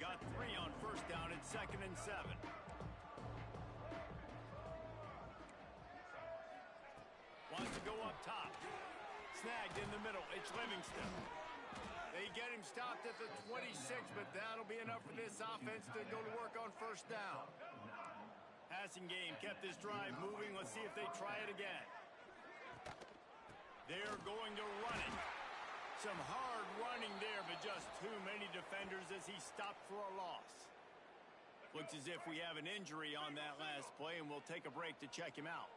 Got 3 on first down. It's 2nd and 7. Wants to go up top. Snagged in the middle. It's Livingston. They get him stopped at the 26, but that'll be enough for this offense to go to work on first down. Passing game kept this drive moving. Let's see if they try it again. They're going to run it. Some hard running there, but just too many defenders as he stopped for a loss. Looks as if we have an injury on that last play, and we'll take a break to check him out.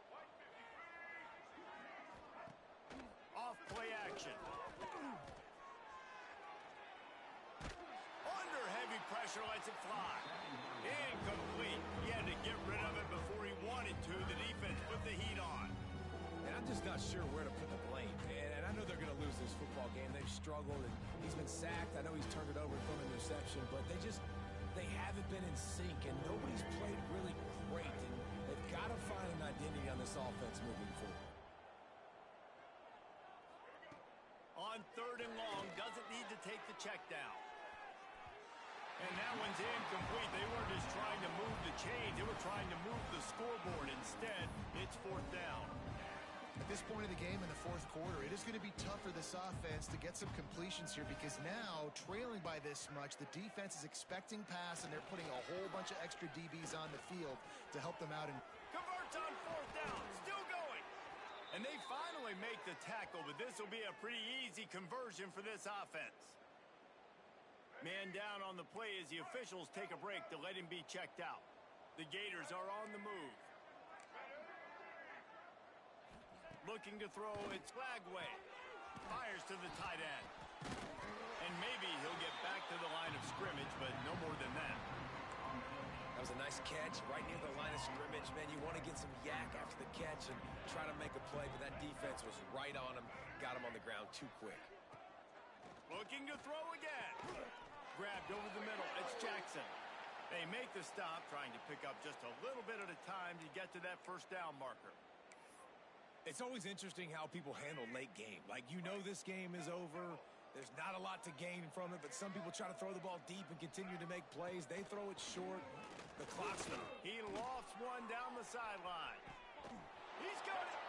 Off play action. Under heavy pressure, lets it fly. Incomplete. He had to get rid of it before he wanted to. The defense put the heat on. And I'm just not sure where to put the blame. And I know they're going to lose this football game. They've struggled, and he's been sacked. I know he's turned it over and thrown an interception, but they haven't been in sync, and nobody's played really great. And they've got to find an identity on this offense moving forward. On 3rd and long, doesn't need to take the check down. And that one's incomplete. They weren't just trying to move the chains. They were trying to move the scoreboard. Instead, it's 4th down. At this point of the game in the 4th quarter, it is going to be tough for this offense to get some completions here because now, trailing by this much, the defense is expecting pass, and they're putting a whole bunch of extra DBs on the field to help them out. And Converts on 4th down. Still going. And they finally make the tackle, but this will be a pretty easy conversion for this offense. Man down on the play as the officials take a break to let him be checked out. The Gators are on the move. Looking to throw, it's Flagway. Fires to the tight end. And maybe he'll get back to the line of scrimmage, but no more than that. That was a nice catch right near the line of scrimmage. Man, you want to get some yak after the catch and try to make a play, but that defense was right on him. Got him on the ground too quick. Looking to throw again. Grabbed over the middle. It's Jackson. They make the stop, trying to pick up just a little bit at a time to get to that first down marker. It's always interesting how people handle late game. Like, you know this game is over. There's not a lot to gain from it, but some people try to throw the ball deep and continue to make plays. They throw it short. The clock's going. He lofts one down the sideline. He's got it.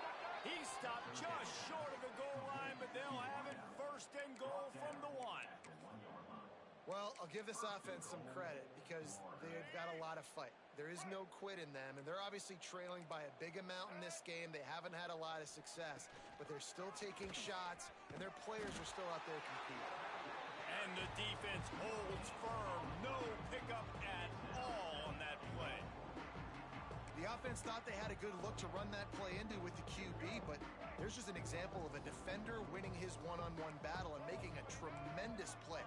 He stopped just short of the goal line, but they'll have it 1st and goal from the 1. well, I'll give this offense some credit because they've got a lot of fight. There is no quit in them, and they're obviously trailing by a big amount in this game. They haven't had a lot of success, but they're still taking shots, and their players are still out there competing. And the defense holds firm. No pickup at all on that play. The offense thought they had a good look to run that play into with the QB, but there's just an example of a defender winning his one-on-one battle and making a tremendous play.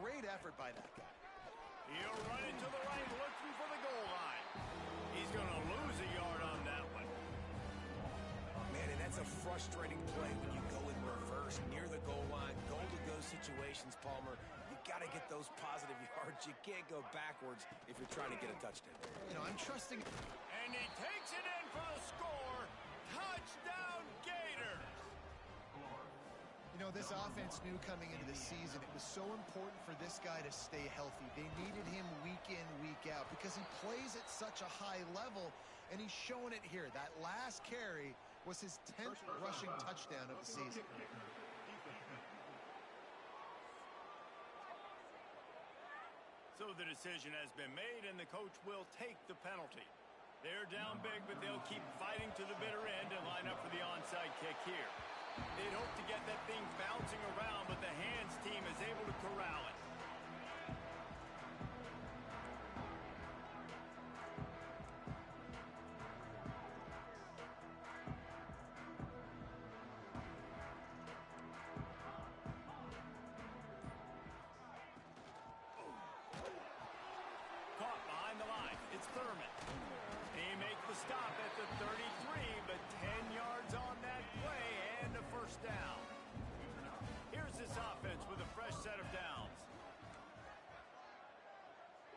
Great effort by that guy. He'll run it to the right, looking for the goal line. He's going to lose a yard on that one. Man, and that's a frustrating play when you go in reverse near the goal line, goal-to-go situations, Palmer. You got to get those positive yards. You can't go backwards if you're trying to get a touchdown. You know, I'm trusting. And he takes it in for the score. Touchdown, Gators. You know, this offense knew coming into the season it was so important for this guy to stay healthy. They needed him week in, week out because he plays at such a high level, and he's showing it here. That last carry was his 10th rushing touchdown of the season. So the decision has been made, and the coach will take the penalty. They're down big, but they'll keep fighting to the bitter end and line up for the onside kick here. They'd hope to get that thing bouncing around, but the hands team is able to corral it. Caught behind the line. It's Thurman. He makes the stop at the 33, but 10 yards on that play and a first down. Here's this offense with a fresh set of downs.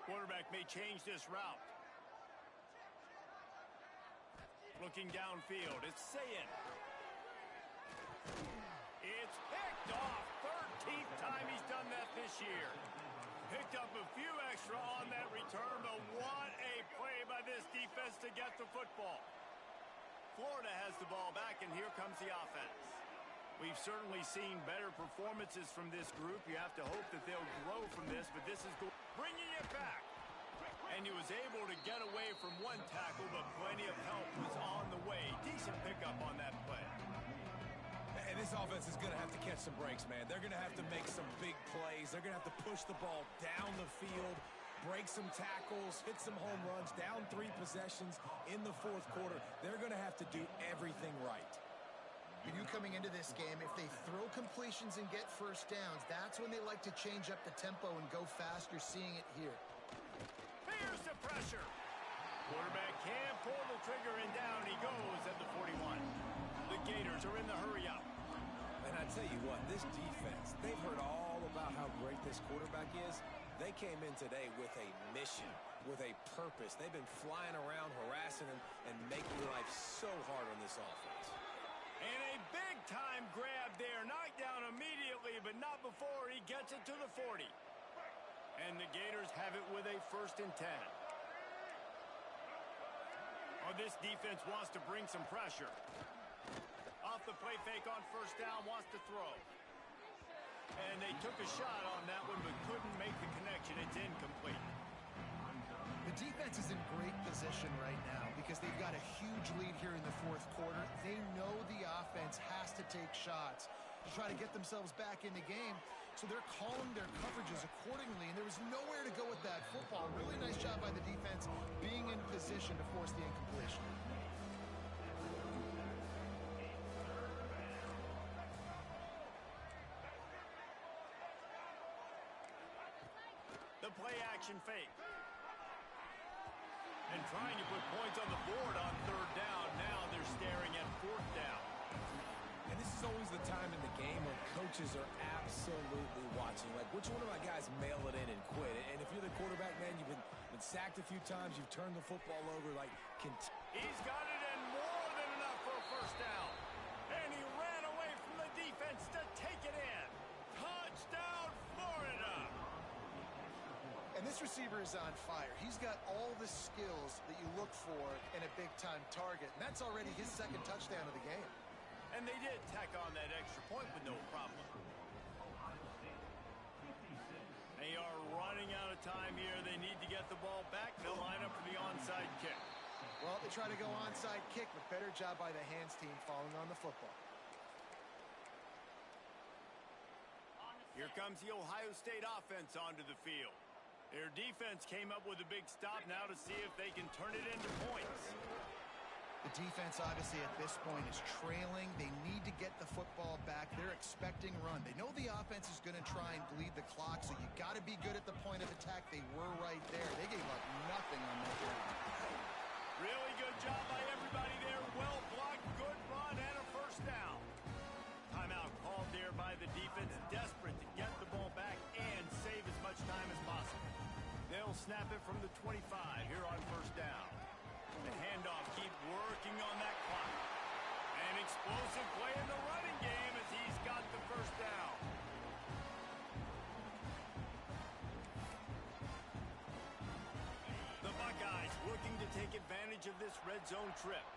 Quarterback may change this route. Looking downfield, it's Sayin. It's picked off, 13 this year. Picked up a few extra on that return, but what a play by this defense to get the football. Florida has the ball back, and here comes the offense. We've certainly seen better performances from this group. You have to hope that they'll grow from this, but this is bringing it back. And he was able to get away from one tackle, but plenty of help was on the way. Decent pickup on that play. And this offense is going to have to catch some breaks, man. They're going to have to make some big plays. They're going to have to push the ball down the field, break some tackles, hit some home runs, down 3 possessions in the fourth quarter. They're going to have to do everything right. You knew coming into this game, if they throw completions and get first downs, that's when they like to change up the tempo and go fast. You're seeing it here. Here's the pressure. Quarterback can't pull the trigger, and down he goes at the 41. The Gators are in the hurry up. And I tell you what, this defense, they've heard all about how great this quarterback is. They came in today with a mission, with a purpose. They've been flying around, harassing him, and making life so hard on this offense. And a big-time grab there. Knocked down immediately, but not before he gets it to the 40. And the Gators have it with a 1st and 10. Oh, this defense wants to bring some pressure. Off the play fake on first down, wants to throw. And they took a shot on that one, but couldn't make the connection. It's incomplete. The defense is in great position right now because they've got a huge lead here in the fourth quarter. They know the offense has to take shots to try to get themselves back in the game. So they're calling their coverages accordingly, and there was nowhere to go with that football. Really nice job by the defense being in position to force the incompletion. The play action fake. And trying to put points on the board on 3rd down. Now they're staring at 4th down. And this is always the time in the game when coaches are absolutely watching. Like, which one of my guys mail it in and quit? And if you're the quarterback, man, you've been sacked a few times. You've turned the football over. Like, he's got it and more than enough for a 1st down. And he ran away from the defense to take it in. Touchdown, Florida. And this receiver is on fire. He's got all the skills that you look for in a big-time target. And that's already his 2nd touchdown of the game. And they did tack on that extra point with no problem. They are running out of time here. They need to get the ball back. They'll line up for the onside kick. Well, they try to go onside kick, but better job by the hands team falling on the football. Here comes the Ohio State offense onto the field. Their defense came up with a big stop now to see if they can turn it into points. The defense, obviously, at this point is trailing. They need to get the football back. They're expecting run. They know the offense is going to try and bleed the clock, so you got to be good at the point of attack. They were right there. They gave up nothing on that drive. Really good job by everybody there. Well blocked, good run, and a 1st down. Timeout called there by the defense, desperate to get the ball back and save as much time as possible. They'll snap it from the 25 here on 1st down. The handoff, keep working on that clock. An explosive play in the running game as he's got the 1st down. The Buckeyes looking to take advantage of this red zone trip.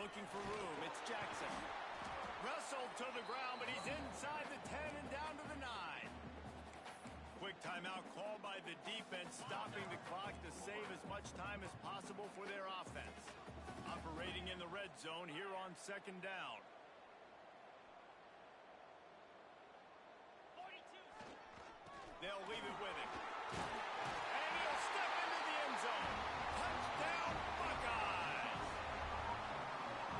Looking for room, it's Jackson. Wrestled to the ground, but he's inside the 10 and down to the 9. Quick timeout called by the defense, stopping the clock to save as much time as possible for their offense. Operating in the red zone here on 2nd down. They'll leave it with him. And he'll step into the end zone. Touchdown, Buckeyes!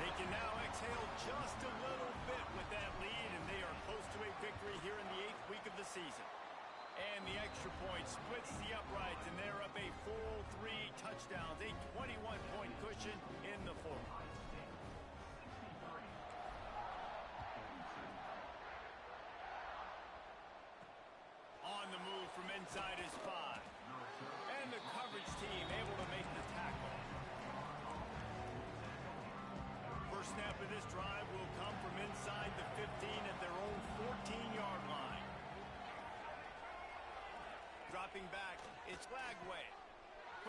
They can now exhale just a little bit with that lead, and they are close to a victory here in the 8th week of the season. And the extra point splits the uprights, and they're up a full 3 touchdowns, a 21-point cushion in the 4th. On the move from inside his 5. And the coverage team able to make the tackle. First snap of this drive will come from inside the 15 at their own 14-yard line.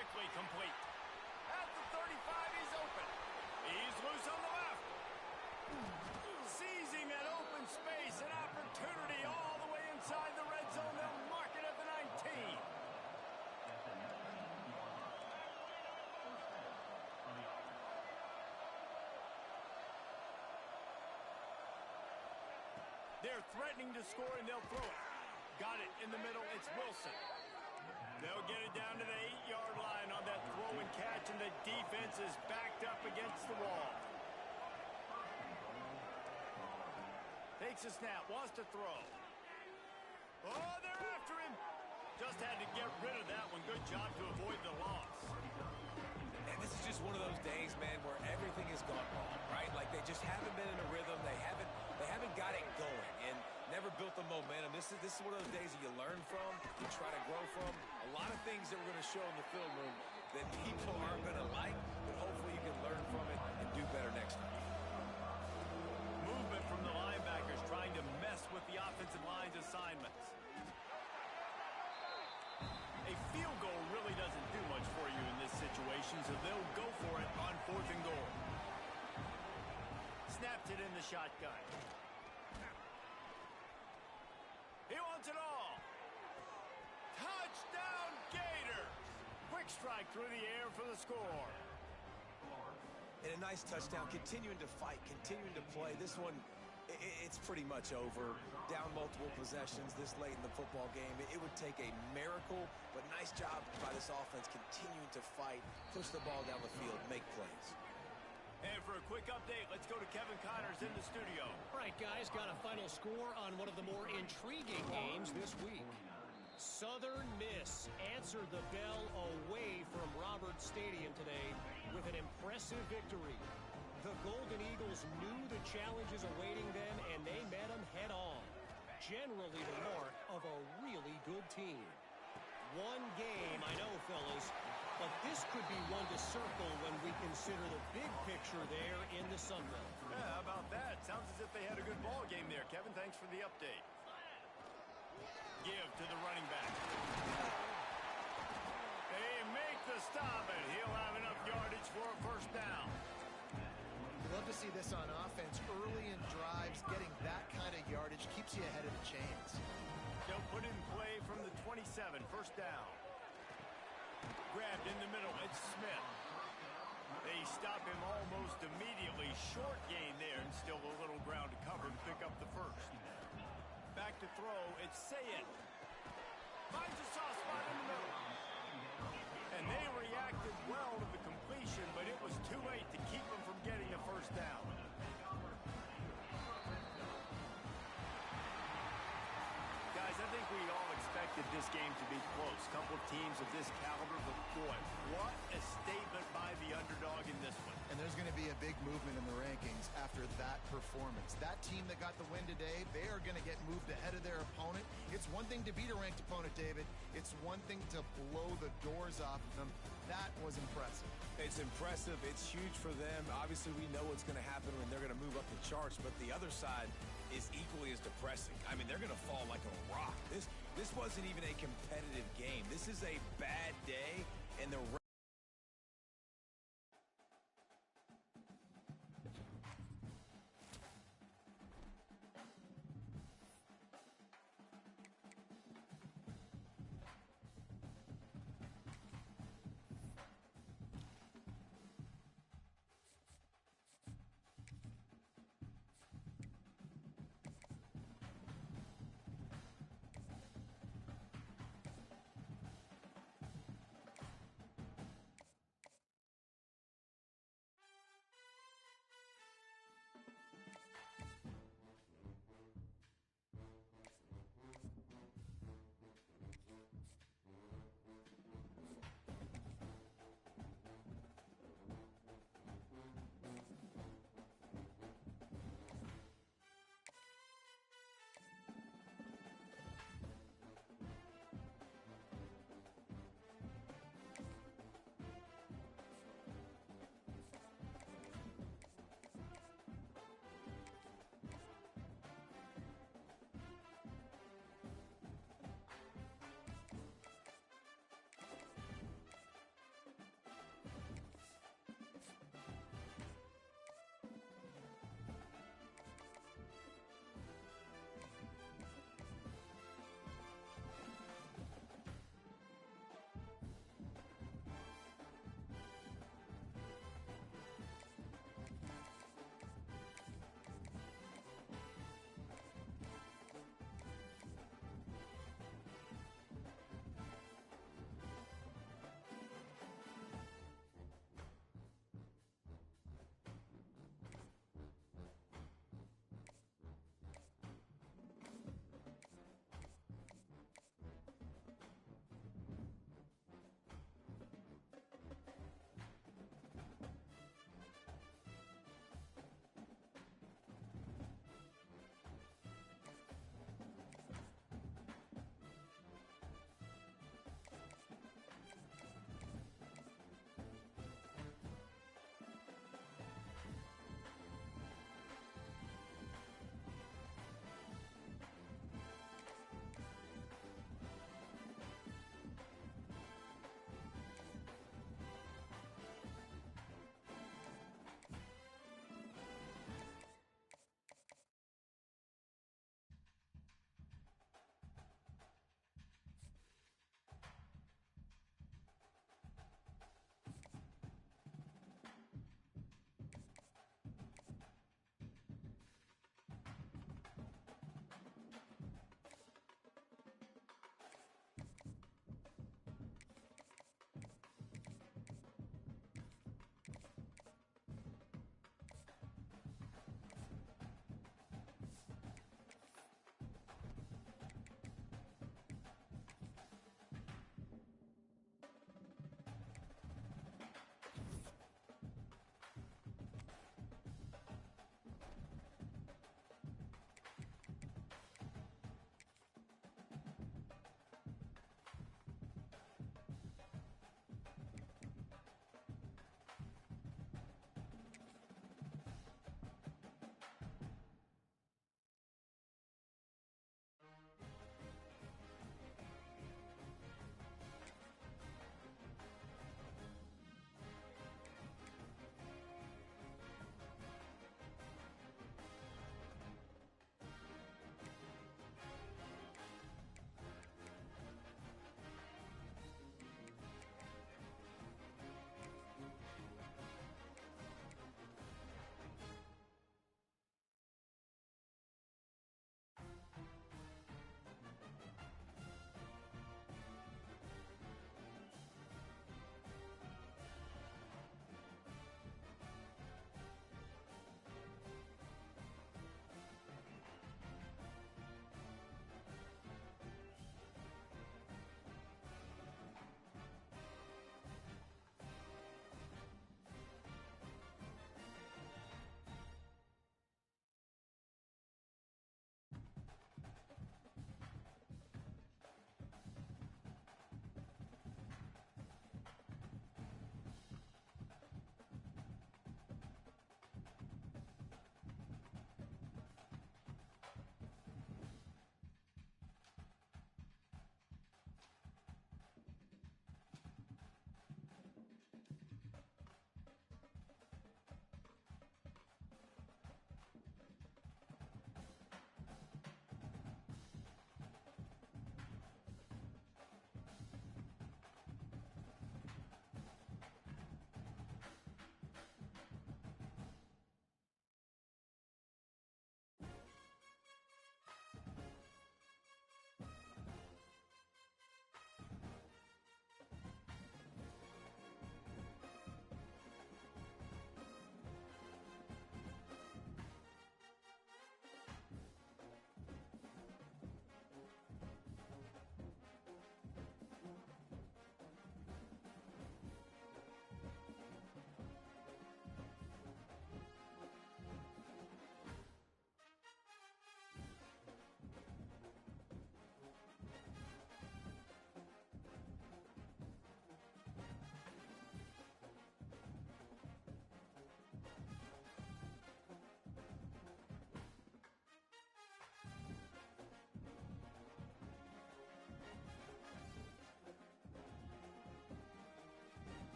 quickly complete. At the 35, he's open. He's loose on the left. Seizing that open space, an opportunity all the way inside the red zone. They'll mark it at the 19. They're threatening to score, and they'll throw it. Got it in the middle. It's Wilson. They'll get it down to the 8-yard line on that throw and catch, and the defense is backed up against the wall. Takes a snap, wants to throw. Oh, they're after him. Just had to get rid of that one. Good job to avoid the loss. And this is just one of those days, man, where everything has gone wrong, right? Like they just haven't been in a rhythm. They haven't got it going and never built the momentum. This is one of those days that you learn from, you try to grow from. A lot of things that we're going to show in the film room that people aren't going to like, but hopefully you can learn from it and do better next time. Movement from the linebackers trying to mess with the offensive line's assignments. A field goal really doesn't do much for you in this situation, so they'll go for it on 4th and goal. Snapped it in the shotgun. He wants it all. Touchdown, Gators! Quick strike through the air for the score. And a nice touchdown, continuing to fight, continuing to play. This one, it's pretty much over. Down multiple possessions this late in the football game. It would take a miracle, but nice job by this offense continuing to fight, push the ball down the field, make plays. And for a quick update, let's go to Kevin Connors in the studio. All right, guys, got a final score on one of the more intriguing games this week. Southern Miss answered the bell away from Roberts Stadium today with an impressive victory. The Golden Eagles knew the challenges awaiting them, and they met them head-on. Generally the mark of a really good team. One game, I know, fellas, but this could be one to circle when we consider the big picture there in the Sun Belt. Yeah, how about that? Sounds as if they had a good ball game there. Kevin, thanks for the update. Give to the running back. They make the stop, and he'll have enough yardage for a first down. Love to see this on offense. Early in drives, getting that kind of yardage keeps you ahead of the chains. They'll put it in play from the 27, first down. Grabbed in the middle, it's Smith. They stop him almost immediately. Short gain there, and still a little ground to cover to pick up the first. Back to throw, it's Sayed. Finds a soft spot in the middle. And they reacted well to the completion, but it was too late to keep them from getting the first down. Guys, I think we all expected this game to be close. Couple of teams of this caliber, but boy, what a statement by the underdog in this one. And there's going to be a big movement in the rankings after that performance. That team that got the win today, they are going to get moved ahead of their opponent. It's one thing to beat a ranked opponent, David. It's one thing to blow the doors off of them. That was impressive. It's impressive. It's huge for them. Obviously, we know what's going to happen when they're going to move up the charts, but the other side is equally as depressing. I mean, they're going to fall like a rock. This wasn't even a competitive game. This is a bad day, and the